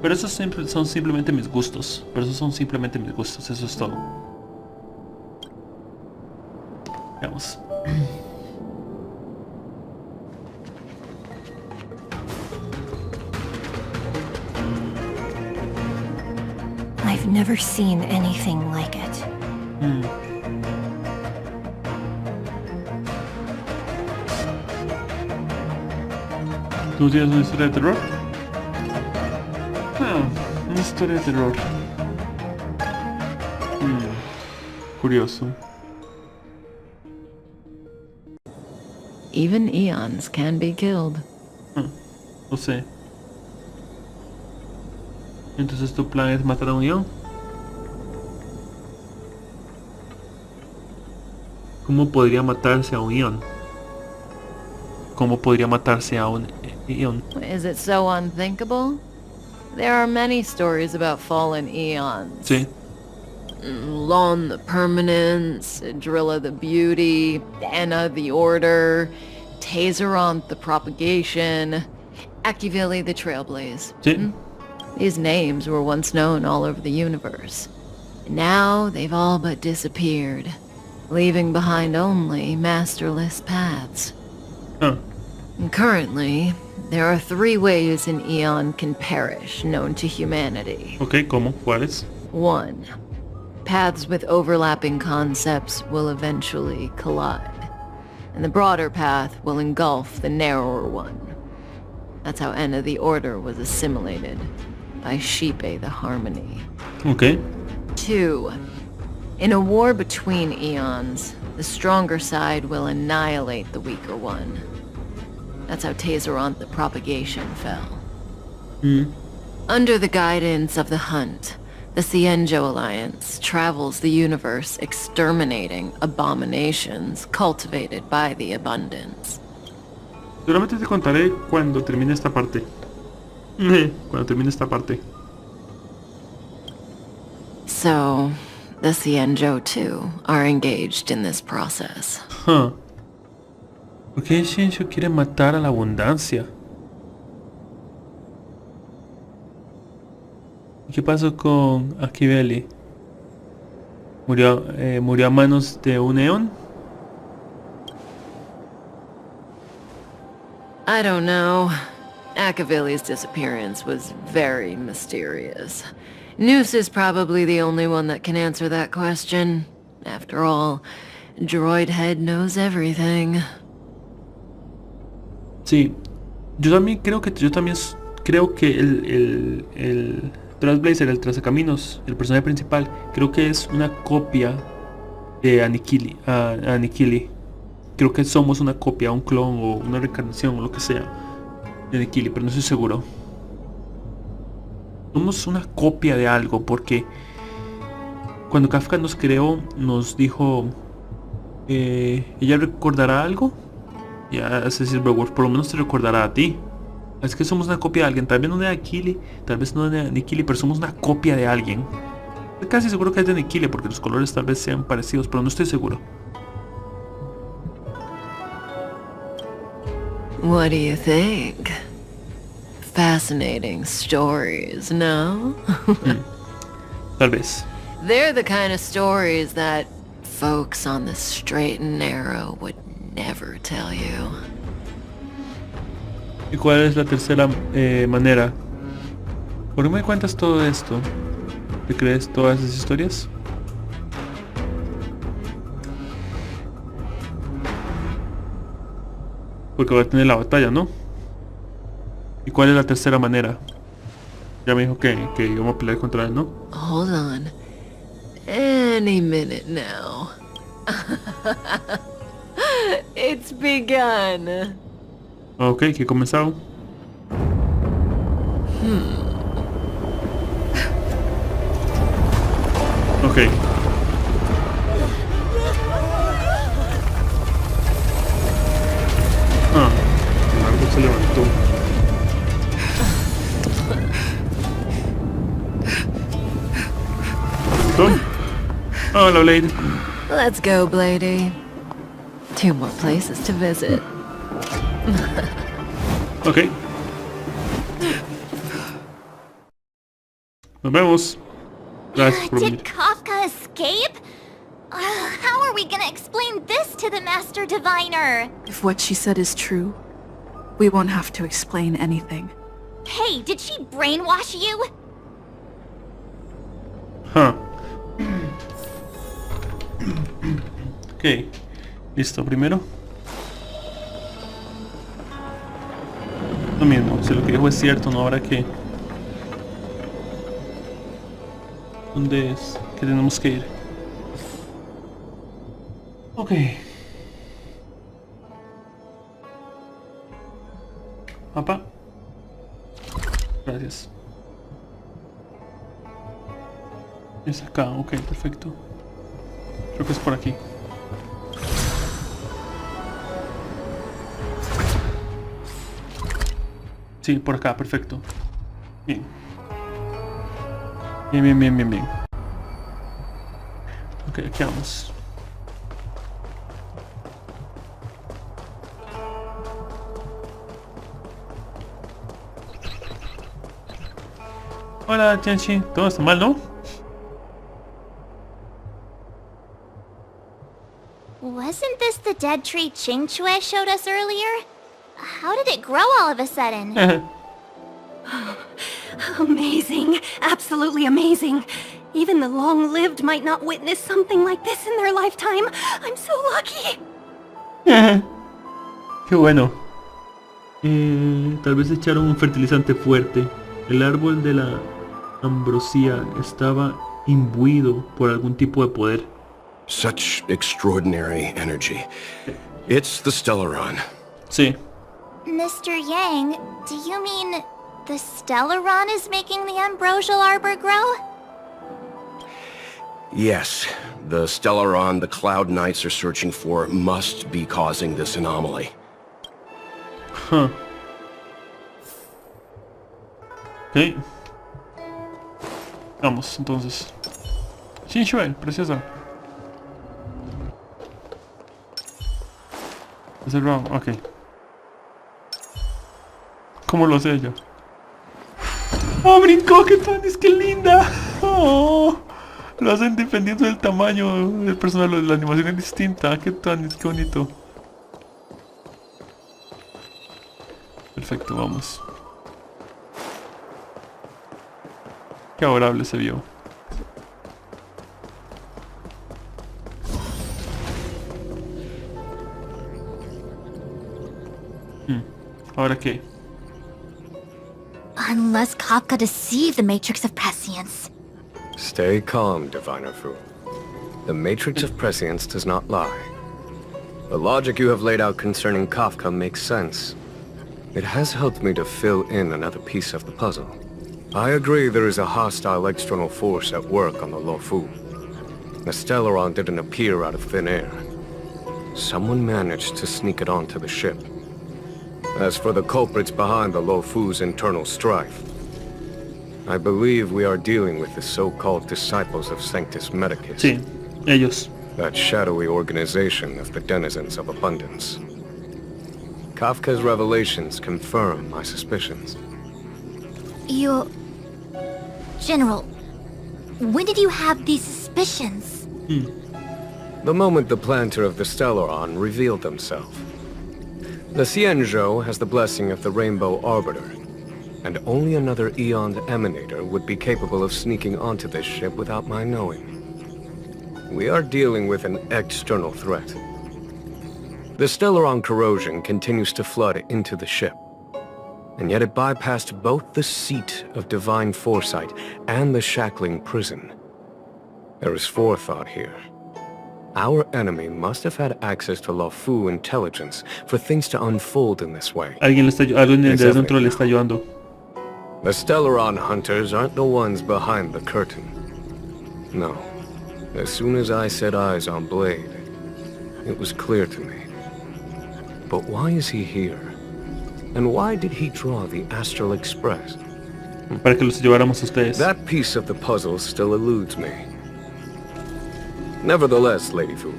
[SPEAKER 9] Pero esos son simplemente mis gustos. Eso es todo. Veamos.
[SPEAKER 13] I've never seen anything like it.
[SPEAKER 9] ¿Tú tienes una historia de terror? Una historia de terror. Curioso.
[SPEAKER 12] Even eons can be killed.
[SPEAKER 9] No sé. Entonces tu plan es matar a un eon. ¿Cómo podría matarse a un eon? ¿Cómo podría matarse a un eon?
[SPEAKER 12] Is it so unthinkable? There are many stories about fallen eons.
[SPEAKER 9] Sí.
[SPEAKER 12] Lon the Permanence, Drilla the Beauty, Anna the Order, Tazeronth the Propagation, Akivili the Trailblaze.
[SPEAKER 9] Sí.
[SPEAKER 12] These names were once known all over the universe. Now they've all but disappeared, leaving behind only masterless paths. And currently, there are 3 ways an eon can perish known to humanity.
[SPEAKER 9] Okay, ¿cómo? ¿Cuáles?
[SPEAKER 12] 1. Paths with overlapping concepts will eventually collide, and the broader path will engulf the narrower one. That's how Enna the Order was assimilated by Shipe the Harmony.
[SPEAKER 9] Okay.
[SPEAKER 12] 2. In a war between eons, the stronger side will annihilate the weaker one. That's how Tazeronth the Propagation fell. Under the guidance of the Hunt, the Cienjo Alliance travels the universe exterminating abominations cultivated by the Abundance.
[SPEAKER 9] Seguramente te contaré cuando termine esta parte.
[SPEAKER 12] So, the Cienjo too are engaged in this process.
[SPEAKER 9] ¿Por qué Shinjo quiere matar a la abundancia? ¿Y qué pasó con Akiveli? ¿Murió a manos de un eon?
[SPEAKER 12] I don't know. Akavilli's disappearance was very mysterious. Noose is probably the only one that can answer that question. After all, Droid Head knows everything.
[SPEAKER 9] Sí, yo también creo que el Trailblazer, el trazacaminos, el personaje principal, creo que es una copia de Anikili. Creo que somos una copia, un clon o una reencarnación o lo que sea de Anikili, pero no estoy seguro. Somos una copia de algo porque cuando Kafka nos creó, nos dijo, ella recordará algo. Ya, es decir, por lo menos te recordará a ti. Es que somos una copia de alguien, tal vez no de Anikili, tal vez no de Anikili, pero somos una copia de alguien. Estoy casi seguro que es de Anikili porque los colores tal vez sean parecidos, pero no estoy seguro.
[SPEAKER 12] What do you think? Fascinating stories, no?
[SPEAKER 9] Tal vez.
[SPEAKER 12] They're the kind of stories that folks on the straight and narrow would never tell you.
[SPEAKER 9] ¿Y cuál es la tercera manera? ¿Por qué me cuentas todo esto? ¿Te crees todas esas historias? Porque va a tener la batalla, ¿no? ¿Y cuál es la tercera manera? Ya me dijo que íbamos a pelear contra él, ¿no?
[SPEAKER 12] Hold on. Any minute now. It's begun.
[SPEAKER 9] Ok, que he comenzado. Ok. El árbol se levantó. Hola, Blade.
[SPEAKER 12] Let's go, Bladey. 2 more places to visit.
[SPEAKER 9] Ok. Nos vemos. Gracias por venir.
[SPEAKER 2] Did Kafka escape? How are we gonna explain this to the Master Diviner?
[SPEAKER 6] If what she said is true, we won't have to explain anything.
[SPEAKER 2] Hey, did she brainwash you?
[SPEAKER 9] Huh. Ok. Listo, primero. Lo mismo, si lo que dijo es cierto, no habrá que... ¿Dónde es? Que tenemos que ir. Ok. Papá. Gracias. Es acá, ok, perfecto. Creo que es por aquí. Sí, por acá, perfecto. Bien. Bien. Ok, aquí vamos. Hola, Tianchi. Todo está mal, ¿no?
[SPEAKER 2] Wasn't this the dead tree Qingque showed us earlier? How did it grow all of a sudden?
[SPEAKER 17] Amazing. Absolutely amazing. Even the long-lived might not witness something like this in their lifetime. I'm so lucky.
[SPEAKER 9] Qué bueno. Tal vez echaron un fertilizante fuerte. El árbol de la ambrosía estaba imbuido por algún tipo de poder.
[SPEAKER 10] Such extraordinary energy. It's the Stellaron.
[SPEAKER 9] Sí.
[SPEAKER 2] Mr. Yang, do you mean the Stellaron is making the ambrosial arbor grow?
[SPEAKER 10] Yes, the Stellaron the Cloud Knights are searching for must be causing this anomaly.
[SPEAKER 9] Huh. Ok. Vamos, entonces. Xinxue, preciosa. Es el round, ok. ¿Cómo lo sé yo? ¡Oh, brincó! ¡Qué tanis! ¡Qué linda! ¡Oh! Lo hacen dependiendo del tamaño del personaje, la animación es distinta. ¡Qué tanis! ¡Qué bonito! Perfecto, vamos.
[SPEAKER 1] Qué adorable se vio. ¿Ahora qué?
[SPEAKER 5] Unless Kafka deceived the Matrix of Prescience.
[SPEAKER 3] Stay calm, Diviner Fu. The Matrix of Prescience does not lie. The logic you have laid out concerning Kafka makes sense. It has helped me to fill in another piece of the puzzle. I agree there is a hostile external force at work on the Luofu. The Stellaron didn't appear out of thin air. Someone managed to sneak it onto the ship. As for the culprits behind the Luofu's internal strife, I believe we are dealing with the so-called disciples of Sanctus Medicus.
[SPEAKER 1] Sí, ellos.
[SPEAKER 3] That shadowy organization of the denizens of abundance. Kafka's revelations confirm my suspicions.
[SPEAKER 5] General, when did you have these suspicions?
[SPEAKER 3] The moment the planter of the Stellaron revealed themselves. The Xianzhou has the blessing of the Rainbow Arbiter, and only another Eon's Emanator would be capable of sneaking onto this ship without my knowing. We are dealing with an external threat. The Stellaron corrosion continues to flood into the ship, and yet it bypassed both the seat of divine foresight and the shackling prison. There is forethought here. Our enemy must have had access to Luofu intelligence for things to unfold in this way.
[SPEAKER 1] Alguien de dentro le está ayudando.
[SPEAKER 3] The Stellaron hunters aren't the ones behind the curtain. No. As soon as I set eyes on Blade, it was clear to me. But why is he here? And why did he draw the Astral Express?
[SPEAKER 1] Para que los lleváramos a ustedes.
[SPEAKER 3] That piece of the puzzle still eludes me. Nevertheless, Lady Fu,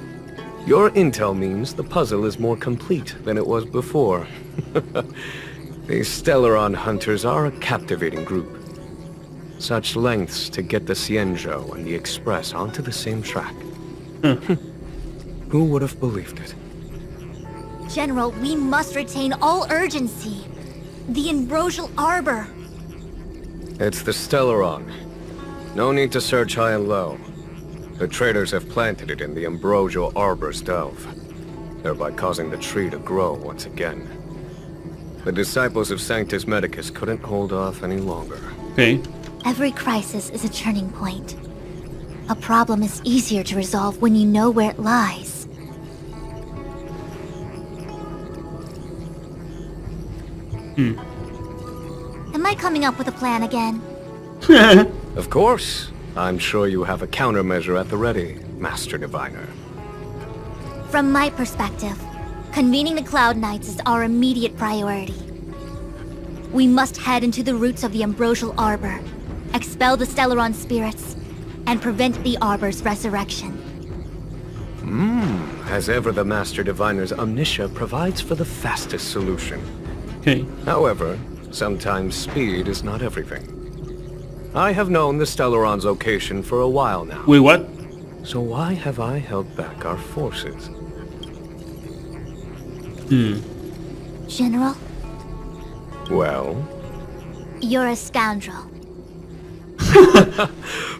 [SPEAKER 3] your intel means the puzzle is more complete than it was before. These Stellaron hunters are a captivating group. Such lengths to get the Xianzhou and the Express onto the same track. Who would have believed it?
[SPEAKER 5] General, we must retain all urgency. The Ambrosial Arbor.
[SPEAKER 3] It's the Stellaron. No need to search high and low. The traders have planted it in the Ambrosial Arbor's delve, thereby causing the tree to grow once again. The disciples of Sanctus Medicus couldn't hold off any longer.
[SPEAKER 1] Okay.
[SPEAKER 5] Every crisis is a turning point. A problem is easier to resolve when you know where it lies. Am I coming up with a plan again?
[SPEAKER 3] Of course. I'm sure you have a countermeasure at the ready, Master Diviner.
[SPEAKER 5] From my perspective, convening the Cloud Knights is our immediate priority. We must head into the roots of the Ambrosial Arbor, expel the Stellaron spirits, and prevent the Arbor's resurrection.
[SPEAKER 3] As ever, the Master Diviner's omniscia provides for the fastest solution.
[SPEAKER 1] Okay.
[SPEAKER 3] However, sometimes speed is not everything. I have known the Stellaron's location for a while now.
[SPEAKER 1] Wait, what?
[SPEAKER 3] So why have I held back our forces?
[SPEAKER 5] General?
[SPEAKER 3] Well?
[SPEAKER 5] You're a scoundrel.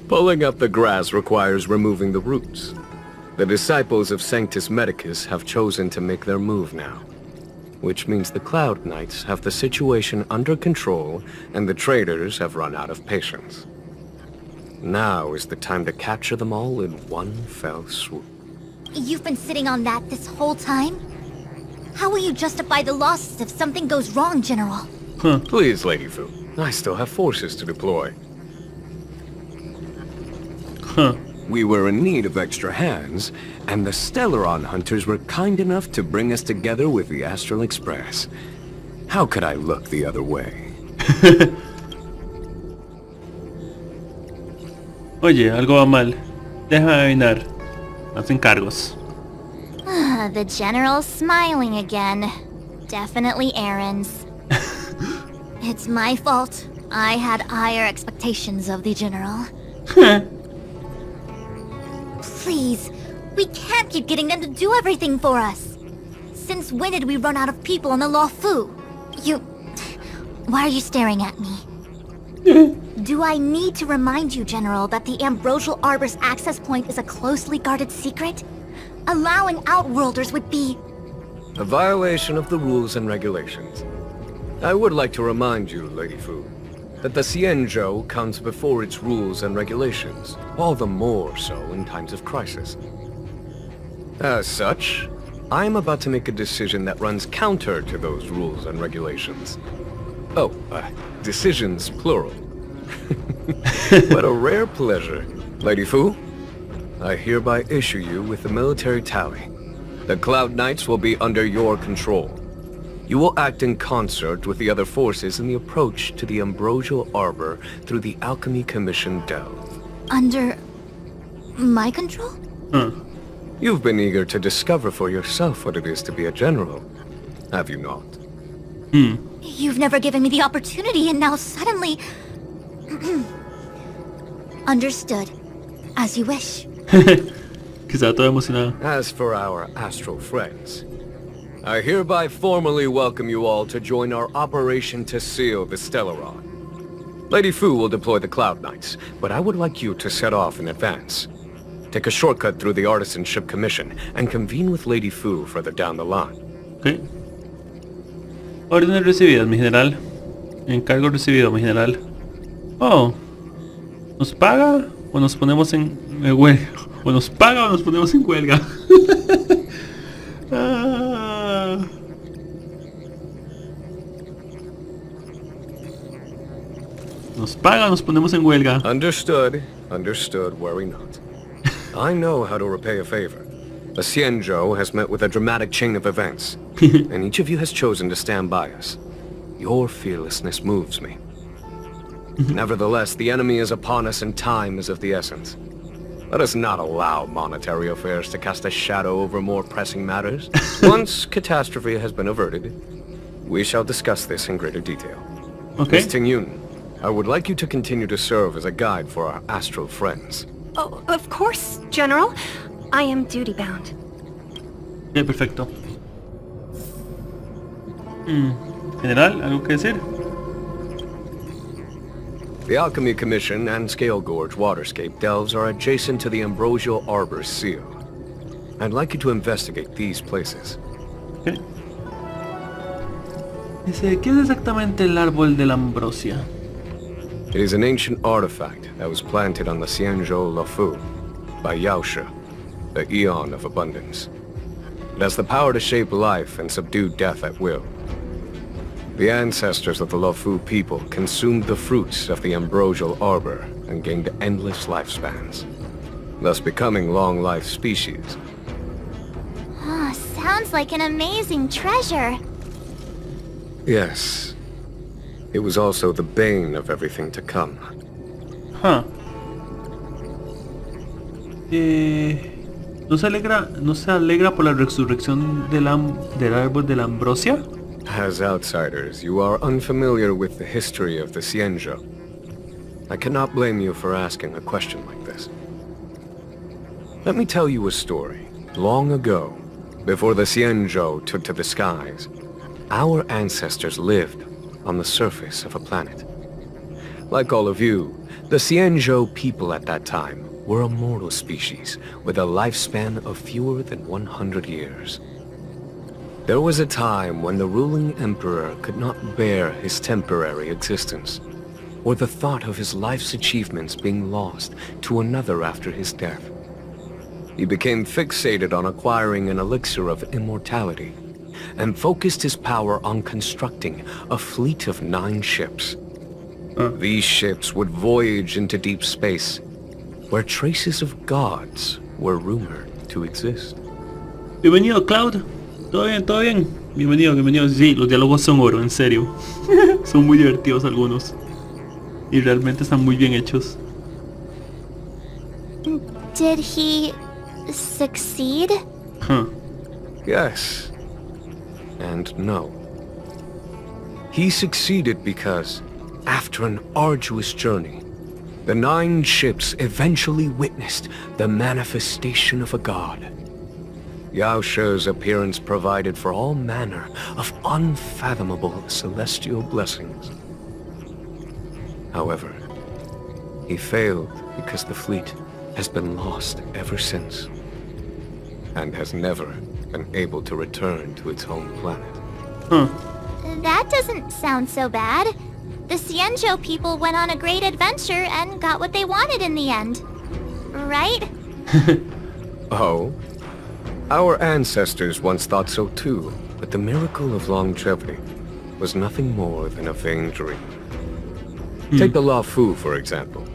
[SPEAKER 3] Pulling up the grass requires removing the roots. The disciples of Sanctus Medicus have chosen to make their move now, which means the Cloud Knights have the situation under control and the traders have run out of patience. Now is the time to capture them all in one fell swoop.
[SPEAKER 5] You've been sitting on that this whole time? How will you justify the losses if something goes wrong, General?
[SPEAKER 3] Please, Lady Fu. I still have forces to deploy. We were in need of extra hands, and the Stellaron hunters were kind enough to bring us together with the Astral Express. How could I look the other way?
[SPEAKER 1] Oye, algo va mal. Déjame adivinar. Haz encargos.
[SPEAKER 5] The General's smiling again. Definitely errands. It's my fault. I had higher expectations of the General. Please, we can't keep getting them to do everything for us. Since when did we run out of people on the Luofu? Why are you staring at me? Do I need to remind you, General, that the Ambrosial Arbor's access point is a closely guarded secret? Allowing Outworlders would be...
[SPEAKER 3] a violation of the rules and regulations. I would like to remind you, Lady Fu, that the Xianzhou comes before its rules and regulations, all the more so in times of crisis. As such, I am about to make a decision that runs counter to those rules and regulations. Oh, decisions plural. What a rare pleasure. Lady Fu, I hereby issue you with the military tally. The Cloud Knights will be under your control. You will act in concert with the other forces in the approach to the Ambrosial Arbor through the Alchemy Commission Delve.
[SPEAKER 5] Under... my control?
[SPEAKER 3] You've been eager to discover for yourself what it is to be a general, have you not?
[SPEAKER 5] You've never given me the opportunity, and now suddenly... Understood. As you wish.
[SPEAKER 9] Quizá todo emocionado.
[SPEAKER 3] As for our astral friends, I hereby formally welcome you all to join our operation to seal the Stellaron. Lady Fu will deploy the Cloud Knights, but I would like you to set off in advance. Take a shortcut through the Artisanship Commission and convene with Lady Fu further down the line.
[SPEAKER 9] Okay. Órdenes recibidas, mi general. Encargo recibido, mi general. Oh. ¿Nos paga o nos ponemos en huelga? O nos paga o nos ponemos en huelga. Nos paga o nos ponemos en huelga.
[SPEAKER 3] Understood. Understood. Worry not. I know how to repay a favor. The Xianzhou has met with a dramatic chain of events, and each of you has chosen to stand by us. Your fearlessness moves me. Nevertheless, the enemy is upon us and time is of the essence. Let us not allow monetary affairs to cast a shadow over more pressing matters. Once catastrophe has been averted, we shall discuss this in greater detail.
[SPEAKER 9] Okay.
[SPEAKER 3] Miss Tingyun, I would like you to continue to serve as a guide for our astral friends.
[SPEAKER 17] Oh, of course, General. I am duty-bound.
[SPEAKER 9] Okay, perfecto. General, ¿algo que decir?
[SPEAKER 3] The Alchemy Commission and Scale Gorge Waterscape delves are adjacent to the Ambrosial Arbor's seal. I'd like you to investigate these places.
[SPEAKER 9] Okay. Dice, ¿qué es exactamente el árbol de la ambrosia?
[SPEAKER 3] It is an ancient artifact that was planted on the Xianzhou Luofu by Yaoshe, the Eon of Abundance. It has the power to shape life and subdue death at will. The ancestors of the Luofu people consumed the fruits of the Ambrosial Arbor and gained endless lifespans, thus becoming long-life species.
[SPEAKER 5] Ah, sounds like an amazing treasure.
[SPEAKER 3] Yes. It was also the bane of everything to come.
[SPEAKER 9] Huh. ¿No se alegra por la resurrección del árbol de la ambrosia?
[SPEAKER 3] As outsiders, you are unfamiliar with the history of the Xianzhou. I cannot blame you for asking a question like this. Let me tell you a story. Long ago, before the Xianzhou took to the skies, our ancestors lived on the surface of a planet. Like all of you, the Xianzhou people at that time were a mortal species with a lifespan of fewer than 100 years. There was a time when the ruling emperor could not bear his temporary existence, or the thought of his life's achievements being lost to another after his death. He became fixated on acquiring an elixir of immortality, and focused his power on constructing a fleet of 9 ships. These ships would voyage into deep space, where traces of gods were rumored to exist.
[SPEAKER 9] Bienvenido, Cloud. ¿Todo bien? ¿Todo bien? Bienvenido, bienvenido. Sí, los diálogos son oro, en serio. Son muy divertidos algunos. Y realmente están muy bien hechos.
[SPEAKER 5] Did he... succeed?
[SPEAKER 9] Huh.
[SPEAKER 3] Yes. And no. He succeeded because, after an arduous journey, the 9 ships eventually witnessed the manifestation of a god. Yaoshe's appearance provided for all manner of unfathomable celestial blessings. However, He failed because the fleet has been lost ever since, and has never been able to return to its home planet.
[SPEAKER 5] That doesn't sound so bad. The Xianzhou people went on a great adventure and got what they wanted in the end. Right?
[SPEAKER 3] Oh? Our ancestors once thought so too, but the miracle of longevity was nothing more than a vain dream. Take the Lao Fu, for example.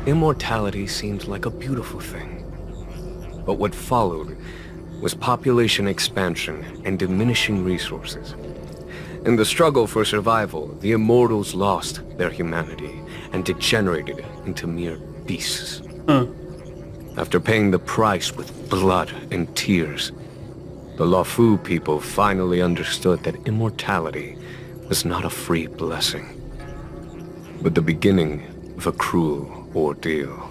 [SPEAKER 3] Immortality seemed like a beautiful thing. But what followed was population expansion and diminishing resources. In the struggle for survival, the immortals lost their humanity and degenerated into mere beasts. After paying the price with blood and tears, the Lao Fu people finally understood that immortality was not a free blessing, but the beginning of a cruel ordeal.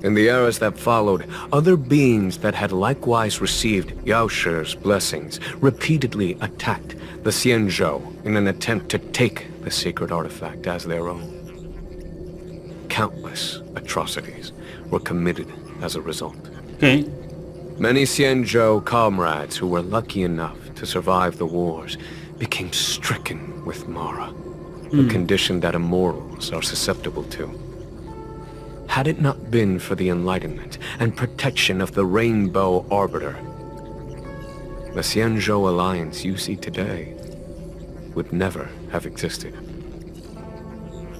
[SPEAKER 3] In the eras that followed, other beings that had likewise received Yao Shi's blessings repeatedly attacked the Xianzhou in an attempt to take the sacred artifact as their own. Countless atrocities were committed as a result.
[SPEAKER 1] Okay.
[SPEAKER 3] Many Xianzhou comrades who were lucky enough to survive the wars became stricken with Mara, a condition that immortals are susceptible to. Had it not been for the enlightenment and protection of the Rainbow Arbiter, the Xianzhou alliance you see today would never have existed.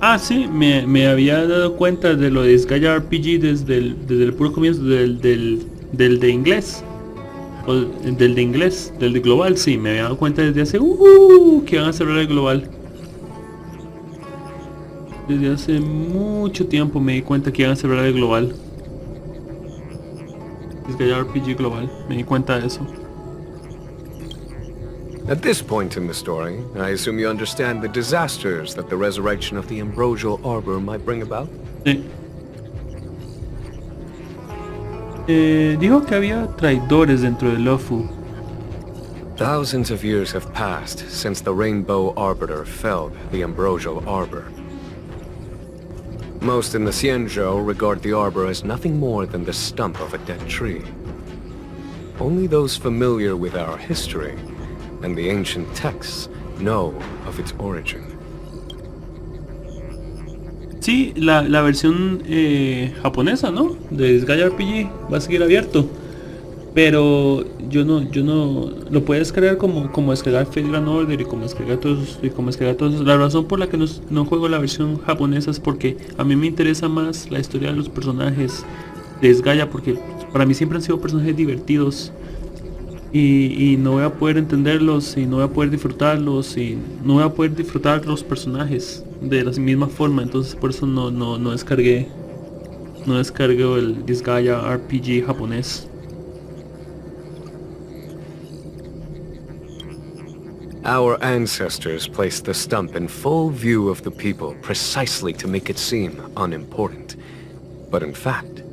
[SPEAKER 1] Ah, sí, me había dado cuenta de lo de Gaia RPG desde el puro comienzo del de inglés. O del de inglés, del de global, sí, me había dado cuenta desde hace que van a cerrar el global. Desde hace mucho tiempo me di cuenta que iban a cerrar el global. Es Gaia RPG global, me di cuenta de eso.
[SPEAKER 3] At this point in the story, I assume you understand the disasters that the resurrection of the Ambrosial Arbor might bring about?
[SPEAKER 1] Sí. Dijo que había traidores dentro del Lofu.
[SPEAKER 3] Thousands of years have passed since the Rainbow Arbiter felled the Ambrosial Arbor. Most in the Xianzhou regard the arbor as nothing more than the stump of a dead tree. Only those familiar with our history and the ancient texts know of its origin.
[SPEAKER 1] Sí, la versión japonesa, ¿no? De Gaia RPG va a seguir abierto. Pero yo no lo puedes descargar como descargar Fate Grand Order y como descargar todos. La razón por la que no juego la versión japonesa es porque a mí me interesa más la historia de los personajes de Gaia, porque para mí siempre han sido personajes divertidos y no voy a poder entenderlos y no voy a poder disfrutarlos y no voy a poder disfrutar los personajes de la misma forma. Entonces por eso no descargué el Gaia RPG japonés.
[SPEAKER 3] Our ancestors placed the stump in full view of the people precisely to make it seem unimportant. But in fact,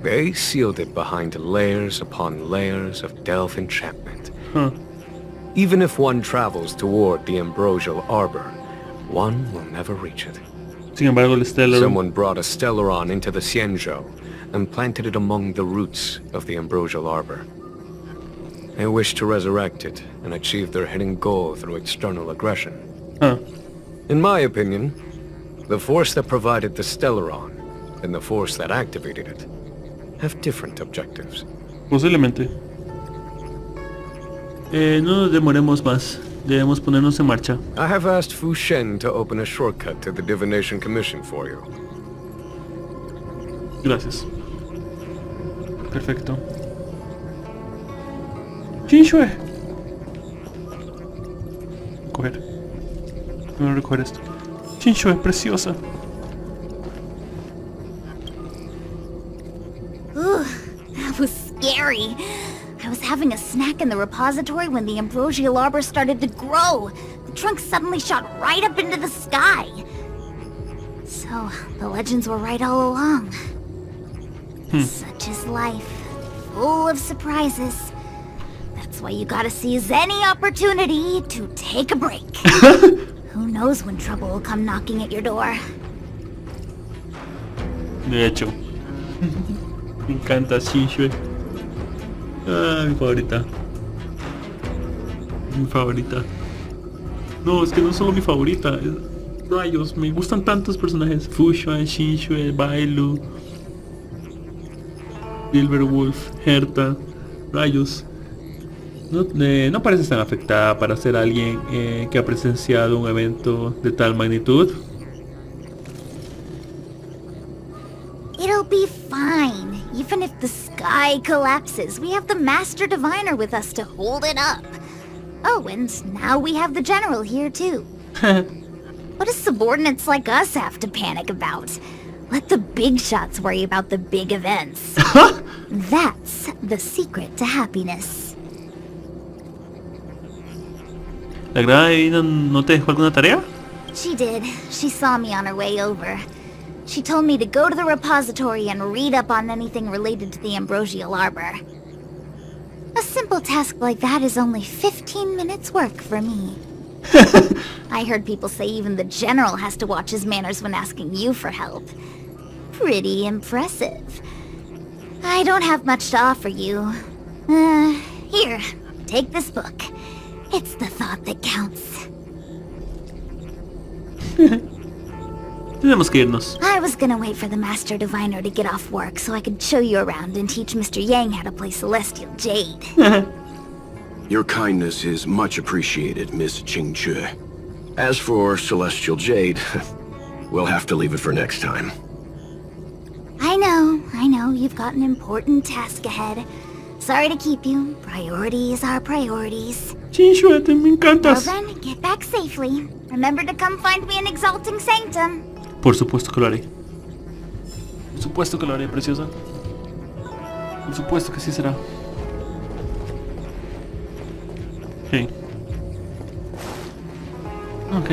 [SPEAKER 3] they sealed it behind layers upon layers of delve enchantment. Even if one travels toward the Ambrosial Arbor, one will never reach it.
[SPEAKER 1] Sin embargo, el Stellaron.
[SPEAKER 3] Someone brought a Stellaron into the Xianzhou and planted it among the roots of the Ambrosial Arbor. They wish to resurrect it and achieve their hidden goal through external aggression. In my opinion, the force that provided the Stellaron and the force that activated it have different objectives.
[SPEAKER 1] Posiblemente. No nos demoremos más. Debemos ponernos en marcha.
[SPEAKER 3] I have asked Fu Shen to open a shortcut to the Divination Commission for you.
[SPEAKER 1] Gracias. Perfecto. Chinshue. Coger. Voy a recoger esto. Chinshue, preciosa.
[SPEAKER 2] Ooh, that was scary. I was having a snack in the repository when the Ambrosial Arbor started to grow. The trunk suddenly shot right up into the sky. So, the legends were right all along. Such is life, full of surprises. That's why you gotta seize any opportunity to take a break. Who knows when trouble will come knocking at your door.
[SPEAKER 9] De hecho. Me encanta Shinshue. Ah, mi favorita. Mi favorita. No, es que no es solo mi favorita. Rayos, me gustan tantos personajes. Fushuan, Shinshue, Bailu, Silverwolf, Herta. Rayos. No pareces tan afectada para ser alguien que ha presenciado un evento de tal magnitud.
[SPEAKER 2] It'll be fine. Even if the sky collapses, we have the Master Diviner with us to hold it up. Oh, and now we have the General here too. What do subordinates like us have to panic about? Let the big shots worry about the big events. That's the secret to happiness.
[SPEAKER 9] ¿La grada divina no te dejó alguna tarea?
[SPEAKER 2] She did. She saw me on her way over. She told me to go to the repository and read up on anything related to the Ambrosial Arbor. A simple task like that is only 15 minutes work for me. I heard people say even the General has to watch his manners when asking you for help. Pretty impressive. I don't have much to offer you. Here, take this book. It's the thought that counts.
[SPEAKER 9] Tenemos que irnos.
[SPEAKER 2] I was gonna wait for the Master Diviner to get off work so I could show you around and teach Mr. Yang how to play Celestial Jade.
[SPEAKER 10] Your kindness is much appreciated, Miss Qingque. As for Celestial Jade, we'll have to leave it for next time.
[SPEAKER 2] I know, you've got an important task ahead. Sorry to keep you. Priorities are priorities.
[SPEAKER 9] Shinshue, me encantas.
[SPEAKER 2] Well then, get back safely. Remember to come find me in Exalting Sanctum.
[SPEAKER 9] Por supuesto que lo haré. Por supuesto que lo haré, preciosa. Por supuesto que sí será. Ok. Ok,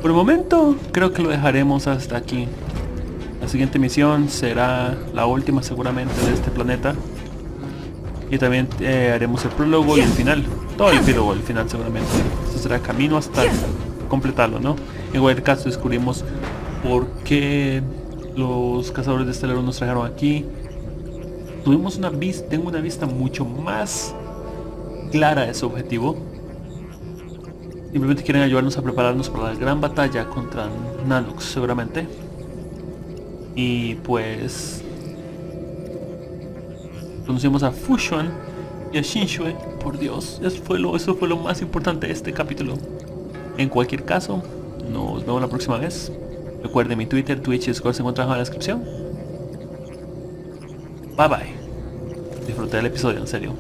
[SPEAKER 9] por el momento creo que lo dejaremos hasta aquí. La siguiente misión será la última seguramente de este planeta. Y también haremos el prólogo y el final. Todo el epílogo, el final seguramente. Esto será camino hasta completarlo, ¿no? En cualquier caso descubrimos por qué los cazadores de estelares nos trajeron aquí. Tuvimos tengo una vista mucho más clara de su objetivo. Simplemente quieren ayudarnos a prepararnos para la gran batalla contra Nanox seguramente. Y pues conocimos a Fushuan y a Shinshue. Por Dios, eso fue lo más importante de este capítulo. En cualquier caso, nos vemos la próxima vez. Recuerden mi Twitter, Twitch y Discord se encuentran en la descripción. Bye bye. Disfruté del episodio, en serio.